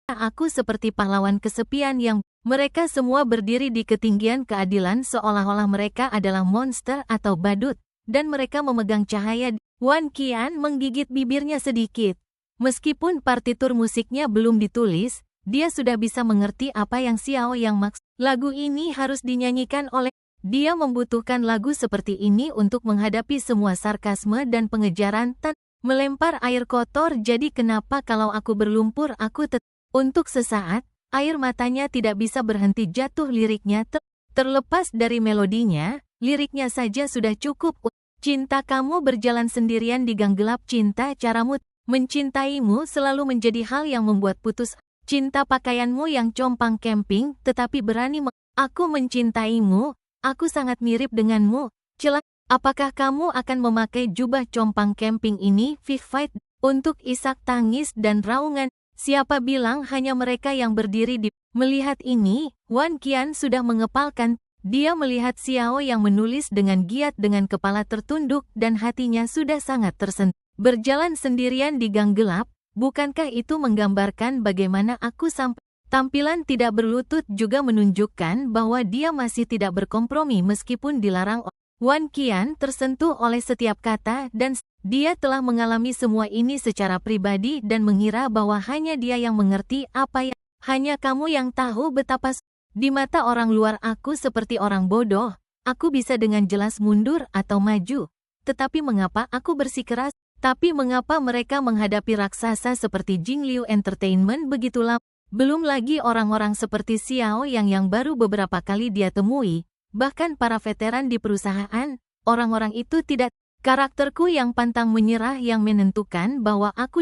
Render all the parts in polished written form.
Aku seperti pahlawan kesepian yang mereka semua berdiri di ketinggian keadilan seolah-olah mereka adalah monster atau badut, dan mereka memegang cahaya. Wan Qian menggigit bibirnya sedikit. Meskipun partitur musiknya belum ditulis, dia sudah bisa mengerti apa yang Xiao yang maksud. Lagu ini harus dinyanyikan oleh. Dia membutuhkan lagu seperti ini untuk menghadapi semua sarkasme dan pengejaran melempar air kotor. Jadi kenapa kalau aku berlumpur aku Untuk sesaat, air matanya tidak bisa berhenti jatuh. Liriknya terlepas dari melodinya, liriknya saja sudah cukup. Cinta kamu berjalan sendirian di gang gelap. Cinta caramu mencintaimu selalu menjadi hal yang membuat putus. Cinta pakaianmu yang compang camping tetapi berani Aku mencintaimu, aku sangat mirip denganmu. Celak, apakah kamu akan memakai jubah compang camping ini? Fight untuk isak tangis dan raungan. Siapa bilang hanya mereka yang berdiri di. Melihat ini, Wan Qian sudah mengepalkan. Dia melihat Xiao yang menulis dengan giat dengan kepala tertunduk dan hatinya sudah sangat tersentuh. Berjalan sendirian di gang gelap, bukankah itu menggambarkan bagaimana aku sampai. Tampilan tidak berlutut juga menunjukkan bahwa dia masih tidak berkompromi meskipun dilarang. Wan Qian tersentuh oleh setiap kata dan dia telah mengalami semua ini secara pribadi dan mengira bahwa hanya dia yang mengerti apa yang. Hanya kamu yang tahu betapa. Di mata orang luar aku seperti orang bodoh, aku bisa dengan jelas mundur atau maju. Tetapi mengapa aku bersikeras? Tapi mengapa mereka menghadapi raksasa seperti Jingliu Entertainment begitu lama? Belum lagi orang-orang seperti Xiao yang baru beberapa kali dia temui. Bahkan para veteran di perusahaan, orang-orang itu tidak. Karakterku yang pantang menyerah yang menentukan bahwa aku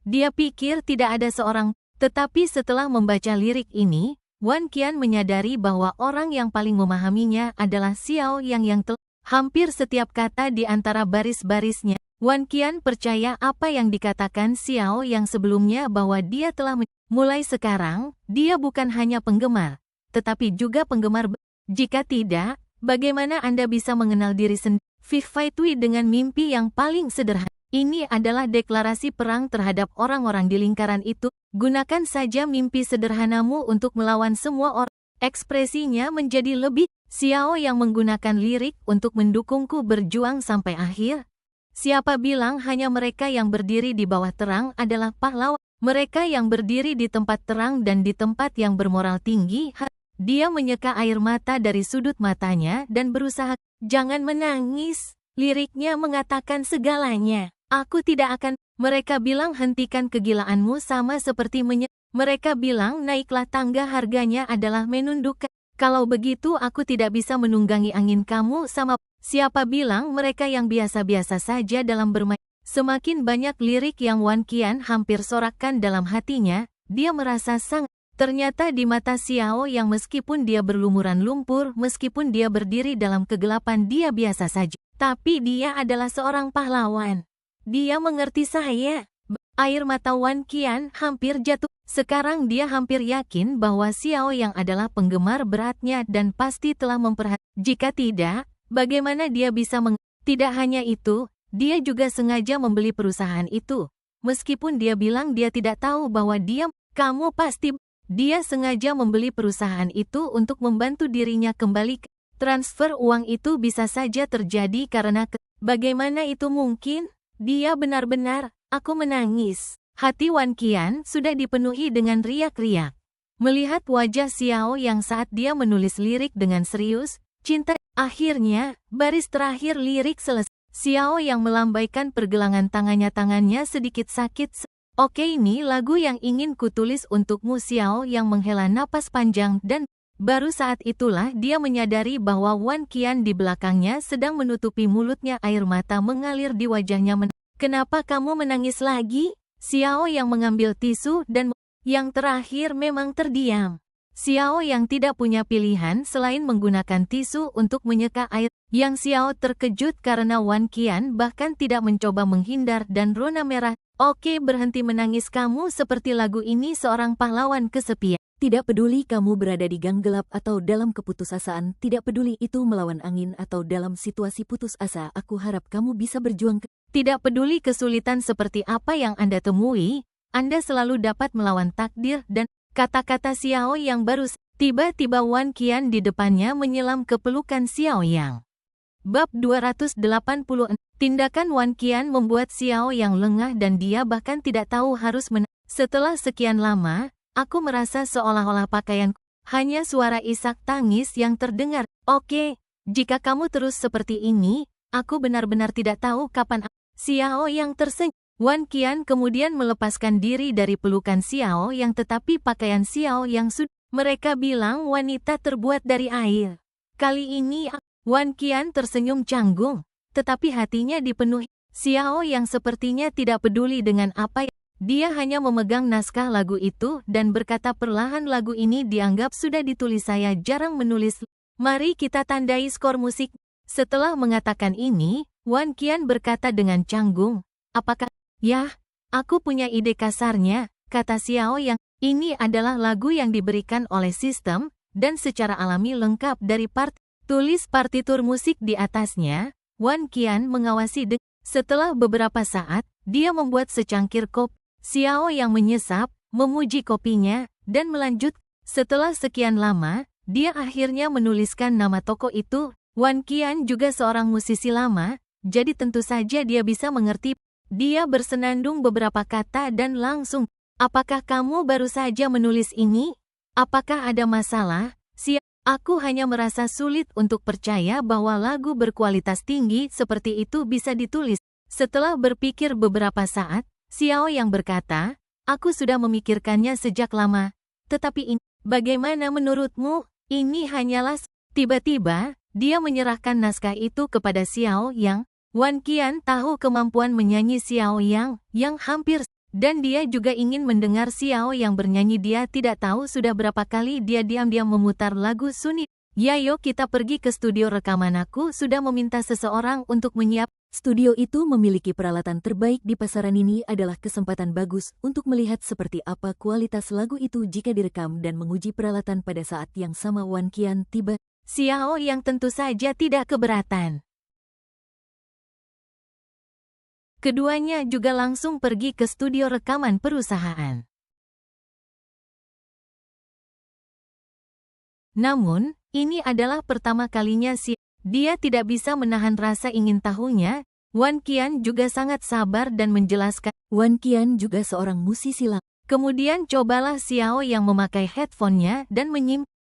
Dia pikir tidak ada seorang. Tetapi setelah membaca lirik ini, Wan Qian menyadari bahwa orang yang paling memahaminya adalah Xiao yang hampir setiap kata di antara baris-barisnya. Wan Qian percaya apa yang dikatakan Xiao yang sebelumnya bahwa dia telah mulai sekarang, dia bukan hanya penggemar, tetapi juga penggemar. Jika tidak, bagaimana Anda bisa mengenal diri sendiri? Fight dengan mimpi yang paling sederhana. Ini adalah deklarasi perang terhadap orang-orang di lingkaran itu. Gunakan saja mimpi sederhanamu untuk melawan semua orang. Ekspresinya menjadi lebih. Xiao yang menggunakan lirik untuk mendukungku berjuang sampai akhir. Siapa bilang hanya mereka yang berdiri di bawah terang adalah pahlawan? Mereka yang berdiri di tempat terang dan di tempat yang bermoral tinggi. Dia menyeka air mata dari sudut matanya dan berusaha. Jangan menangis. Liriknya mengatakan segalanya. Aku tidak akan. Mereka bilang hentikan kegilaanmu sama seperti Mereka bilang naiklah tangga harganya adalah menundukkan. Kalau begitu aku tidak bisa menunggangi angin kamu sama. Siapa bilang mereka yang biasa-biasa saja dalam bermain. Semakin banyak lirik yang Wan Qian hampir sorakkan dalam hatinya, dia merasa sangat. Ternyata di mata Xiao yang meskipun dia berlumuran lumpur, meskipun dia berdiri dalam kegelapan dia biasa saja. Tapi dia adalah seorang pahlawan. Dia mengerti saya. Air mata Wan Qian hampir jatuh. Sekarang dia hampir yakin bahwa Xiao yang adalah penggemar beratnya dan pasti telah memperhatikan. Jika tidak, bagaimana dia bisa Tidak hanya itu, dia juga sengaja membeli perusahaan itu. Meskipun dia bilang dia tidak tahu bahwa kamu pasti. Dia sengaja membeli perusahaan itu untuk membantu dirinya kembali. Transfer uang itu bisa saja terjadi karena bagaimana itu mungkin? Dia benar-benar. Aku menangis. Hati Wan Qian sudah dipenuhi dengan riak-riak. Melihat wajah Xiao yang saat dia menulis lirik dengan serius, cinta. Akhirnya, baris terakhir lirik selesai. Xiao yang melambaikan pergelangan tangannya sedikit sakit. Oke, ini lagu yang ingin kutulis untukmu. Xiao yang menghela napas panjang dan baru saat itulah dia menyadari bahwa Wan Qian di belakangnya sedang menutupi mulutnya. Air mata mengalir di wajahnya. Kenapa kamu menangis lagi? Xiao yang mengambil tisu dan yang terakhir memang terdiam. Xiao yang tidak punya pilihan selain menggunakan tisu untuk menyeka air. Yang Xiao terkejut karena Wan Qian bahkan tidak mencoba menghindar dan rona merah. Oke, berhenti menangis kamu seperti lagu ini seorang pahlawan kesepian. Tidak peduli kamu berada di gang gelap atau dalam keputusasaan, tidak peduli itu melawan angin atau dalam situasi putus asa, aku harap kamu bisa berjuang. Tidak peduli kesulitan seperti apa yang Anda temui, Anda selalu dapat melawan takdir dan kata-kata Xiao yang baru. Tiba-tiba Wan Qian di depannya menyelam ke pelukan Xiao Yang. Bab 280. Tindakan Wan Qian membuat Xiao Yang lengah dan dia bahkan tidak tahu harus Setelah sekian lama, aku merasa seolah-olah pakaianku hanya suara isak tangis yang terdengar. Oke, jika kamu terus seperti ini, aku benar-benar tidak tahu kapan. Xiao Yang tersenyum. Wan Qian kemudian melepaskan diri dari pelukan Xiao Yang, tetapi pakaian Xiao Yang mereka bilang wanita terbuat dari air. Kali ini Wan Qian tersenyum canggung, tetapi hatinya dipenuhi. Xiao Yang sepertinya tidak peduli dengan apa. Dia hanya memegang naskah lagu itu dan berkata perlahan, lagu ini dianggap sudah ditulis, saya jarang menulis. Mari kita tandai skor musik. Setelah mengatakan ini, Wan Qian berkata dengan canggung, apakah? Yah, aku punya ide kasarnya, kata Xiao Yang. Ini adalah lagu yang diberikan oleh sistem, dan secara alami lengkap dari tulis partitur musik di atasnya. Wan Qian mengawasi setelah beberapa saat, dia membuat secangkir kopi. Xiao Yang menyesap, memuji kopinya, dan melanjut. Setelah sekian lama, dia akhirnya menuliskan nama toko itu. Wan Qian juga seorang musisi lama, jadi tentu saja dia bisa mengerti. Dia bersenandung beberapa kata dan langsung, apakah kamu baru saja menulis ini? Apakah ada masalah? Aku hanya merasa sulit untuk percaya bahwa lagu berkualitas tinggi seperti itu bisa ditulis. Setelah berpikir beberapa saat, Xiao Yang berkata, aku sudah memikirkannya sejak lama. Tetapi bagaimana menurutmu? Ini hanyalah. Tiba-tiba, dia menyerahkan naskah itu kepada Xiao Yang. Wan Qian tahu kemampuan menyanyi Xiao Yang hampir, dan dia juga ingin mendengar Xiao Yang bernyanyi. Dia tidak tahu sudah berapa kali dia diam-diam memutar lagu Sunyi. Ya, yuk kita pergi ke studio rekaman. Aku sudah meminta seseorang untuk menyiap. Studio itu memiliki peralatan terbaik di pasaran. Ini adalah kesempatan bagus untuk melihat seperti apa kualitas lagu itu jika direkam dan menguji peralatan pada saat yang sama. Wan Qian tiba. Xiao Yang tentu saja tidak keberatan. Keduanya juga langsung pergi ke studio rekaman perusahaan. Namun, ini adalah pertama kalinya dia tidak bisa menahan rasa ingin tahunya. Wan Qian juga sangat sabar dan menjelaskan. Wan Qian juga seorang musisi lama. Kemudian cobalah Xiao Yang memakai headphone-nya dan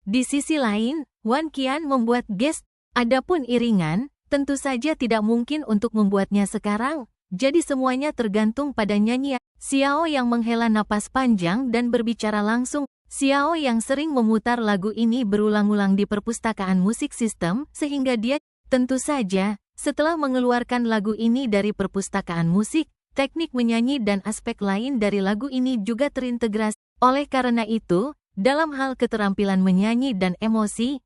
Di sisi lain, Wan Qian membuat gestur. Adapun iringan, tentu saja tidak mungkin untuk membuatnya sekarang. Jadi semuanya tergantung pada nyanyian. Xiao Yang menghela napas panjang dan berbicara langsung. Xiao Yang sering memutar lagu ini berulang-ulang di perpustakaan musik sistem, sehingga dia, tentu saja, setelah mengeluarkan lagu ini dari perpustakaan musik, teknik menyanyi dan aspek lain dari lagu ini juga terintegrasi. Oleh karena itu, dalam hal keterampilan menyanyi dan emosi,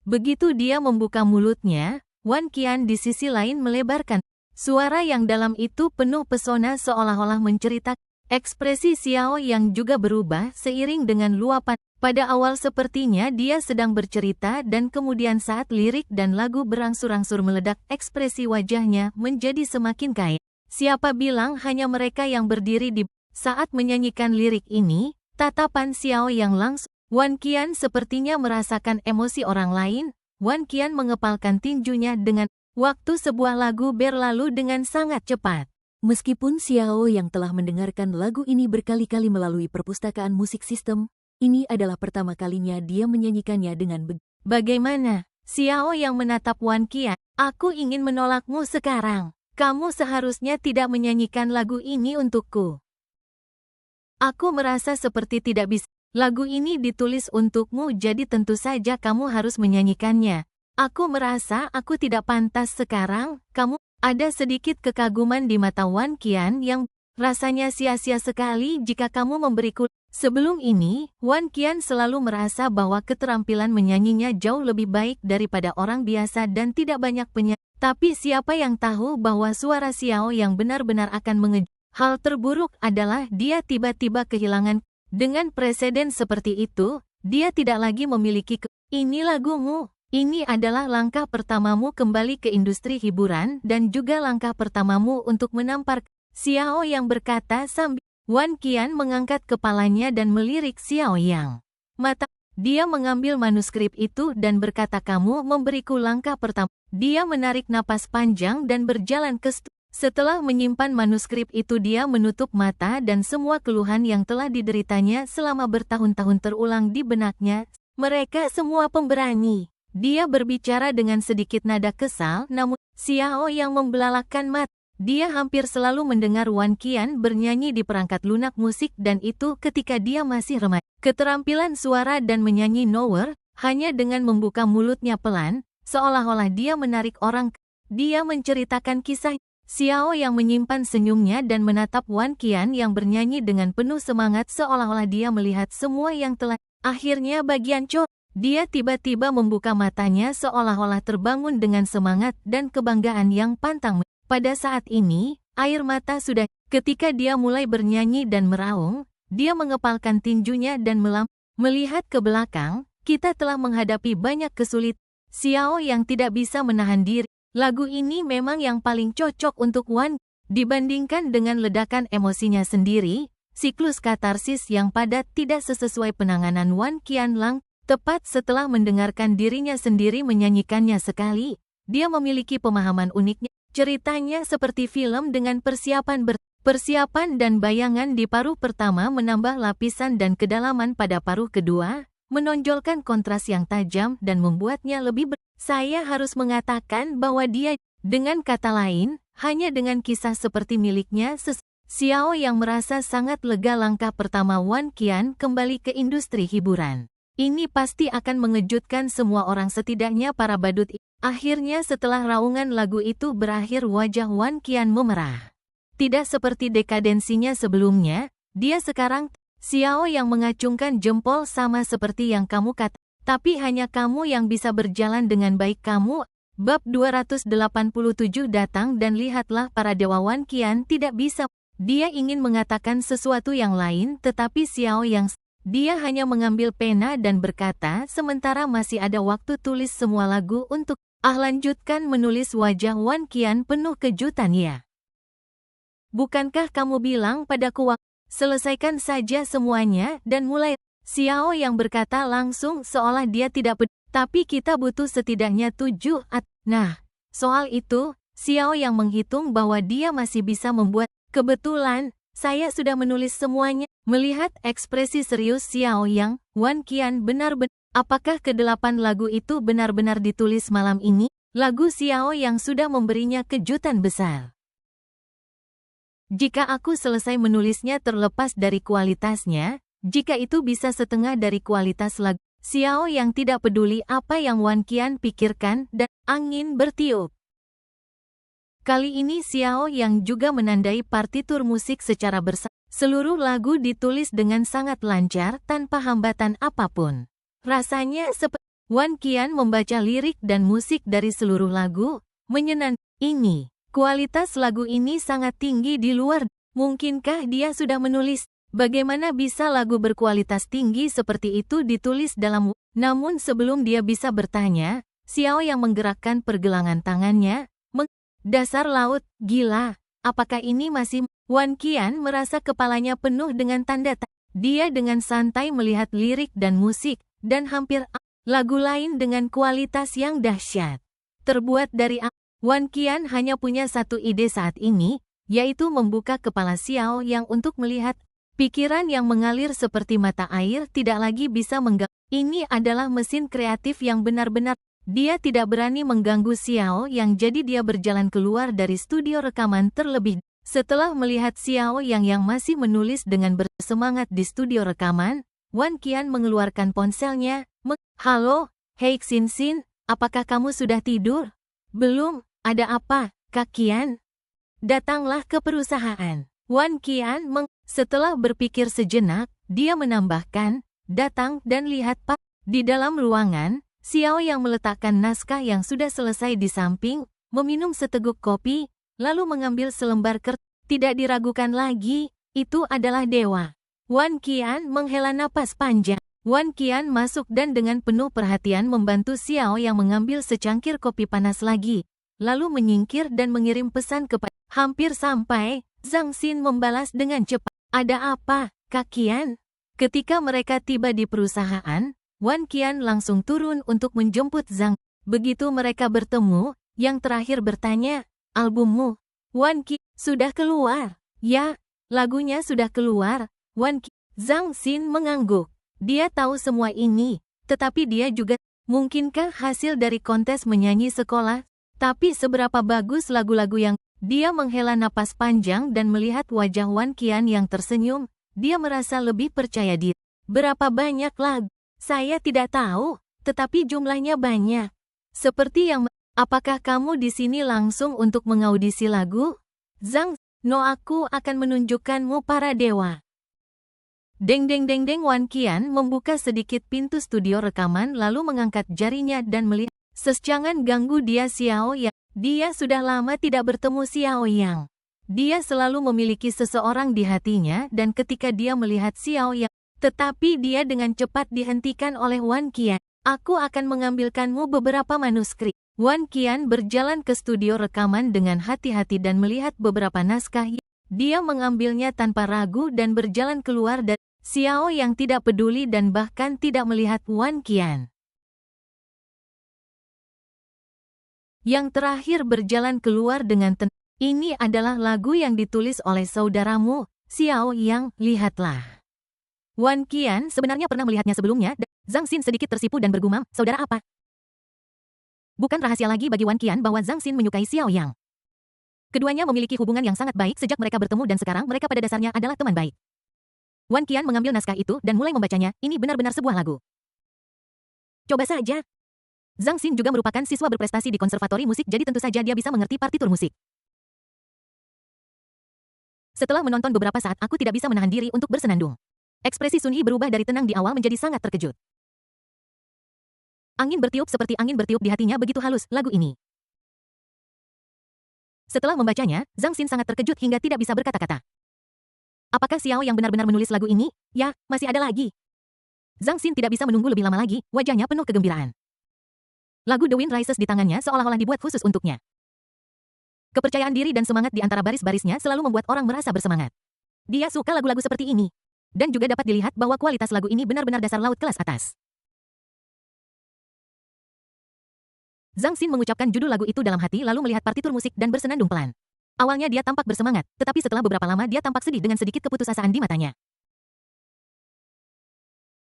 begitu dia membuka mulutnya, Wan Qian di sisi lain melebarkan. Suara yang dalam itu penuh pesona seolah-olah menceritakan. Ekspresi Xiao Yang juga berubah seiring dengan luapan. Pada awal sepertinya dia sedang bercerita dan kemudian saat lirik dan lagu berangsur-angsur meledak, ekspresi wajahnya menjadi semakin kaya. Siapa bilang hanya mereka yang berdiri di saat menyanyikan lirik ini? Tatapan Xiao Yang langsung. Wan Qian sepertinya merasakan emosi orang lain. Wan Qian mengepalkan tinjunya dengan waktu sebuah lagu berlalu dengan sangat cepat. Meskipun Xiao Yang telah mendengarkan lagu ini berkali-kali melalui perpustakaan musik sistem, ini adalah pertama kalinya dia menyanyikannya dengan Bagaimana? Xiao Yang menatap Wan Qian. Aku ingin menolakmu sekarang. Kamu seharusnya tidak menyanyikan lagu ini untukku. Aku merasa seperti tidak bisa. Lagu ini ditulis untukmu, jadi tentu saja kamu harus menyanyikannya. Aku merasa aku tidak pantas sekarang. Kamu. Ada sedikit kekaguman di mata Wan Qian yang rasanya sia-sia sekali jika kamu memberiku. Sebelum ini, Wan Qian selalu merasa bahwa keterampilan menyanyinya jauh lebih baik daripada orang biasa dan tidak banyak penyanyi. Tapi siapa yang tahu bahwa suara Xiao Yang benar-benar akan mengejut. Hal terburuk adalah dia tiba-tiba kehilangan. Dengan preseden seperti itu, dia tidak lagi memiliki Ini lagumu. Ini adalah langkah pertamamu kembali ke industri hiburan dan juga langkah pertamamu untuk menampar. Xiao Yang berkata sambil Wan Qian mengangkat kepalanya dan melirik Xiao Yang. Dia mengambil manuskrip itu dan berkata, kamu memberiku langkah pertama. Dia menarik napas panjang dan berjalan ke setelah menyimpan manuskrip itu dia menutup mata dan semua keluhan yang telah dideritanya selama bertahun-tahun terulang di benaknya. Mereka semua pemberani. Dia berbicara dengan sedikit nada kesal, namun Xiao yang membelalakkan mata. Dia hampir selalu mendengar Wan Qian bernyanyi di perangkat lunak musik dan itu ketika dia masih remaja. Keterampilan suara dan menyanyi Nower, hanya dengan membuka mulutnya pelan, seolah-olah dia menarik orang. Dia menceritakan kisah. Xiao yang menyimpan senyumnya dan menatap Wan Qian yang bernyanyi dengan penuh semangat seolah-olah dia melihat semua yang telah. Akhirnya bagian dia tiba-tiba membuka matanya seolah-olah terbangun dengan semangat dan kebanggaan yang pantang. Pada saat ini, air mata sudah. Ketika dia mulai bernyanyi dan meraung, dia mengepalkan tinjunya dan melihat ke belakang. Kita telah menghadapi banyak kesulitan. Xiao yang tidak bisa menahan diri. Lagu ini memang yang paling cocok untuk Wan. Dibandingkan dengan ledakan emosinya sendiri, siklus katarsis yang padat tidak sesuai penanganan Wan Qianlang. Tepat setelah mendengarkan dirinya sendiri menyanyikannya sekali, dia memiliki pemahaman uniknya. Ceritanya seperti film dengan persiapan dan bayangan di paruh pertama menambah lapisan dan kedalaman pada paruh kedua, menonjolkan kontras yang tajam dan membuatnya lebih Saya harus mengatakan bahwa dia, dengan kata lain, hanya dengan kisah seperti miliknya, Xiao yang merasa sangat lega langkah pertama Wan Qian kembali ke industri hiburan. Ini pasti akan mengejutkan semua orang setidaknya para badut. Akhirnya setelah raungan lagu itu berakhir wajah Wan Qian memerah. Tidak seperti dekadensinya sebelumnya, dia sekarang, Xiao yang mengacungkan jempol sama seperti yang kamu kata. Tapi hanya kamu yang bisa berjalan dengan baik kamu. Bab 287 datang dan lihatlah para dewa Wan Qian tidak bisa. Dia ingin mengatakan sesuatu yang lain tetapi Xiao yang dia hanya mengambil pena dan berkata sementara masih ada waktu tulis semua lagu untuk lanjutkan menulis. Wajah Wan Qian penuh kejutan ya. Bukankah kamu bilang padaku selesaikan saja semuanya dan mulai. Xiao yang berkata langsung seolah dia tidak peduli. Tapi kita butuh setidaknya 7 Nah, soal itu, Xiao yang menghitung bahwa dia masih bisa membuat. Kebetulan, saya sudah menulis semuanya. Melihat ekspresi serius Xiao yang, Wan Qian benar-benar. Apakah ke-8 lagu itu benar-benar ditulis malam ini? Lagu Xiao yang sudah memberinya kejutan besar. Jika aku selesai menulisnya terlepas dari kualitasnya, jika itu bisa setengah dari kualitas lagu, Xiao yang tidak peduli apa yang Wan Qian pikirkan dan angin bertiup. Kali ini Xiao yang juga menandai partitur musik secara bersama. Seluruh lagu ditulis dengan sangat lancar tanpa hambatan apapun. Rasanya seperti Wan Qian membaca lirik dan musik dari seluruh lagu, menyenangkan. Ini, kualitas lagu ini sangat tinggi di luar. Mungkinkah dia sudah menulis? Bagaimana bisa lagu berkualitas tinggi seperti itu ditulis dalam. Namun sebelum dia bisa bertanya, Xiao yang menggerakkan pergelangan tangannya. Dasar laut, gila, apakah ini masih? Wan Qian merasa kepalanya penuh dengan tanda tanya. Dia dengan santai melihat lirik dan musik, dan hampir lagu lain dengan kualitas yang dahsyat. Terbuat dari Wan Qian hanya punya satu ide saat ini, yaitu membuka kepala Xiao yang untuk melihat. Pikiran yang mengalir seperti mata air tidak lagi bisa mengganggu. Ini adalah mesin kreatif yang benar-benar. Dia tidak berani mengganggu Xiao yang jadi dia berjalan keluar dari studio rekaman terlebih. Setelah melihat Xiao yang masih menulis dengan bersemangat di studio rekaman, Wan Qian mengeluarkan ponselnya. Halo, hei Xin, apakah kamu sudah tidur? Belum, ada apa, Kak Qian? Datanglah ke perusahaan. Wan Qian setelah berpikir sejenak, dia menambahkan, datang dan lihat Pak. Di dalam ruangan, Xiao yang meletakkan naskah yang sudah selesai di samping, meminum seteguk kopi, lalu mengambil selembar kertas. Tidak diragukan lagi, itu adalah dewa. Wan Qian menghela napas panjang. Wan Qian masuk dan dengan penuh perhatian membantu Xiao yang mengambil secangkir kopi panas lagi, lalu menyingkir dan mengirim pesan kepada. Hampir sampai, Zhang Xin membalas dengan cepat. Ada apa, Kak Qian? Ketika mereka tiba di perusahaan, Wan Qian langsung turun untuk menjemput Zhang. Begitu mereka bertemu, yang terakhir bertanya, albummu, Wan Qi, sudah keluar? Ya, lagunya sudah keluar, Wan Qi. Zhang Xin mengangguk. Dia tahu semua ini, tetapi dia juga, mungkinkah hasil dari kontes menyanyi sekolah? Tapi seberapa bagus lagu-lagu yang, dia menghela napas panjang dan melihat wajah Wan Qian yang tersenyum, dia merasa lebih percaya diri. Berapa banyak lagu? Saya tidak tahu, tetapi jumlahnya banyak. Seperti yang, apakah kamu di sini langsung untuk mengaudisi lagu? Zhang, no, aku akan menunjukkanmu para dewa. Deng deng deng deng. Wan Qian membuka sedikit pintu studio rekaman lalu mengangkat jarinya dan melihat. Jangan ganggu dia Xiao Yang. Dia sudah lama tidak bertemu Xiao Yang. Dia selalu memiliki seseorang di hatinya dan ketika dia melihat Xiao Yang, tetapi dia dengan cepat dihentikan oleh Wan Qian. Aku akan mengambilkanmu beberapa manuskrip. Wan Qian berjalan ke studio rekaman dengan hati-hati dan melihat beberapa naskah. Dia mengambilnya tanpa ragu dan berjalan keluar dan Xiao yang tidak peduli dan bahkan tidak melihat Wan Qian. Yang terakhir berjalan keluar dengan tenang. Ini adalah lagu yang ditulis oleh saudaramu, Xiao Yang, lihatlah. Wan Qian sebenarnya pernah melihatnya sebelumnya. Zhang Xin sedikit tersipu dan bergumam, saudara apa? Bukan rahasia lagi bagi Wan Qian bahwa Zhang Xin menyukai Xiao Yang. Keduanya memiliki hubungan yang sangat baik sejak mereka bertemu dan sekarang mereka pada dasarnya adalah teman baik. Wan Qian mengambil naskah itu dan mulai membacanya, ini benar-benar sebuah lagu. Coba saja. Zhang Xin juga merupakan siswa berprestasi di konservatori musik jadi tentu saja dia bisa mengerti partitur musik. Setelah menonton beberapa saat aku tidak bisa menahan diri untuk bersenandung. Ekspresi Sun Yi berubah dari tenang di awal menjadi sangat terkejut. Angin bertiup seperti angin bertiup di hatinya begitu halus lagu ini. Setelah membacanya, Zhang Xin sangat terkejut hingga tidak bisa berkata-kata. Apakah Xiao yang benar-benar menulis lagu ini? Ya, masih ada lagi. Zhang Xin tidak bisa menunggu lebih lama lagi, wajahnya penuh kegembiraan. Lagu The Wind Rises di tangannya seolah-olah dibuat khusus untuknya. Kepercayaan diri dan semangat di antara baris-barisnya selalu membuat orang merasa bersemangat. Dia suka lagu-lagu seperti ini. Dan juga dapat dilihat bahwa kualitas lagu ini benar-benar dasar laut kelas atas. Zhang Xin mengucapkan judul lagu itu dalam hati lalu melihat partitur musik dan bersenandung pelan. Awalnya dia tampak bersemangat, tetapi setelah beberapa lama dia tampak sedih dengan sedikit keputusasaan di matanya.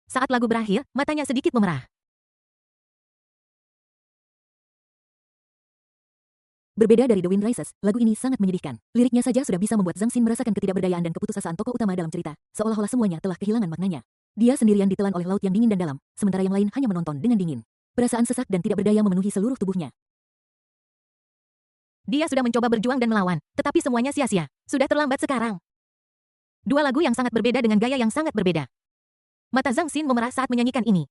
Saat lagu berakhir, matanya sedikit memerah. Berbeda dari The Wind Rises, lagu ini sangat menyedihkan. Liriknya saja sudah bisa membuat Zhang Xin merasakan ketidakberdayaan dan keputusasaan tokoh utama dalam cerita, seolah-olah semuanya telah kehilangan maknanya. Dia sendirian ditelan oleh laut yang dingin dan dalam, sementara yang lain hanya menonton dengan dingin. Perasaan sesak dan tidak berdaya memenuhi seluruh tubuhnya. Dia sudah mencoba berjuang dan melawan, tetapi semuanya sia-sia. Sudah terlambat sekarang. Dua lagu yang sangat berbeda dengan gaya yang sangat berbeda. Mata Zhang Xin memerah saat menyanyikan ini.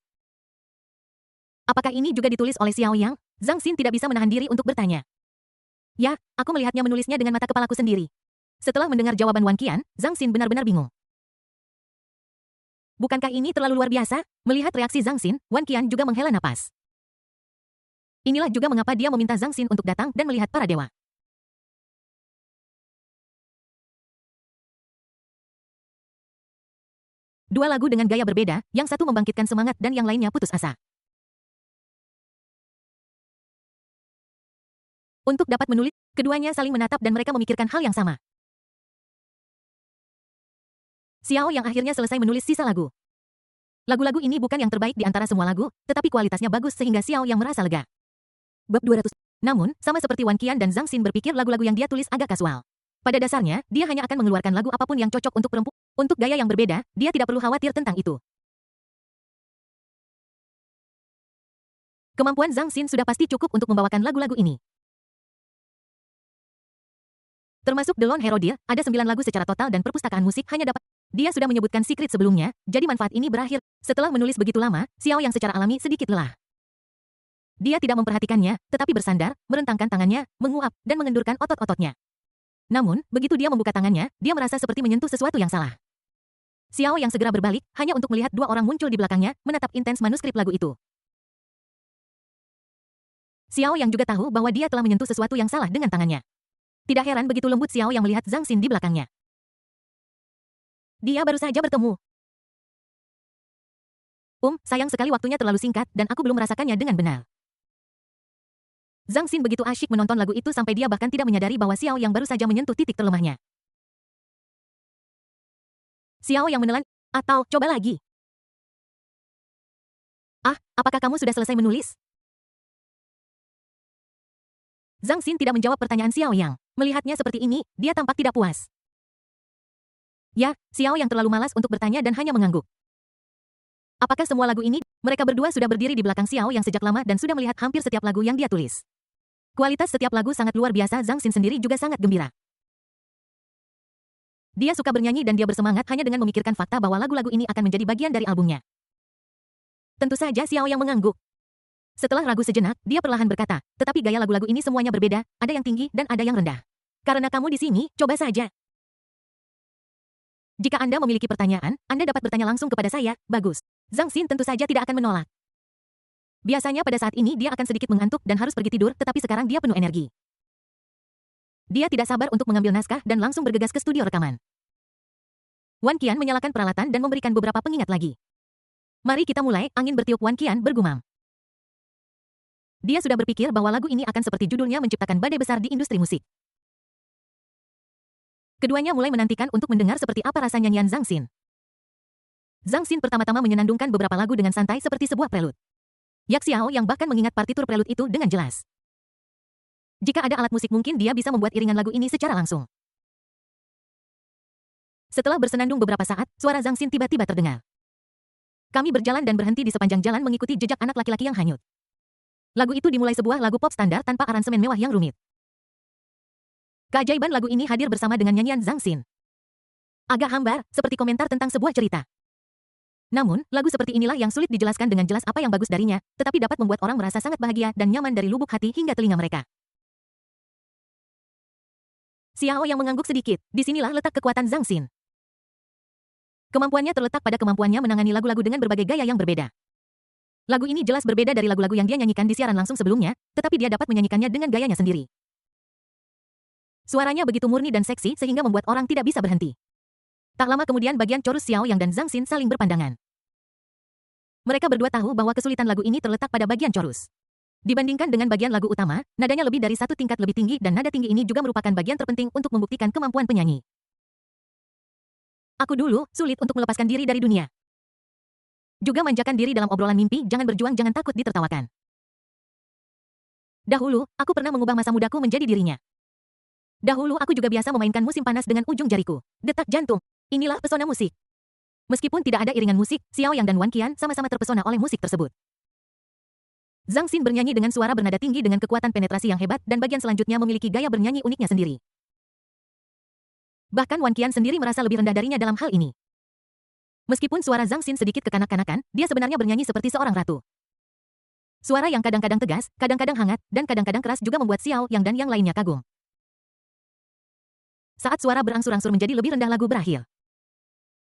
Apakah ini juga ditulis oleh Xiao Yang? Zhang Xin tidak bisa menahan diri untuk bertanya. Ya, aku melihatnya menulisnya dengan mata kepalaku sendiri. Setelah mendengar jawaban Wan Qian, Zhang Xin benar-benar bingung. Bukankah ini terlalu luar biasa? Melihat reaksi Zhang Xin, Wan Qian juga menghela napas. Inilah juga mengapa dia meminta Zhang Xin untuk datang dan melihat para dewa. Dua lagu dengan gaya berbeda, yang satu membangkitkan semangat dan yang lainnya putus asa. Untuk dapat menulis, keduanya saling menatap dan mereka memikirkan hal yang sama. Xiao yang akhirnya selesai menulis sisa lagu. Lagu-lagu ini bukan yang terbaik di antara semua lagu, tetapi kualitasnya bagus sehingga Xiao yang merasa lega. Bab 200. Namun, sama seperti Wan Qian dan Zhang Xin berpikir lagu-lagu yang dia tulis agak kasual. Pada dasarnya, dia hanya akan mengeluarkan lagu apapun yang cocok untuk perempuan. Untuk gaya yang berbeda, dia tidak perlu khawatir tentang itu. Kemampuan Zhang Xin sudah pasti cukup untuk membawakan lagu-lagu ini. Termasuk The Lone Hero Deer, ada 9 lagu secara total dan perpustakaan musik hanya dapat. Dia sudah menyebutkan secret sebelumnya, jadi manfaat ini berakhir. Setelah menulis begitu lama, Xiao yang secara alami sedikit lelah. Dia tidak memperhatikannya, tetapi bersandar, merentangkan tangannya, menguap, dan mengendurkan otot-ototnya. Namun, begitu dia membuka tangannya, dia merasa seperti menyentuh sesuatu yang salah. Xiao yang segera berbalik, hanya untuk melihat dua orang muncul di belakangnya, menatap intens manuskrip lagu itu. Xiao yang juga tahu bahwa dia telah menyentuh sesuatu yang salah dengan tangannya. Tidak heran begitu lembut Xiao yang melihat Zhang Xin di belakangnya. Dia baru saja bertemu. Sayang sekali waktunya terlalu singkat dan aku belum merasakannya dengan benar. Zhang Xin begitu asyik menonton lagu itu sampai dia bahkan tidak menyadari bahwa Xiao yang baru saja menyentuh titik terlemahnya. Xiao yang menelan, atau coba lagi. Apakah kamu sudah selesai menulis? Zhang Xin tidak menjawab pertanyaan Xiao Yang. Melihatnya seperti ini, dia tampak tidak puas. Ya, Xiao yang terlalu malas untuk bertanya dan hanya mengangguk. Apakah semua lagu ini? Mereka berdua sudah berdiri di belakang Xiao yang sejak lama dan sudah melihat hampir setiap lagu yang dia tulis. Kualitas setiap lagu sangat luar biasa. Zhang Xin sendiri juga sangat gembira. Dia suka bernyanyi dan dia bersemangat hanya dengan memikirkan fakta bahwa lagu-lagu ini akan menjadi bagian dari albumnya. Tentu saja Xiao yang mengangguk. Setelah ragu sejenak, dia perlahan berkata, tetapi gaya lagu-lagu ini semuanya berbeda, ada yang tinggi dan ada yang rendah. Karena kamu di sini, coba saja. Jika Anda memiliki pertanyaan, Anda dapat bertanya langsung kepada saya, bagus. Zhang Xin tentu saja tidak akan menolak. Biasanya pada saat ini dia akan sedikit mengantuk dan harus pergi tidur, tetapi sekarang dia penuh energi. Dia tidak sabar untuk mengambil naskah dan langsung bergegas ke studio rekaman. Wan Qian menyalakan peralatan dan memberikan beberapa pengingat lagi. Mari kita mulai, angin bertiup. Wan Qian bergumam. Dia sudah berpikir bahwa lagu ini akan seperti judulnya menciptakan badai besar di industri musik. Keduanya mulai menantikan untuk mendengar seperti apa rasa nyanyian Zhang Xin. Zhang Xin pertama-tama menyenandungkan beberapa lagu dengan santai seperti sebuah prelude. Yak Xiao yang bahkan mengingat partitur prelude itu dengan jelas. Jika ada alat musik mungkin dia bisa membuat iringan lagu ini secara langsung. Setelah bersenandung beberapa saat, suara Zhang Xin tiba-tiba terdengar. Kami berjalan dan berhenti di sepanjang jalan mengikuti jejak anak laki-laki yang hanyut. Lagu itu dimulai sebuah lagu pop standar tanpa aransemen mewah yang rumit. Keajaiban lagu ini hadir bersama dengan nyanyian Zhang Xin. Agak hambar, seperti komentar tentang sebuah cerita. Namun, lagu seperti inilah yang sulit dijelaskan dengan jelas apa yang bagus darinya, tetapi dapat membuat orang merasa sangat bahagia dan nyaman dari lubuk hati hingga telinga mereka. Xiao yang mengangguk sedikit, disinilah letak kekuatan Zhang Xin. Kemampuannya terletak pada kemampuannya menangani lagu-lagu dengan berbagai gaya yang berbeda. Lagu ini jelas berbeda dari lagu-lagu yang dia nyanyikan di siaran langsung sebelumnya, tetapi dia dapat menyanyikannya dengan gayanya sendiri. Suaranya begitu murni dan seksi sehingga membuat orang tidak bisa berhenti. Tak lama kemudian bagian chorus Xiao Yang dan Zhang Xin saling berpandangan. Mereka berdua tahu bahwa kesulitan lagu ini terletak pada bagian chorus. Dibandingkan dengan bagian lagu utama, nadanya lebih dari satu tingkat lebih tinggi dan nada tinggi ini juga merupakan bagian terpenting untuk membuktikan kemampuan penyanyi. Aku dulu, sulit untuk melepaskan diri dari dunia. Juga manjakan diri dalam obrolan mimpi, jangan berjuang, jangan takut ditertawakan. Dahulu, aku pernah mengubah masa mudaku menjadi dirinya. Dahulu aku juga biasa memainkan musim panas dengan ujung jariku. Detak jantung. Inilah pesona musik. Meskipun tidak ada iringan musik, Xiao Yang dan Wan Qian sama-sama terpesona oleh musik tersebut. Zhang Xin bernyanyi dengan suara bernada tinggi dengan kekuatan penetrasi yang hebat dan bagian selanjutnya memiliki gaya bernyanyi uniknya sendiri. Bahkan Wan Qian sendiri merasa lebih rendah darinya dalam hal ini. Meskipun suara Zhang Xin sedikit kekanak-kanakan, dia sebenarnya bernyanyi seperti seorang ratu. Suara yang kadang-kadang tegas, kadang-kadang hangat, dan kadang-kadang keras juga membuat Xiao Yang dan yang lainnya kagum. Saat suara berangsur-angsur menjadi lebih rendah, lagu berakhir.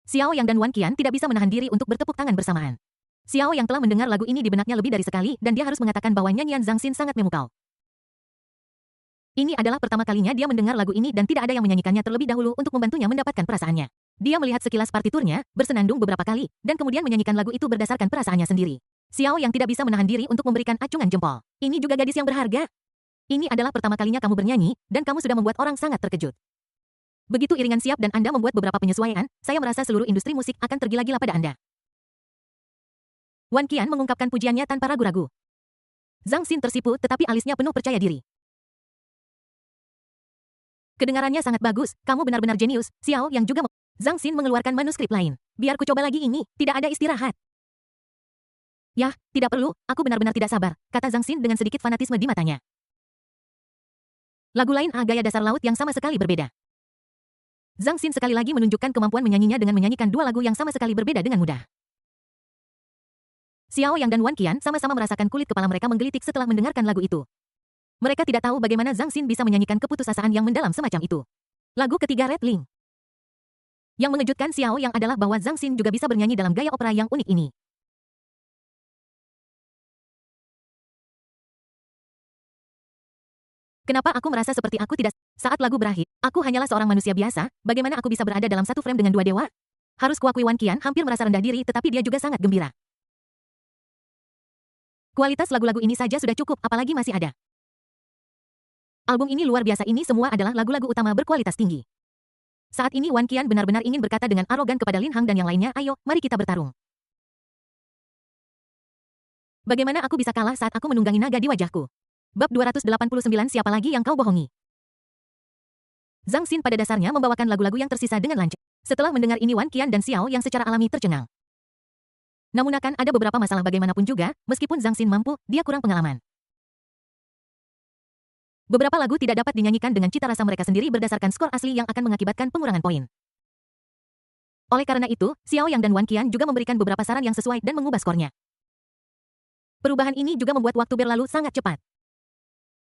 Xiao Yang dan Wan Qian tidak bisa menahan diri untuk bertepuk tangan bersamaan. Xiao Yang telah mendengar lagu ini di benaknya lebih dari sekali dan dia harus mengatakan bahwa nyanyian Zhang Xin sangat memukau. Ini adalah pertama kalinya dia mendengar lagu ini dan tidak ada yang menyanyikannya terlebih dahulu untuk membantunya mendapatkan perasaannya. Dia melihat sekilas partiturnya, bersenandung beberapa kali, dan kemudian menyanyikan lagu itu berdasarkan perasaannya sendiri. Xiao Yang tidak bisa menahan diri untuk memberikan acungan jempol. Ini juga gadis yang berharga. Ini adalah pertama kalinya kamu bernyanyi, dan kamu sudah membuat orang sangat terkejut. Begitu iringan siap dan Anda membuat beberapa penyesuaian, saya merasa seluruh industri musik akan tergila-gila pada Anda. Wan Qian mengungkapkan pujiannya tanpa ragu-ragu. Zhang Xin tersipu tetapi alisnya penuh percaya diri. Kedengarannya sangat bagus, kamu benar-benar jenius. Xiao Yang juga Zhang Xin mengeluarkan manuskrip lain. Biar ku coba lagi ini, tidak ada istirahat. Yah, tidak perlu, aku benar-benar tidak sabar, kata Zhang Xin dengan sedikit fanatisme di matanya. Lagu lain gaya dasar laut yang sama sekali berbeda. Zhang Xin sekali lagi menunjukkan kemampuan menyanyinya dengan menyanyikan dua lagu yang sama sekali berbeda dengan mudah. Xiao Yang dan Wan Qian sama-sama merasakan kulit kepala mereka menggelitik setelah mendengarkan lagu itu. Mereka tidak tahu bagaimana Zhang Xin bisa menyanyikan keputusasaan yang mendalam semacam itu. Lagu ketiga, Red Link. Yang mengejutkan Xiao Yang adalah bahwa Zhang Xin juga bisa bernyanyi dalam gaya opera yang unik ini. Kenapa aku merasa seperti aku tidak? Saat lagu berakhir, aku hanyalah seorang manusia biasa, bagaimana aku bisa berada dalam satu frame dengan dua dewa? Harus kuakui Wan Qian hampir merasa rendah diri tetapi dia juga sangat gembira. Kualitas lagu-lagu ini saja sudah cukup, apalagi masih ada. Album ini luar biasa, ini semua adalah lagu-lagu utama berkualitas tinggi. Saat ini Wan Qian benar-benar ingin berkata dengan arogan kepada Lin Hang dan yang lainnya, ayo, mari kita bertarung. Bagaimana aku bisa kalah saat aku menunggangi naga di wajahku? Bab 289, siapa lagi yang kau bohongi? Zhang Xin pada dasarnya membawakan lagu-lagu yang tersisa dengan lancar. Setelah mendengar ini Wan Qian dan Xiao yang secara alami tercengang. Namun akan ada beberapa masalah bagaimanapun juga, meskipun Zhang Xin mampu, dia kurang pengalaman. Beberapa lagu tidak dapat dinyanyikan dengan cita rasa mereka sendiri berdasarkan skor asli yang akan mengakibatkan pengurangan poin. Oleh karena itu, Xiao Yang dan Wan Qian juga memberikan beberapa saran yang sesuai dan mengubah skornya. Perubahan ini juga membuat waktu berlalu sangat cepat.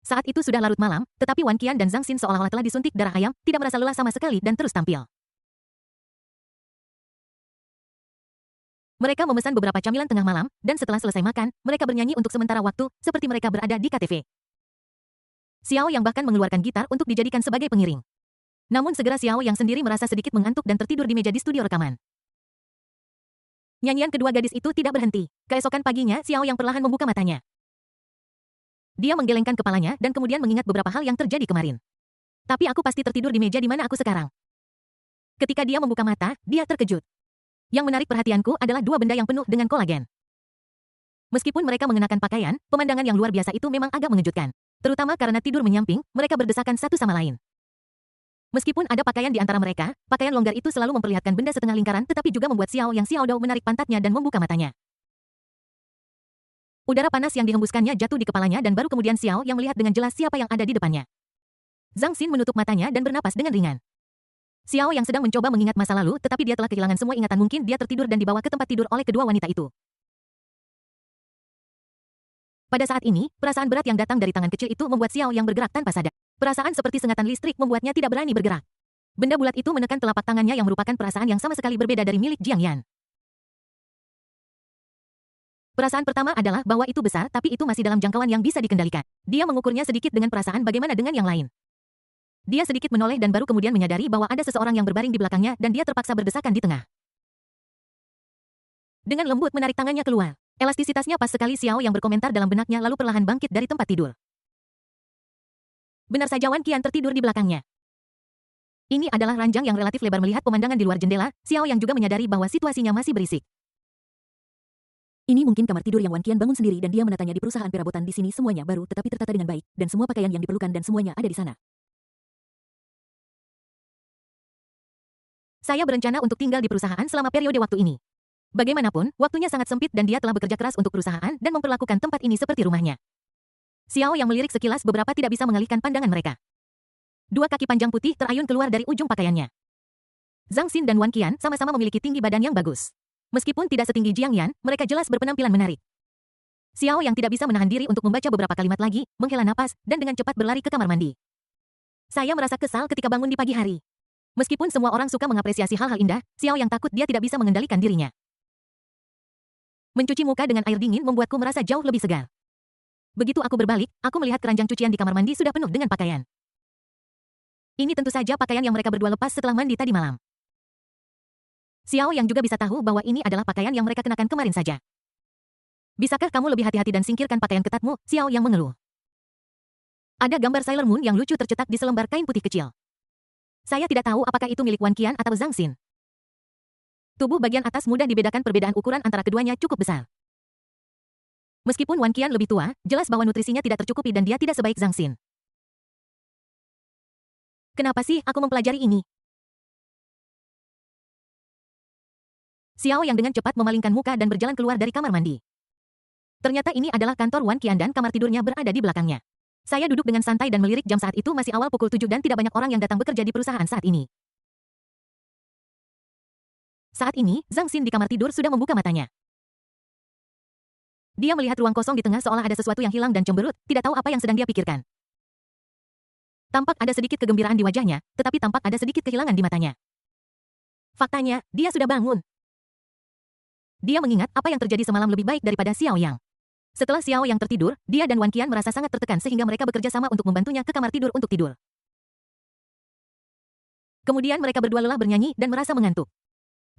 Saat itu sudah larut malam, tetapi Wan Qian dan Zhang Xin seolah-olah telah disuntik darah ayam, tidak merasa lelah sama sekali dan terus tampil. Mereka memesan beberapa camilan tengah malam, dan setelah selesai makan, mereka bernyanyi untuk sementara waktu, seperti mereka berada di KTV. Xiao Yang bahkan mengeluarkan gitar untuk dijadikan sebagai pengiring. Namun segera Xiao Yang sendiri merasa sedikit mengantuk dan tertidur di meja di studio rekaman. Nyanyian kedua gadis itu tidak berhenti. Keesokan paginya, Xiao Yang perlahan membuka matanya. Dia menggelengkan kepalanya dan kemudian mengingat beberapa hal yang terjadi kemarin. Tapi aku pasti tertidur di meja di mana aku sekarang. Ketika dia membuka mata, dia terkejut. Yang menarik perhatianku adalah dua benda yang penuh dengan kolagen. Meskipun mereka mengenakan pakaian, pemandangan yang luar biasa itu memang agak mengejutkan. Terutama karena tidur menyamping, mereka berdesakan satu sama lain. Meskipun ada pakaian di antara mereka, pakaian longgar itu selalu memperlihatkan benda setengah lingkaran tetapi juga membuat Xiao Dao menarik pantatnya dan membuka matanya. Udara panas yang dihembuskannya jatuh di kepalanya dan baru kemudian Xiao Yang melihat dengan jelas siapa yang ada di depannya. Zhang Xin menutup matanya dan bernapas dengan ringan. Xiao Yang sedang mencoba mengingat masa lalu, tetapi dia telah kehilangan semua ingatan, mungkin dia tertidur dan dibawa ke tempat tidur oleh kedua wanita itu. Pada saat ini, perasaan berat yang datang dari tangan kecil itu membuat Xiao Yang bergerak tanpa sadar. Perasaan seperti sengatan listrik membuatnya tidak berani bergerak. Benda bulat itu menekan telapak tangannya yang merupakan perasaan yang sama sekali berbeda dari milik Jiang Yan. Perasaan pertama adalah bahwa itu besar, tapi itu masih dalam jangkauan yang bisa dikendalikan. Dia mengukurnya sedikit dengan perasaan bagaimana dengan yang lain. Dia sedikit menoleh dan baru kemudian menyadari bahwa ada seseorang yang berbaring di belakangnya dan dia terpaksa berdesakan di tengah. Dengan lembut menarik tangannya keluar. Elastisitasnya pas sekali. Xiao Yang berkomentar dalam benaknya lalu perlahan bangkit dari tempat tidur. Benar saja, Wan Qian tertidur di belakangnya. Ini adalah ranjang yang relatif lebar. Melihat pemandangan di luar jendela, Xiao Yang juga menyadari bahwa situasinya masih berisik. Ini mungkin kamar tidur yang Wan Qian bangun sendiri dan dia menatanya di perusahaan perabotan di sini semuanya baru tetapi tertata dengan baik, dan semua pakaian yang diperlukan dan semuanya ada di sana. Saya berencana untuk tinggal di perusahaan selama periode waktu ini. Bagaimanapun, waktunya sangat sempit dan dia telah bekerja keras untuk perusahaan dan memperlakukan tempat ini seperti rumahnya. Xiao Yang melirik sekilas, beberapa tidak bisa mengalihkan pandangan mereka. Dua kaki panjang putih terayun keluar dari ujung pakaiannya. Zhang Xin dan Wan Qian sama-sama memiliki tinggi badan yang bagus. Meskipun tidak setinggi Jiang Yan, mereka jelas berpenampilan menarik. Xiao Yang tidak bisa menahan diri untuk membaca beberapa kalimat lagi, menghela napas, dan dengan cepat berlari ke kamar mandi. Saya merasa kesal ketika bangun di pagi hari. Meskipun semua orang suka mengapresiasi hal-hal indah, Xiao Yang takut dia tidak bisa mengendalikan dirinya. Mencuci muka dengan air dingin membuatku merasa jauh lebih segar. Begitu aku berbalik, aku melihat keranjang cucian di kamar mandi sudah penuh dengan pakaian. Ini tentu saja pakaian yang mereka berdua lepas setelah mandi tadi malam. Xiao Yang juga bisa tahu bahwa ini adalah pakaian yang mereka kenakan kemarin saja. Bisakah kamu lebih hati-hati dan singkirkan pakaian ketatmu? Xiao Yang mengeluh. Ada gambar Sailor Moon yang lucu tercetak di selembar kain putih kecil. Saya tidak tahu apakah itu milik Wan Qian atau Zhang Xin. Tubuh bagian atas mudah dibedakan, perbedaan ukuran antara keduanya cukup besar. Meskipun Wan Qian lebih tua, jelas bahwa nutrisinya tidak tercukupi dan dia tidak sebaik Zhang Xin. Kenapa sih aku mempelajari ini? Xiao Yang dengan cepat memalingkan muka dan berjalan keluar dari kamar mandi. Ternyata ini adalah kantor Wan Qian dan kamar tidurnya berada di belakangnya. Saya duduk dengan santai dan melirik jam. Saat itu masih awal pukul 7 dan tidak banyak orang yang datang bekerja di perusahaan saat ini. Saat ini, Zhang Xin di kamar tidur sudah membuka matanya. Dia melihat ruang kosong di tengah seolah ada sesuatu yang hilang dan cemberut, tidak tahu apa yang sedang dia pikirkan. Tampak ada sedikit kegembiraan di wajahnya, tetapi tampak ada sedikit kehilangan di matanya. Faktanya, dia sudah bangun. Dia mengingat apa yang terjadi semalam lebih baik daripada Xiao Yang. Setelah Xiao Yang tertidur, dia dan Wan Qian merasa sangat tertekan sehingga mereka bekerja sama untuk membantunya ke kamar tidur untuk tidur. Kemudian mereka berdua lelah bernyanyi dan merasa mengantuk.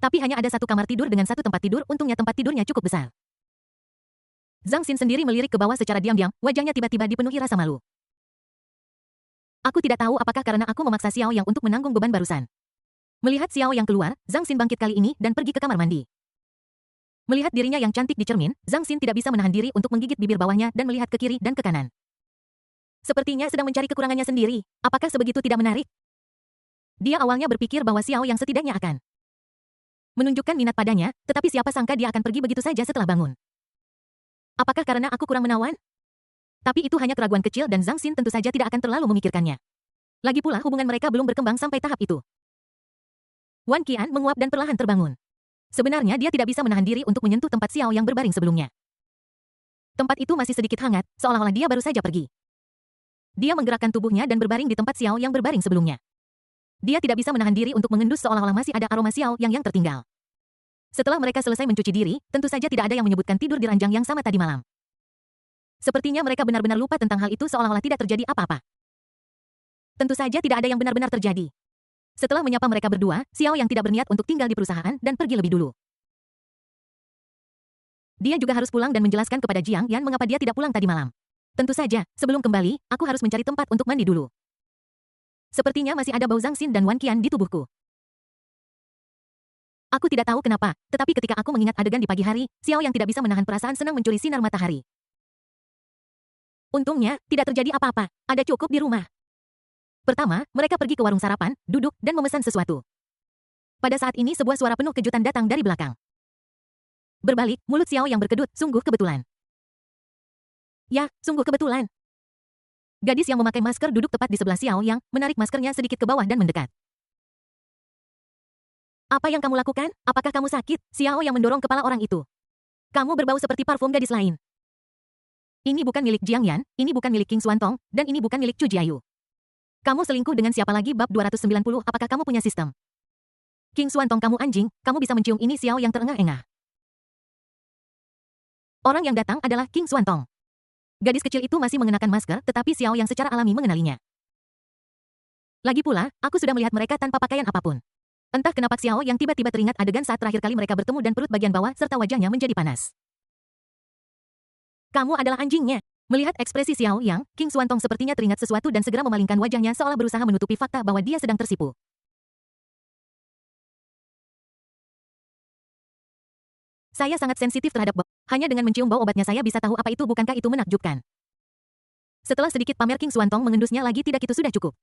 Tapi hanya ada satu kamar tidur dengan satu tempat tidur, untungnya tempat tidurnya cukup besar. Zhang Xin sendiri melirik ke bawah secara diam-diam, wajahnya tiba-tiba dipenuhi rasa malu. Aku tidak tahu apakah karena aku memaksa Xiao Yang untuk menanggung beban barusan. Melihat Xiao Yang keluar, Zhang Xin bangkit kali ini dan pergi ke kamar mandi. Melihat dirinya yang cantik di cermin, Zhang Xin tidak bisa menahan diri untuk menggigit bibir bawahnya dan melihat ke kiri dan ke kanan. Sepertinya sedang mencari kekurangannya sendiri. Apakah sebegitu tidak menarik? Dia awalnya berpikir bahwa Xiao Yang setidaknya akan menunjukkan minat padanya, tetapi siapa sangka dia akan pergi begitu saja setelah bangun. Apakah karena aku kurang menawan? Tapi itu hanya keraguan kecil dan Zhang Xin tentu saja tidak akan terlalu memikirkannya. Lagi pula hubungan mereka belum berkembang sampai tahap itu. Wan Qian menguap dan perlahan terbangun. Sebenarnya dia tidak bisa menahan diri untuk menyentuh tempat Xiao Yang berbaring sebelumnya. Tempat itu masih sedikit hangat, seolah-olah dia baru saja pergi. Dia menggerakkan tubuhnya dan berbaring di tempat Xiao Yang berbaring sebelumnya. Dia tidak bisa menahan diri untuk mengendus seolah-olah masih ada aroma Xiao Yang tertinggal. Setelah mereka selesai mencuci diri, tentu saja tidak ada yang menyebutkan tidur di ranjang yang sama tadi malam. Sepertinya mereka benar-benar lupa tentang hal itu seolah-olah tidak terjadi apa-apa. Tentu saja tidak ada yang benar-benar terjadi. Setelah menyapa mereka berdua, Xiao Yang tidak berniat untuk tinggal di perusahaan dan pergi lebih dulu. Dia juga harus pulang dan menjelaskan kepada Jiang Yan mengapa dia tidak pulang tadi malam. Tentu saja, sebelum kembali, aku harus mencari tempat untuk mandi dulu. Sepertinya masih ada bau Zhang Xin dan Wan Qian di tubuhku. Aku tidak tahu kenapa, tetapi ketika aku mengingat adegan di pagi hari, Xiao Yang tidak bisa menahan perasaan senang mencuri sinar matahari. Untungnya, tidak terjadi apa-apa. Ada cukup di rumah. Pertama, mereka pergi ke warung sarapan, duduk, dan memesan sesuatu. Pada saat ini sebuah suara penuh kejutan datang dari belakang. Berbalik, mulut Xiao Yang berkedut, sungguh kebetulan. Ya, sungguh kebetulan. Gadis yang memakai masker duduk tepat di sebelah Xiao Yang, menarik maskernya sedikit ke bawah dan mendekat. Apa yang kamu lakukan? Apakah kamu sakit? Xiao Yang mendorong kepala orang itu. Kamu berbau seperti parfum gadis lain. Ini bukan milik Jiang Yan, ini bukan milik King Xuantong, dan ini bukan milik Chu Jiayu. Kamu selingkuh dengan siapa lagi? Bab 290, apakah kamu punya sistem? King Xuantong, kamu anjing, kamu bisa mencium ini. Xiao Yang terengah-engah. Orang yang datang adalah King Xuantong. Gadis kecil itu masih mengenakan masker, tetapi Xiao Yang secara alami mengenalinya. Lagi pula, aku sudah melihat mereka tanpa pakaian apapun. Entah kenapa Xiao Yang tiba-tiba teringat adegan saat terakhir kali mereka bertemu dan perut bagian bawah serta wajahnya menjadi panas. Kamu adalah anjingnya. Melihat ekspresi Xiao Yang, King Xuantong sepertinya teringat sesuatu dan segera memalingkan wajahnya seolah berusaha menutupi fakta bahwa dia sedang tersipu. Saya sangat sensitif terhadap bau. Hanya dengan mencium bau obatnya saya bisa tahu apa itu. Bukankah itu menakjubkan? Setelah sedikit pamer, King Xuantong mengendusnya lagi. Tidak, itu sudah cukup.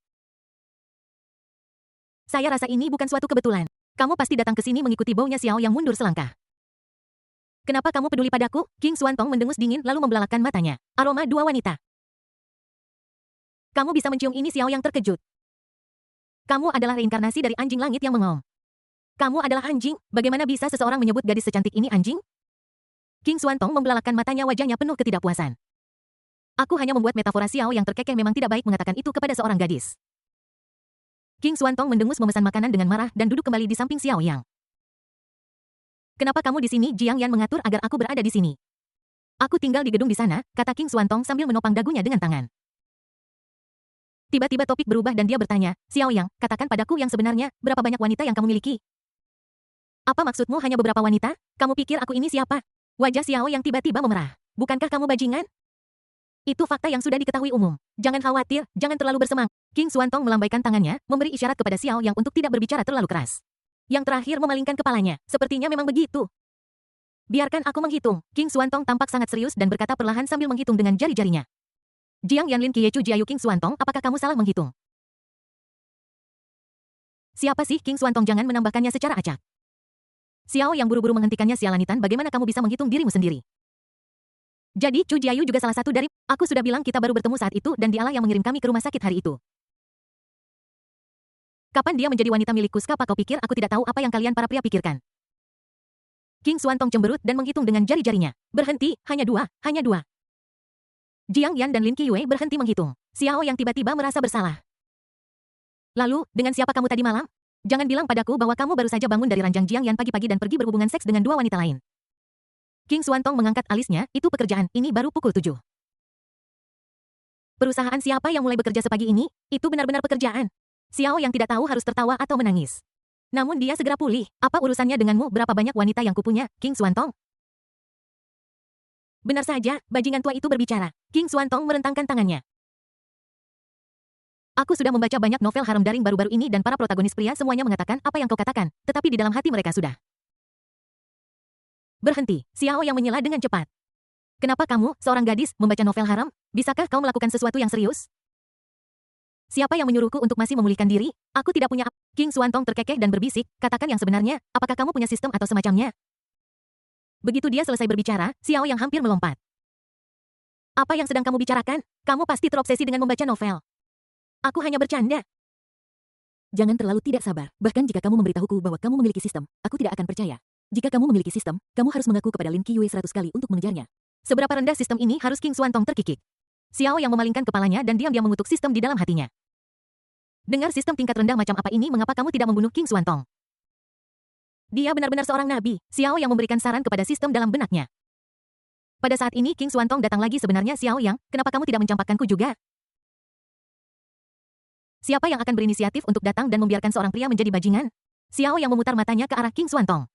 Saya rasa ini bukan suatu kebetulan. Kamu pasti datang ke sini mengikuti baunya. Xiao Yang mundur selangkah. Kenapa kamu peduli padaku? King Xuantong mendengus dingin lalu membelalakkan matanya. Aroma dua wanita. Kamu bisa mencium ini? Xiao Yang terkejut. Kamu adalah reinkarnasi dari anjing langit yang mengaum. Kamu adalah anjing? Bagaimana bisa seseorang menyebut gadis secantik ini anjing? King Xuantong membelalakkan matanya, wajahnya penuh ketidakpuasan. Aku hanya membuat metafora. Xiao Yang terkekeh, memang tidak baik mengatakan itu kepada seorang gadis. King Xuantong mendengus memesan makanan dengan marah dan duduk kembali di samping Xiao Yang. Kenapa kamu di sini? Jiang Yan mengatur agar aku berada di sini. Aku tinggal di gedung di sana, kata King Xuantong sambil menopang dagunya dengan tangan. Tiba-tiba topik berubah dan dia bertanya, Xiao Yang, katakan padaku yang sebenarnya, berapa banyak wanita yang kamu miliki? Apa maksudmu hanya beberapa wanita? Kamu pikir aku ini siapa? Wajah Xiao Yang tiba-tiba memerah. Bukankah kamu bajingan? Itu fakta yang sudah diketahui umum. Jangan khawatir, jangan terlalu bersemangat. King Xuantong melambaikan tangannya, memberi isyarat kepada Xiao Yang untuk tidak berbicara terlalu keras. Yang terakhir memalingkan kepalanya. Sepertinya memang begitu. Biarkan aku menghitung. King Xuantong tampak sangat serius dan berkata perlahan sambil menghitung dengan jari-jarinya. Jiang Yan, Lin Qiye, Chu Jiayu. King Xuantong, apakah kamu salah menghitung? Siapa sih King Xuantong? Jangan menambahkannya secara acak. Xiao Yang buru-buru menghentikannya. Sialanitan, bagaimana kamu bisa menghitung dirimu sendiri? Jadi Chu Jiayu juga salah satu dari... Aku sudah bilang kita baru bertemu saat itu dan dialah yang mengirim kami ke rumah sakit hari itu. Kapan dia menjadi wanita milikku? Apa kau pikir aku tidak tahu apa yang kalian para pria pikirkan? King Xuantong cemberut dan menghitung dengan jari-jarinya. Berhenti, hanya dua, hanya dua. Jiang Yan dan Lin Qiwei berhenti menghitung. Xiao Yang tiba-tiba merasa bersalah. Lalu, dengan siapa kamu tadi malam? Jangan bilang padaku bahwa kamu baru saja bangun dari ranjang Jiang Yan pagi-pagi dan pergi berhubungan seks dengan dua wanita lain. King Xuantong mengangkat alisnya, itu pekerjaan, ini baru pukul 7. Perusahaan siapa yang mulai bekerja sepagi ini? Itu benar-benar pekerjaan. Xiao Yang tidak tahu harus tertawa atau menangis. Namun dia segera pulih. Apa urusannya denganmu? Berapa banyak wanita yang kupunya, King Xuantong? Benar saja, bajingan tua itu berbicara. King Xuantong merentangkan tangannya. Aku sudah membaca banyak novel harem daring baru-baru ini dan para protagonis pria semuanya mengatakan apa yang kau katakan, tetapi di dalam hati mereka sudah berhenti. Xiao yang menyela dengan cepat. Kenapa kamu, seorang gadis, membaca novel haram? Bisakah kau melakukan sesuatu yang serius? Siapa yang menyuruhku untuk masih memulihkan diri? Aku tidak punya. King Xuantong terkekeh dan berbisik, katakan yang sebenarnya, apakah kamu punya sistem atau semacamnya? Begitu dia selesai berbicara, Xiao yang hampir melompat. Apa yang sedang kamu bicarakan? Kamu pasti terobsesi dengan membaca novel. Aku hanya bercanda. Jangan terlalu tidak sabar. Bahkan jika kamu memberitahuku bahwa kamu memiliki sistem, aku tidak akan percaya. Jika kamu memiliki sistem, kamu harus mengaku kepada Lin Qiwei 100 kali untuk mengejarnya. Seberapa rendah sistem ini harus King Xuantong terkikik. Xiao yang memalingkan kepalanya dan diam-diam mengutuk sistem di dalam hatinya. Dengar sistem tingkat rendah macam apa ini, mengapa kamu tidak membunuh King Xuantong? Dia benar-benar seorang nabi. Xiao yang memberikan saran kepada sistem dalam benaknya. Pada saat ini King Xuantong datang lagi. Sebenarnya Xiao Yang, kenapa kamu tidak mencampakkanku juga? Siapa yang akan berinisiatif untuk datang dan membiarkan seorang pria menjadi bajingan? Xiao yang memutar matanya ke arah King Xuantong.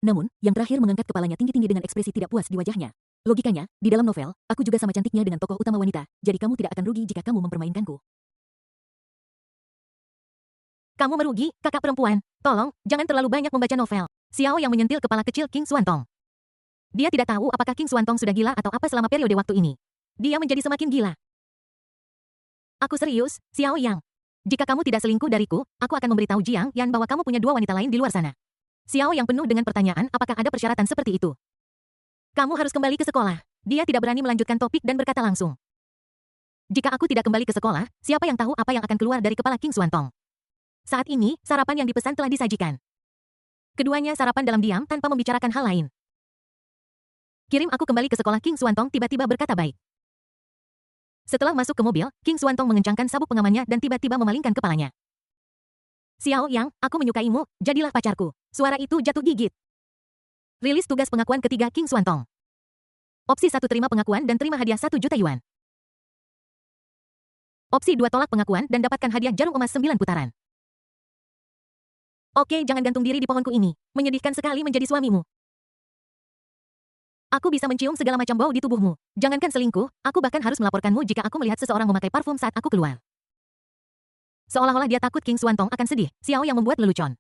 Namun, yang terakhir mengangkat kepalanya tinggi-tinggi dengan ekspresi tidak puas di wajahnya. Logikanya, di dalam novel, aku juga sama cantiknya dengan tokoh utama wanita, jadi kamu tidak akan rugi jika kamu mempermainkanku. Kamu merugi, kakak perempuan. Tolong, jangan terlalu banyak membaca novel. Xiao yang menyentil kepala kecil King Xuantong. Dia tidak tahu apakah King Xuantong sudah gila atau apa selama periode waktu ini. Dia menjadi semakin gila. Aku serius, Xiao Yang. Jika kamu tidak selingkuh dariku, aku akan memberitahu Jiang Yan bahwa kamu punya dua wanita lain di luar sana. Xiao yang penuh dengan pertanyaan apakah ada persyaratan seperti itu. Kamu harus kembali ke sekolah. Dia tidak berani melanjutkan topik dan berkata langsung. Jika aku tidak kembali ke sekolah, siapa yang tahu apa yang akan keluar dari kepala King Xuantong? Saat ini, sarapan yang dipesan telah disajikan. Keduanya sarapan dalam diam tanpa membicarakan hal lain. Kirim aku kembali ke sekolah, King Xuantong tiba-tiba berkata baik. Setelah masuk ke mobil, King Xuantong mengencangkan sabuk pengamannya dan tiba-tiba memalingkan kepalanya. Xiao Yang, aku menyukaimu, jadilah pacarku. Suara itu jatuh gigit. Rilis tugas pengakuan ketiga King Xuantong. Opsi 1 terima pengakuan dan terima hadiah 1 juta yuan. Opsi 2 tolak pengakuan dan dapatkan hadiah jarum emas 9 putaran. Oke, jangan gantung diri di pohonku ini. Menyedihkan sekali menjadi suamimu. Aku bisa mencium segala macam bau di tubuhmu. Jangankan selingkuh, aku bahkan harus melaporkanmu jika aku melihat seseorang memakai parfum saat aku keluar. Seolah-olah dia takut King Xuantong akan sedih, Xiao yang membuat lelucon.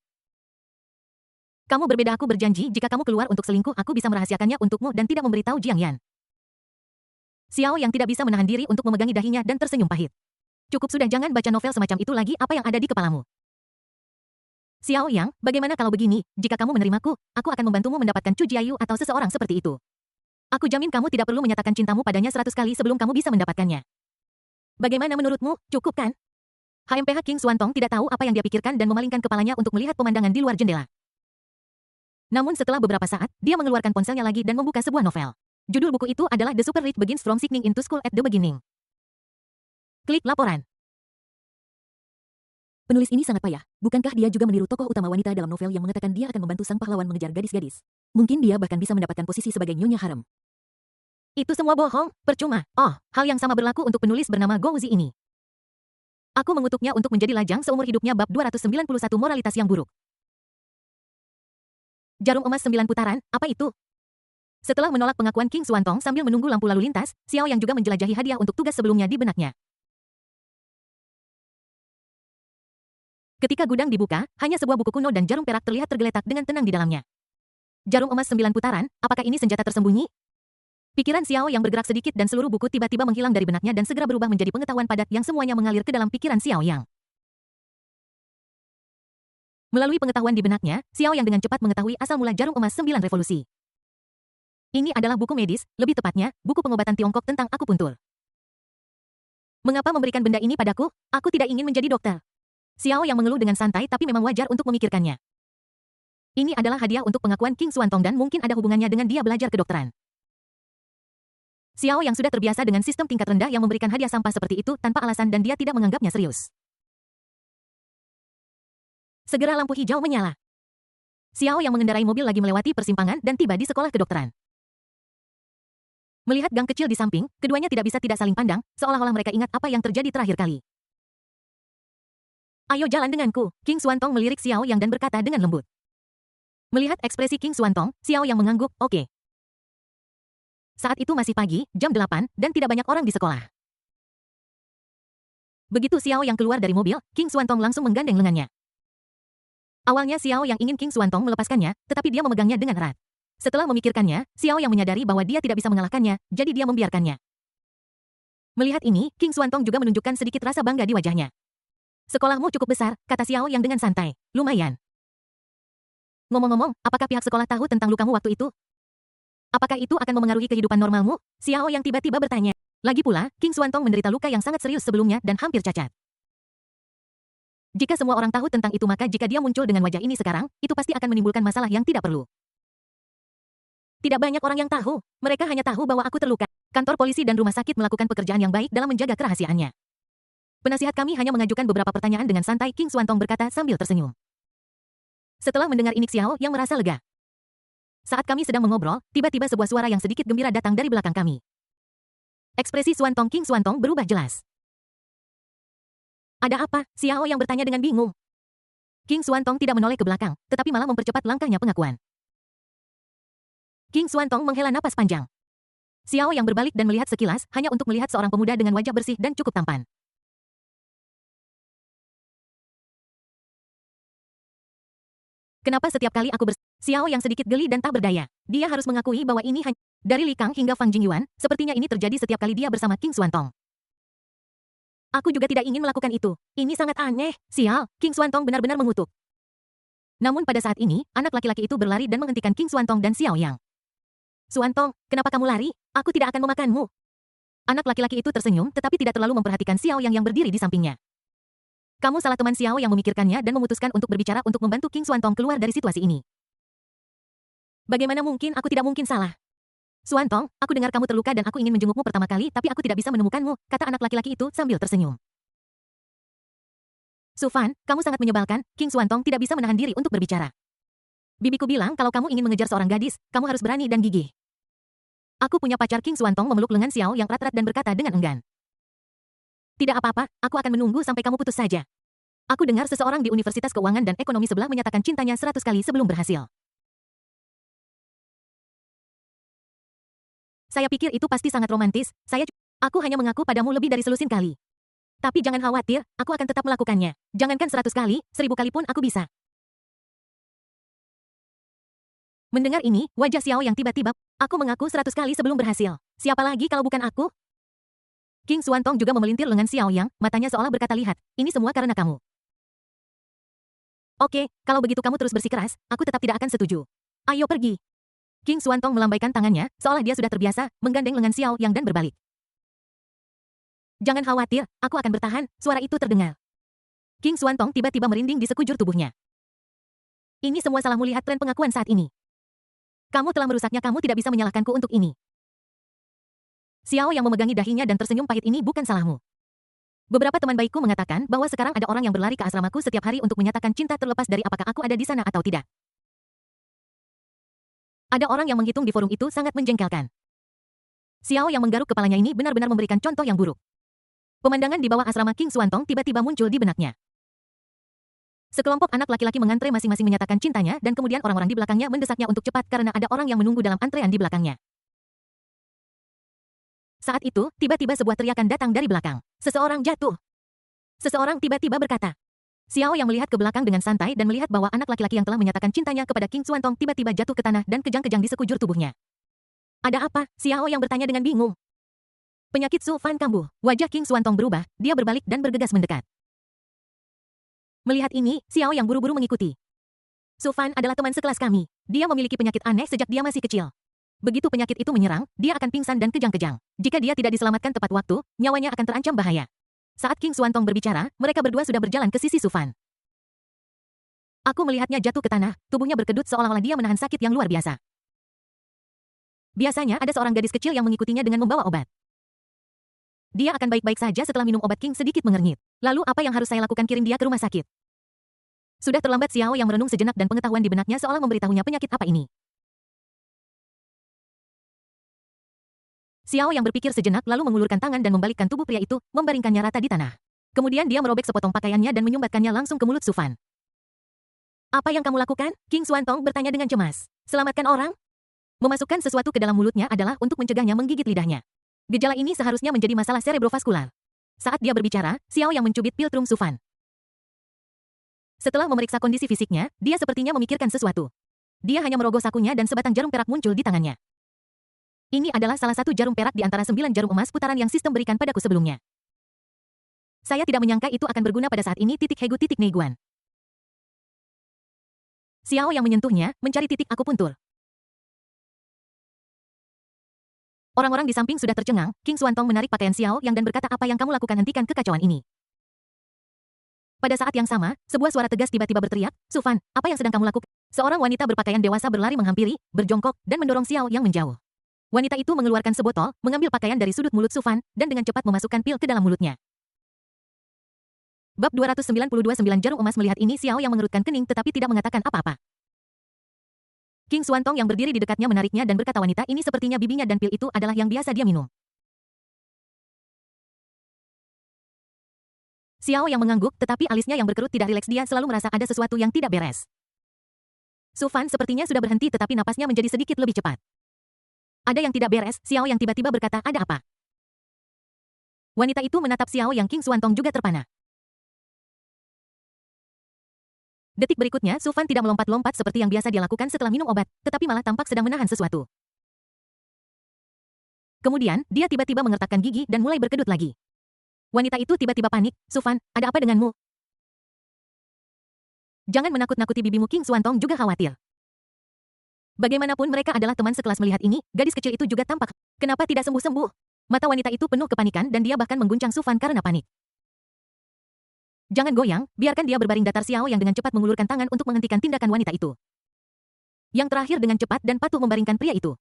Kamu berbeda, aku berjanji jika kamu keluar untuk selingkuh aku bisa merahasiakannya untukmu dan tidak memberitahu Jiang Yan. Xiao yang tidak bisa menahan diri untuk memegangi dahinya dan tersenyum pahit. Cukup sudah, jangan baca novel semacam itu lagi. Apa yang ada di kepalamu? Xiao Yang, bagaimana kalau begini, jika kamu menerimaku, aku akan membantumu mendapatkan Chu Jiayu atau seseorang seperti itu. Aku jamin kamu tidak perlu menyatakan cintamu padanya 100 kali sebelum kamu bisa mendapatkannya. Bagaimana menurutmu, cukup kan? HMPH King Xuantong tidak tahu apa yang dia pikirkan dan memalingkan kepalanya untuk melihat pemandangan di luar jendela. Namun setelah beberapa saat, dia mengeluarkan ponselnya lagi dan membuka sebuah novel. Judul buku itu adalah The Super Rich Begins from Sneaking into School at the Beginning. Klik laporan. Penulis ini sangat payah. Bukankah dia juga meniru tokoh utama wanita dalam novel yang mengatakan dia akan membantu sang pahlawan mengejar gadis-gadis? Mungkin dia bahkan bisa mendapatkan posisi sebagai nyonya harem. Itu semua bohong, percuma. Oh, hal yang sama berlaku untuk penulis bernama Gou Zi ini. Aku mengutuknya untuk menjadi lajang seumur hidupnya. Bab 291 Moralitas yang buruk. Jarum emas 9 putaran, apa itu? Setelah menolak pengakuan King Xuantong sambil menunggu lampu lalu lintas, Xiao Yang juga menjelajahi hadiah untuk tugas sebelumnya di benaknya. Ketika gudang dibuka, hanya sebuah buku kuno dan jarum perak terlihat tergeletak dengan tenang di dalamnya. Jarum emas 9 putaran, apakah ini senjata tersembunyi? Pikiran Xiao Yang bergerak sedikit dan seluruh buku tiba-tiba menghilang dari benaknya dan segera berubah menjadi pengetahuan padat yang semuanya mengalir ke dalam pikiran Xiao Yang. Melalui pengetahuan di benaknya, Xiao Yang dengan cepat mengetahui asal mula jarum emas 9 revolusi. Ini adalah buku medis, lebih tepatnya, buku pengobatan Tiongkok tentang akupuntur. Mengapa memberikan benda ini padaku? Aku tidak ingin menjadi dokter. Xiao Yang mengeluh dengan santai tapi memang wajar untuk memikirkannya. Ini adalah hadiah untuk pengakuan King Xuantong dan mungkin ada hubungannya dengan dia belajar kedokteran. Xiao Yang sudah terbiasa dengan sistem tingkat rendah yang memberikan hadiah sampah seperti itu tanpa alasan dan dia tidak menganggapnya serius. Segera lampu hijau menyala. Xiao Yang mengendarai mobil lagi melewati persimpangan dan tiba di sekolah kedokteran. Melihat gang kecil di samping, keduanya tidak bisa tidak saling pandang, seolah-olah mereka ingat apa yang terjadi terakhir kali. Ayo jalan denganku. King Xuantong melirik Xiao Yang dan berkata dengan lembut. Melihat ekspresi King Xuantong, Xiao Yang mengangguk, oke. Saat itu masih pagi, jam 8, dan tidak banyak orang di sekolah. Begitu Xiao Yang keluar dari mobil, King Xuantong langsung menggandeng lengannya. Awalnya Xiao Yang ingin King Xuantong melepaskannya, tetapi dia memegangnya dengan erat. Setelah memikirkannya, Xiao Yang menyadari bahwa dia tidak bisa mengalahkannya, jadi dia membiarkannya. Melihat ini, King Xuantong juga menunjukkan sedikit rasa bangga di wajahnya. Sekolahmu cukup besar, kata Xiao Yang dengan santai. Lumayan. Ngomong-ngomong, apakah pihak sekolah tahu tentang lukamu waktu itu? Apakah itu akan memengaruhi kehidupan normalmu? Xiao Yang tiba-tiba bertanya. Lagi pula, King Xuantong menderita luka yang sangat serius sebelumnya dan hampir cacat. Jika semua orang tahu tentang itu maka jika dia muncul dengan wajah ini sekarang, itu pasti akan menimbulkan masalah yang tidak perlu. Tidak banyak orang yang tahu, mereka hanya tahu bahwa aku terluka. Kantor polisi dan rumah sakit melakukan pekerjaan yang baik dalam menjaga kerahasiaannya. Penasihat kami hanya mengajukan beberapa pertanyaan dengan santai, King Xuantong berkata sambil tersenyum. Setelah mendengar ini Xiao Yang merasa lega. Saat kami sedang mengobrol, tiba-tiba sebuah suara yang sedikit gembira datang dari belakang kami. Ekspresi King Xuantong berubah jelas. Ada apa? Xiao Yang bertanya dengan bingung. King Xuantong tidak menoleh ke belakang, tetapi malah mempercepat langkahnya pengakuan. King Xuantong menghela napas panjang. Xiao Yang berbalik dan melihat sekilas, hanya untuk melihat seorang pemuda dengan wajah bersih dan cukup tampan. Kenapa setiap kali aku Xiao Yang sedikit geli dan tak berdaya. Dia harus mengakui bahwa ini hanya dari Li Kang hingga Fang Jingyuan, sepertinya ini terjadi setiap kali dia bersama King Xuantong. Aku juga tidak ingin melakukan itu. Ini sangat aneh. Sial, King Xuantong benar-benar mengutuk. Namun pada saat ini, anak laki-laki itu berlari dan menghentikan King Xuantong dan Xiao Yang. Xuantong, kenapa kamu lari? Aku tidak akan memakanmu. Anak laki-laki itu tersenyum tetapi tidak terlalu memperhatikan Xiao Yang berdiri di sampingnya. Kamu salah, teman Xiao Yang memikirkannya dan memutuskan untuk berbicara untuk membantu King Xuantong keluar dari situasi ini. Bagaimana mungkin aku tidak mungkin salah? Xuantong, aku dengar kamu terluka dan aku ingin menjengukmu pertama kali tapi aku tidak bisa menemukanmu, kata anak laki-laki itu sambil tersenyum. Sufan, kamu sangat menyebalkan, King Xuantong tidak bisa menahan diri untuk berbicara. Bibiku bilang kalau kamu ingin mengejar seorang gadis, kamu harus berani dan gigih. Aku punya pacar. King Xuantong memeluk lengan Xiao Yang erat-erat dan berkata dengan enggan. Tidak apa-apa, aku akan menunggu sampai kamu putus saja. Aku dengar seseorang di Universitas Keuangan dan Ekonomi sebelah menyatakan cintanya 100 kali sebelum berhasil. Saya pikir itu pasti sangat romantis, aku hanya mengaku padamu lebih dari selusin kali. Tapi jangan khawatir, aku akan tetap melakukannya. Jangankan 100 kali, 1000 kali pun aku bisa. Mendengar ini, wajah Xiao Yang tiba-tiba, aku mengaku 100 kali sebelum berhasil. Siapa lagi kalau bukan aku? King Xuantong juga memelintir lengan Xiao Yang, matanya seolah berkata, lihat, ini semua karena kamu. Oke, kalau begitu kamu terus bersikeras, aku tetap tidak akan setuju. Ayo pergi. King Xuantong melambaikan tangannya, seolah dia sudah terbiasa, menggandeng lengan Xiao Yang dan berbalik. Jangan khawatir, aku akan bertahan, suara itu terdengar. King Xuantong tiba-tiba merinding di sekujur tubuhnya. Ini semua salahmu, lihat tren pengakuan saat ini. Kamu telah merusaknya, kamu tidak bisa menyalahkanku untuk ini. Xiao Yang memegangi dahinya dan tersenyum pahit, ini bukan salahmu. Beberapa teman baikku mengatakan bahwa sekarang ada orang yang berlari ke asramaku setiap hari untuk menyatakan cinta terlepas dari apakah aku ada di sana atau tidak. Ada orang yang menghitung di forum itu sangat menjengkelkan. Xiao Yang menggaruk kepalanya, ini benar-benar memberikan contoh yang buruk. Pemandangan di bawah asrama King Xuantong tiba-tiba muncul di benaknya. Sekelompok anak laki-laki mengantre masing-masing menyatakan cintanya dan kemudian orang-orang di belakangnya mendesaknya untuk cepat karena ada orang yang menunggu dalam antrean di belakangnya. Saat itu, tiba-tiba sebuah teriakan datang dari belakang. Seseorang jatuh. Seseorang tiba-tiba berkata. Xiao Yang melihat ke belakang dengan santai dan melihat bahwa anak laki-laki yang telah menyatakan cintanya kepada King Xuantong tiba-tiba jatuh ke tanah dan kejang-kejang di sekujur tubuhnya. Ada apa? Xiao Yang bertanya dengan bingung. Penyakit Su Fan kambuh. Wajah King Xuantong berubah, dia berbalik dan bergegas mendekat. Melihat ini, Xiao Yang buru-buru mengikuti. Su Fan adalah teman sekelas kami. Dia memiliki penyakit aneh sejak dia masih kecil. Begitu penyakit itu menyerang, dia akan pingsan dan kejang-kejang. Jika dia tidak diselamatkan tepat waktu, nyawanya akan terancam bahaya. Saat King Xuantong berbicara, mereka berdua sudah berjalan ke sisi Su Fan. Aku melihatnya jatuh ke tanah, tubuhnya berkedut seolah-olah dia menahan sakit yang luar biasa. Biasanya ada seorang gadis kecil yang mengikutinya dengan membawa obat. Dia akan baik-baik saja setelah minum obat. King sedikit mengernyit. Lalu apa yang harus saya lakukan? Kirim dia ke rumah sakit. Sudah terlambat. Xiao Yang merenung sejenak dan pengetahuan di benaknya seolah memberitahunya penyakit apa ini. Xiao Yang berpikir sejenak lalu mengulurkan tangan dan membalikkan tubuh pria itu, membaringkannya rata di tanah. Kemudian dia merobek sepotong pakaiannya dan menyumbatkannya langsung ke mulut Su Fan. Apa yang kamu lakukan? King Xuantong bertanya dengan cemas. Selamatkan orang? Memasukkan sesuatu ke dalam mulutnya adalah untuk mencegahnya menggigit lidahnya. Gejala ini seharusnya menjadi masalah cerebrovaskular. Saat dia berbicara, Xiao yang mencubit pil Trung Su Fan. Setelah memeriksa kondisi fisiknya, dia sepertinya memikirkan sesuatu. Dia hanya merogoh sakunya dan sebatang jarum perak muncul di tangannya. Ini adalah salah satu jarum perak di antara 9 jarum emas putaran yang sistem berikan padaku sebelumnya. Saya tidak menyangka itu akan berguna pada saat ini. Hegu Neiguan. Xiao yang menyentuhnya, mencari titik akupuntur. Orang-orang di samping sudah tercengang. King Xuantong menarik pakaian Xiao yang dan berkata, apa yang kamu lakukan, hentikan kekacauan ini. Pada saat yang sama, sebuah suara tegas tiba-tiba berteriak, Su Fan, apa yang sedang kamu lakukan? Seorang wanita berpakaian dewasa berlari menghampiri, berjongkok, dan mendorong Xiao yang menjauh. Wanita itu mengeluarkan sebotol, mengambil pakaian dari sudut mulut Su Fan, dan dengan cepat memasukkan pil ke dalam mulutnya. Bab 292 9 jarum emas. Melihat ini, Xiao yang mengerutkan kening tetapi tidak mengatakan apa-apa. King Xuantong yang berdiri di dekatnya menariknya dan berkata, wanita ini sepertinya bibinya dan pil itu adalah yang biasa dia minum. Xiao yang mengangguk, tetapi alisnya yang berkerut tidak rileks. Dia selalu merasa ada sesuatu yang tidak beres. Su Fan sepertinya sudah berhenti tetapi napasnya menjadi sedikit lebih cepat. Ada yang tidak beres. Xiao yang tiba-tiba berkata, ada apa? Wanita itu menatap Xiao yang. King Xuantong juga terpana. Detik berikutnya, Su Fan tidak melompat-lompat seperti yang biasa dia lakukan setelah minum obat, tetapi malah tampak sedang menahan sesuatu. Kemudian, dia tiba-tiba mengertakkan gigi dan mulai berkedut lagi. Wanita itu tiba-tiba panik, Su Fan, ada apa denganmu? Jangan menakut-nakuti bibimu. King Xuantong juga khawatir. Bagaimanapun mereka adalah teman sekelas. Melihat ini, gadis kecil itu juga tampak. Kenapa tidak sembuh-sembuh? Mata wanita itu penuh kepanikan dan dia bahkan mengguncang Su Fan karena panik. Jangan goyang, biarkan dia berbaring datar. Xiao yang dengan cepat mengulurkan tangan untuk menghentikan tindakan wanita itu. Yang terakhir dengan cepat dan patuh membaringkan pria itu.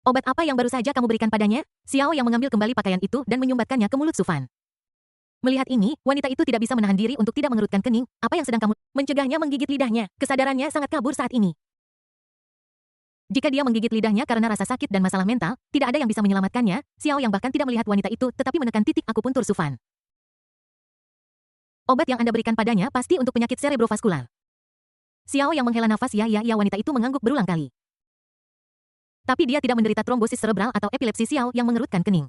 Obat apa yang baru saja kamu berikan padanya? Xiao yang mengambil kembali pakaian itu dan menyumbatkannya ke mulut Su Fan. Melihat ini, wanita itu tidak bisa menahan diri untuk tidak mengerutkan kening. Apa yang sedang kamu? Mencegahnya menggigit lidahnya. Kesadarannya sangat kabur saat ini. Jika dia menggigit lidahnya karena rasa sakit dan masalah mental, tidak ada yang bisa menyelamatkannya. Xiao yang bahkan tidak melihat wanita itu tetapi menekan titik akupuntur Su Fan. Obat yang Anda berikan padanya pasti untuk penyakit cerebrovaskular. Xiao yang menghela nafas. Ya, wanita itu mengangguk berulang kali. Tapi dia tidak menderita trombosis cerebral atau epilepsi. Xiao yang mengerutkan kening.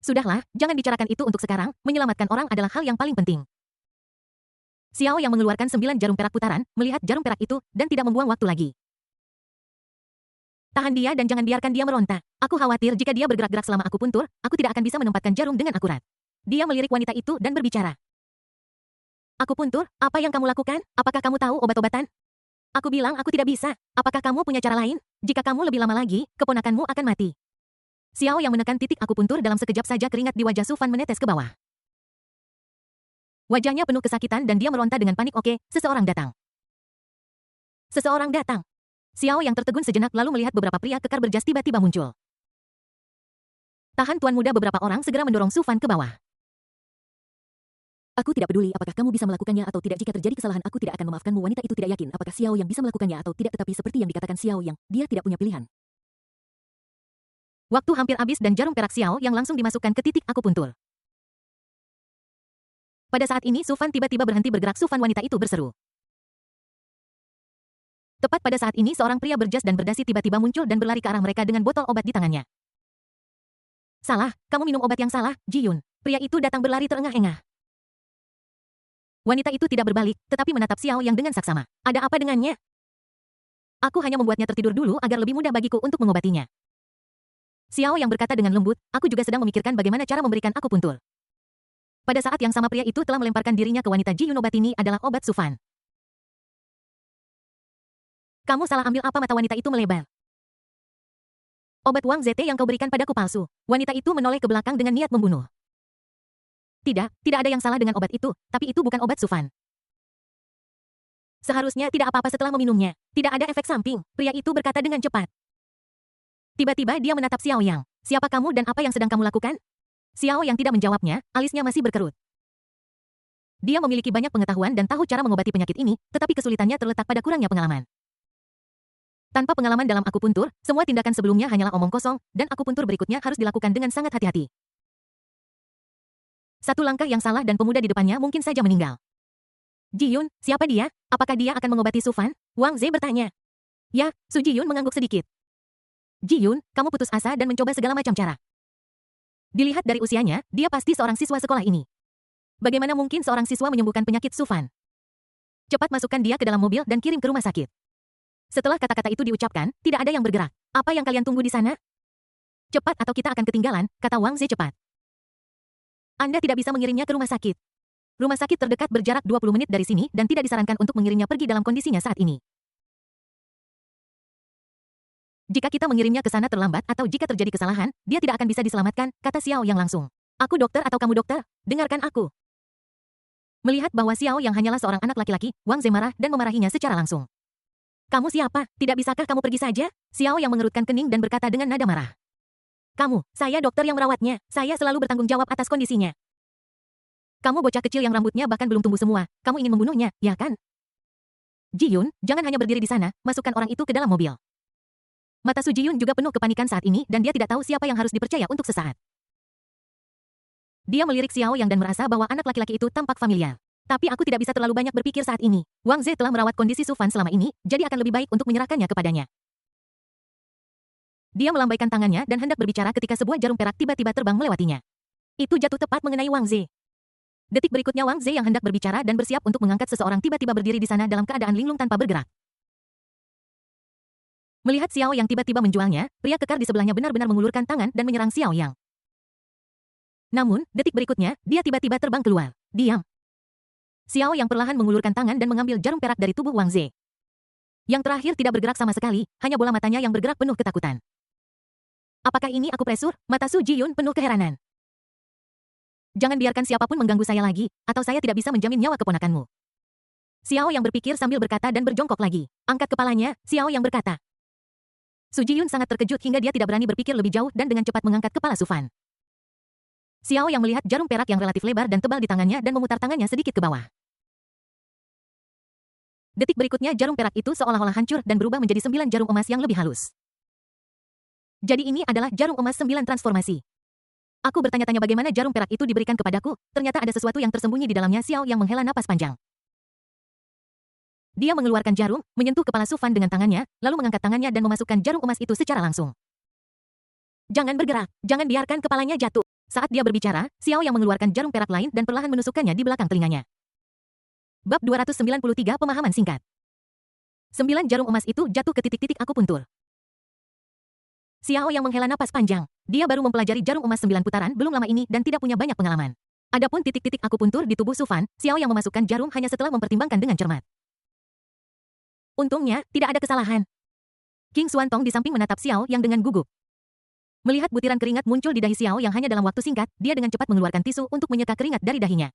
Sudahlah, jangan bicarakan itu untuk sekarang, menyelamatkan orang adalah hal yang paling penting. Xiao yang mengeluarkan 9 jarum perak putaran, melihat jarum perak itu, dan tidak membuang waktu lagi. Tahan dia dan jangan biarkan dia meronta. Aku khawatir jika dia bergerak-gerak selama akupuntur, aku tidak akan bisa menempatkan jarum dengan akurat. Dia melirik wanita itu dan berbicara. Akupuntur, apa yang kamu lakukan? Apakah kamu tahu obat-obatan? Aku bilang aku tidak bisa. Apakah kamu punya cara lain? Jika kamu lebih lama lagi, keponakanmu akan mati. Xiao yang menekan titik akupuntur. Dalam sekejap saja keringat di wajah Su Fan menetes ke bawah. Wajahnya penuh kesakitan dan dia meronta dengan panik. Oke, seseorang datang. Seseorang datang. Xiao yang tertegun sejenak lalu melihat beberapa pria kekar berjas tiba-tiba muncul. Tahan tuan muda. Beberapa orang segera mendorong Su Fan ke bawah. Aku tidak peduli apakah kamu bisa melakukannya atau tidak. Jika terjadi kesalahan, aku tidak akan memaafkanmu. Wanita itu tidak yakin apakah Xiao yang bisa melakukannya atau tidak, tetapi seperti yang dikatakan Xiao yang, dia tidak punya pilihan. Waktu hampir habis dan jarum perak Xiao yang langsung dimasukkan ke titik akupuntur. Pada saat ini Su Fan tiba-tiba berhenti bergerak. Su Fan, wanita itu berseru. Tepat pada saat ini seorang pria berjas dan berdasi tiba-tiba muncul dan berlari ke arah mereka dengan botol obat di tangannya. Salah, kamu minum obat yang salah, Ji Yun. Pria itu datang berlari terengah-engah. Wanita itu tidak berbalik, tetapi menatap Xiao yang dengan saksama. Ada apa dengannya? Aku hanya membuatnya tertidur dulu agar lebih mudah bagiku untuk mengobatinya. Xiao yang berkata dengan lembut, aku juga sedang memikirkan bagaimana cara memberikan akupuntur. Pada saat yang sama pria itu telah melemparkan dirinya ke wanita Ji Yun. Obat ini adalah obat Su Fan. Kamu salah ambil apa? Mata wanita itu melebar. Obat Wang Zete yang kau berikan padaku palsu. Wanita itu menoleh ke belakang dengan niat membunuh. Tidak ada yang salah dengan obat itu, tapi itu bukan obat Su Fan. Seharusnya tidak apa-apa setelah meminumnya. Tidak ada efek samping, pria itu berkata dengan cepat. Tiba-tiba dia menatap Xiao Yang. Siapa kamu dan apa yang sedang kamu lakukan? Xiao Yang tidak menjawabnya, alisnya masih berkerut. Dia memiliki banyak pengetahuan dan tahu cara mengobati penyakit ini, tetapi kesulitannya terletak pada kurangnya pengalaman. Tanpa pengalaman dalam akupuntur, semua tindakan sebelumnya hanyalah omong kosong, dan akupuntur berikutnya harus dilakukan dengan sangat hati-hati. Satu langkah yang salah dan pemuda di depannya mungkin saja meninggal. Ji Yun, siapa dia? Apakah dia akan mengobati Su Fan? Wang Ze bertanya. Ya, Su Ji Yun mengangguk sedikit. Ji Yun, kamu putus asa dan mencoba segala macam cara. Dilihat dari usianya, dia pasti seorang siswa sekolah ini. Bagaimana mungkin seorang siswa menyembuhkan penyakit Su Fan? Cepat masukkan dia ke dalam mobil dan kirim ke rumah sakit. Setelah kata-kata itu diucapkan, tidak ada yang bergerak. Apa yang kalian tunggu di sana? Cepat atau kita akan ketinggalan, kata Wang Ze cepat. Anda tidak bisa mengirimnya ke rumah sakit. Rumah sakit terdekat berjarak 20 menit dari sini dan tidak disarankan untuk mengirimnya pergi dalam kondisinya saat ini. Jika kita mengirimnya ke sana terlambat atau jika terjadi kesalahan, dia tidak akan bisa diselamatkan, kata Xiao Yang langsung. Aku dokter atau kamu dokter? Dengarkan aku. Melihat bahwa Xiao Yang hanyalah seorang anak laki-laki, Wang Ze marah dan memarahinya secara langsung. Kamu siapa? Tidak bisakah kamu pergi saja? Xiao Yang mengerutkan kening dan berkata dengan nada marah. Kamu, saya dokter yang merawatnya. Saya selalu bertanggung jawab atas kondisinya. Kamu bocah kecil yang rambutnya bahkan belum tumbuh semua. Kamu ingin membunuhnya, ya kan? Ji Yun, jangan hanya berdiri di sana, masukkan orang itu ke dalam mobil. Mata Su Ji Yun juga penuh kepanikan saat ini dan dia tidak tahu siapa yang harus dipercaya untuk sesaat. Dia melirik Xiao Yang dan merasa bahwa anak laki-laki itu tampak familiar. Tapi aku tidak bisa terlalu banyak berpikir saat ini. Wang Ze telah merawat kondisi Su Fan selama ini, jadi akan lebih baik untuk menyerahkannya kepadanya. Dia melambaikan tangannya dan hendak berbicara ketika sebuah jarum perak tiba-tiba terbang melewatinya. Itu jatuh tepat mengenai Wang Ze. Detik berikutnya Wang Ze yang hendak berbicara dan bersiap untuk mengangkat seseorang tiba-tiba berdiri di sana dalam keadaan linglung tanpa bergerak. Melihat Xiao Yang tiba-tiba menjualnya, pria kekar di sebelahnya benar-benar mengulurkan tangan dan menyerang Xiao Yang. Namun, detik berikutnya, dia tiba-tiba terbang keluar. Diam. Xiao Yang perlahan mengulurkan tangan dan mengambil jarum perak dari tubuh Wang Ze. Yang terakhir tidak bergerak sama sekali, hanya bola matanya yang bergerak penuh ketakutan. Apakah ini aku presur? Mata Su Ji Yun penuh keheranan. Jangan biarkan siapapun mengganggu saya lagi, atau saya tidak bisa menjamin nyawa keponakanmu. Xiao Yang berpikir sambil berkata dan berjongkok lagi. Angkat kepalanya, Xiao Yang berkata. Su Ji Yun sangat terkejut hingga dia tidak berani berpikir lebih jauh dan dengan cepat mengangkat kepala Su Fan. Xiao Yang melihat jarum perak yang relatif lebar dan tebal di tangannya dan memutar tangannya sedikit ke bawah. Detik berikutnya jarum perak itu seolah-olah hancur dan berubah menjadi 9 jarum emas yang lebih halus. Jadi ini adalah jarum emas 9 transformasi. Aku bertanya-tanya bagaimana jarum perak itu diberikan kepadaku, ternyata ada sesuatu yang tersembunyi di dalamnya. Xiao Yang menghela napas panjang. Dia mengeluarkan jarum, menyentuh kepala Su Fan dengan tangannya, lalu mengangkat tangannya dan memasukkan jarum emas itu secara langsung. Jangan bergerak, jangan biarkan kepalanya jatuh. Saat dia berbicara, Xiao Yang mengeluarkan jarum perak lain dan perlahan menusukkannya di belakang telinganya. Bab 293 Pemahaman singkat. 9 jarum emas itu jatuh ke titik-titik akupuntur. Xiao Yang menghela napas panjang. Dia baru mempelajari jarum emas 9 putaran belum lama ini dan tidak punya banyak pengalaman. Adapun titik-titik akupuntur di tubuh Su Fan, Xiao Yang memasukkan jarum hanya setelah mempertimbangkan dengan cermat. Untungnya, tidak ada kesalahan. King Xuantong di samping menatap Xiao Yang dengan gugup. Melihat butiran keringat muncul di dahi Xiao Yang hanya dalam waktu singkat, dia dengan cepat mengeluarkan tisu untuk menyeka keringat dari dahinya.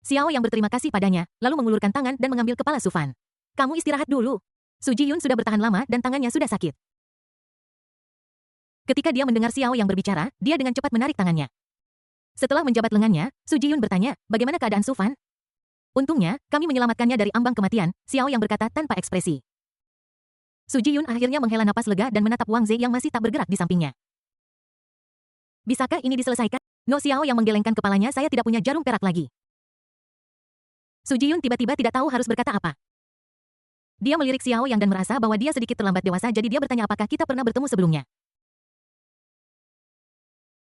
Xiao Yang berterima kasih padanya, lalu mengulurkan tangan dan mengambil kepala Su Fan. Kamu istirahat dulu. Su Ji Yun sudah bertahan lama dan tangannya sudah sakit. Ketika dia mendengar Xiao Yang berbicara, dia dengan cepat menarik tangannya. Setelah menjabat lengannya, Su Ji Yun bertanya, bagaimana keadaan Su Fan? Untungnya, kami menyelamatkannya dari ambang kematian, Xiao Yang berkata tanpa ekspresi. Su Ji Yun akhirnya menghela napas lega dan menatap Wang Ze yang masih tak bergerak di sampingnya. Bisakah ini diselesaikan? No, Xiao Yang menggelengkan kepalanya. Saya tidak punya jarum perak lagi. Su Ji Yun tiba-tiba tidak tahu harus berkata apa. Dia melirik Xiao Yang dan merasa bahwa dia sedikit terlambat dewasa, jadi dia bertanya apakah kita pernah bertemu sebelumnya.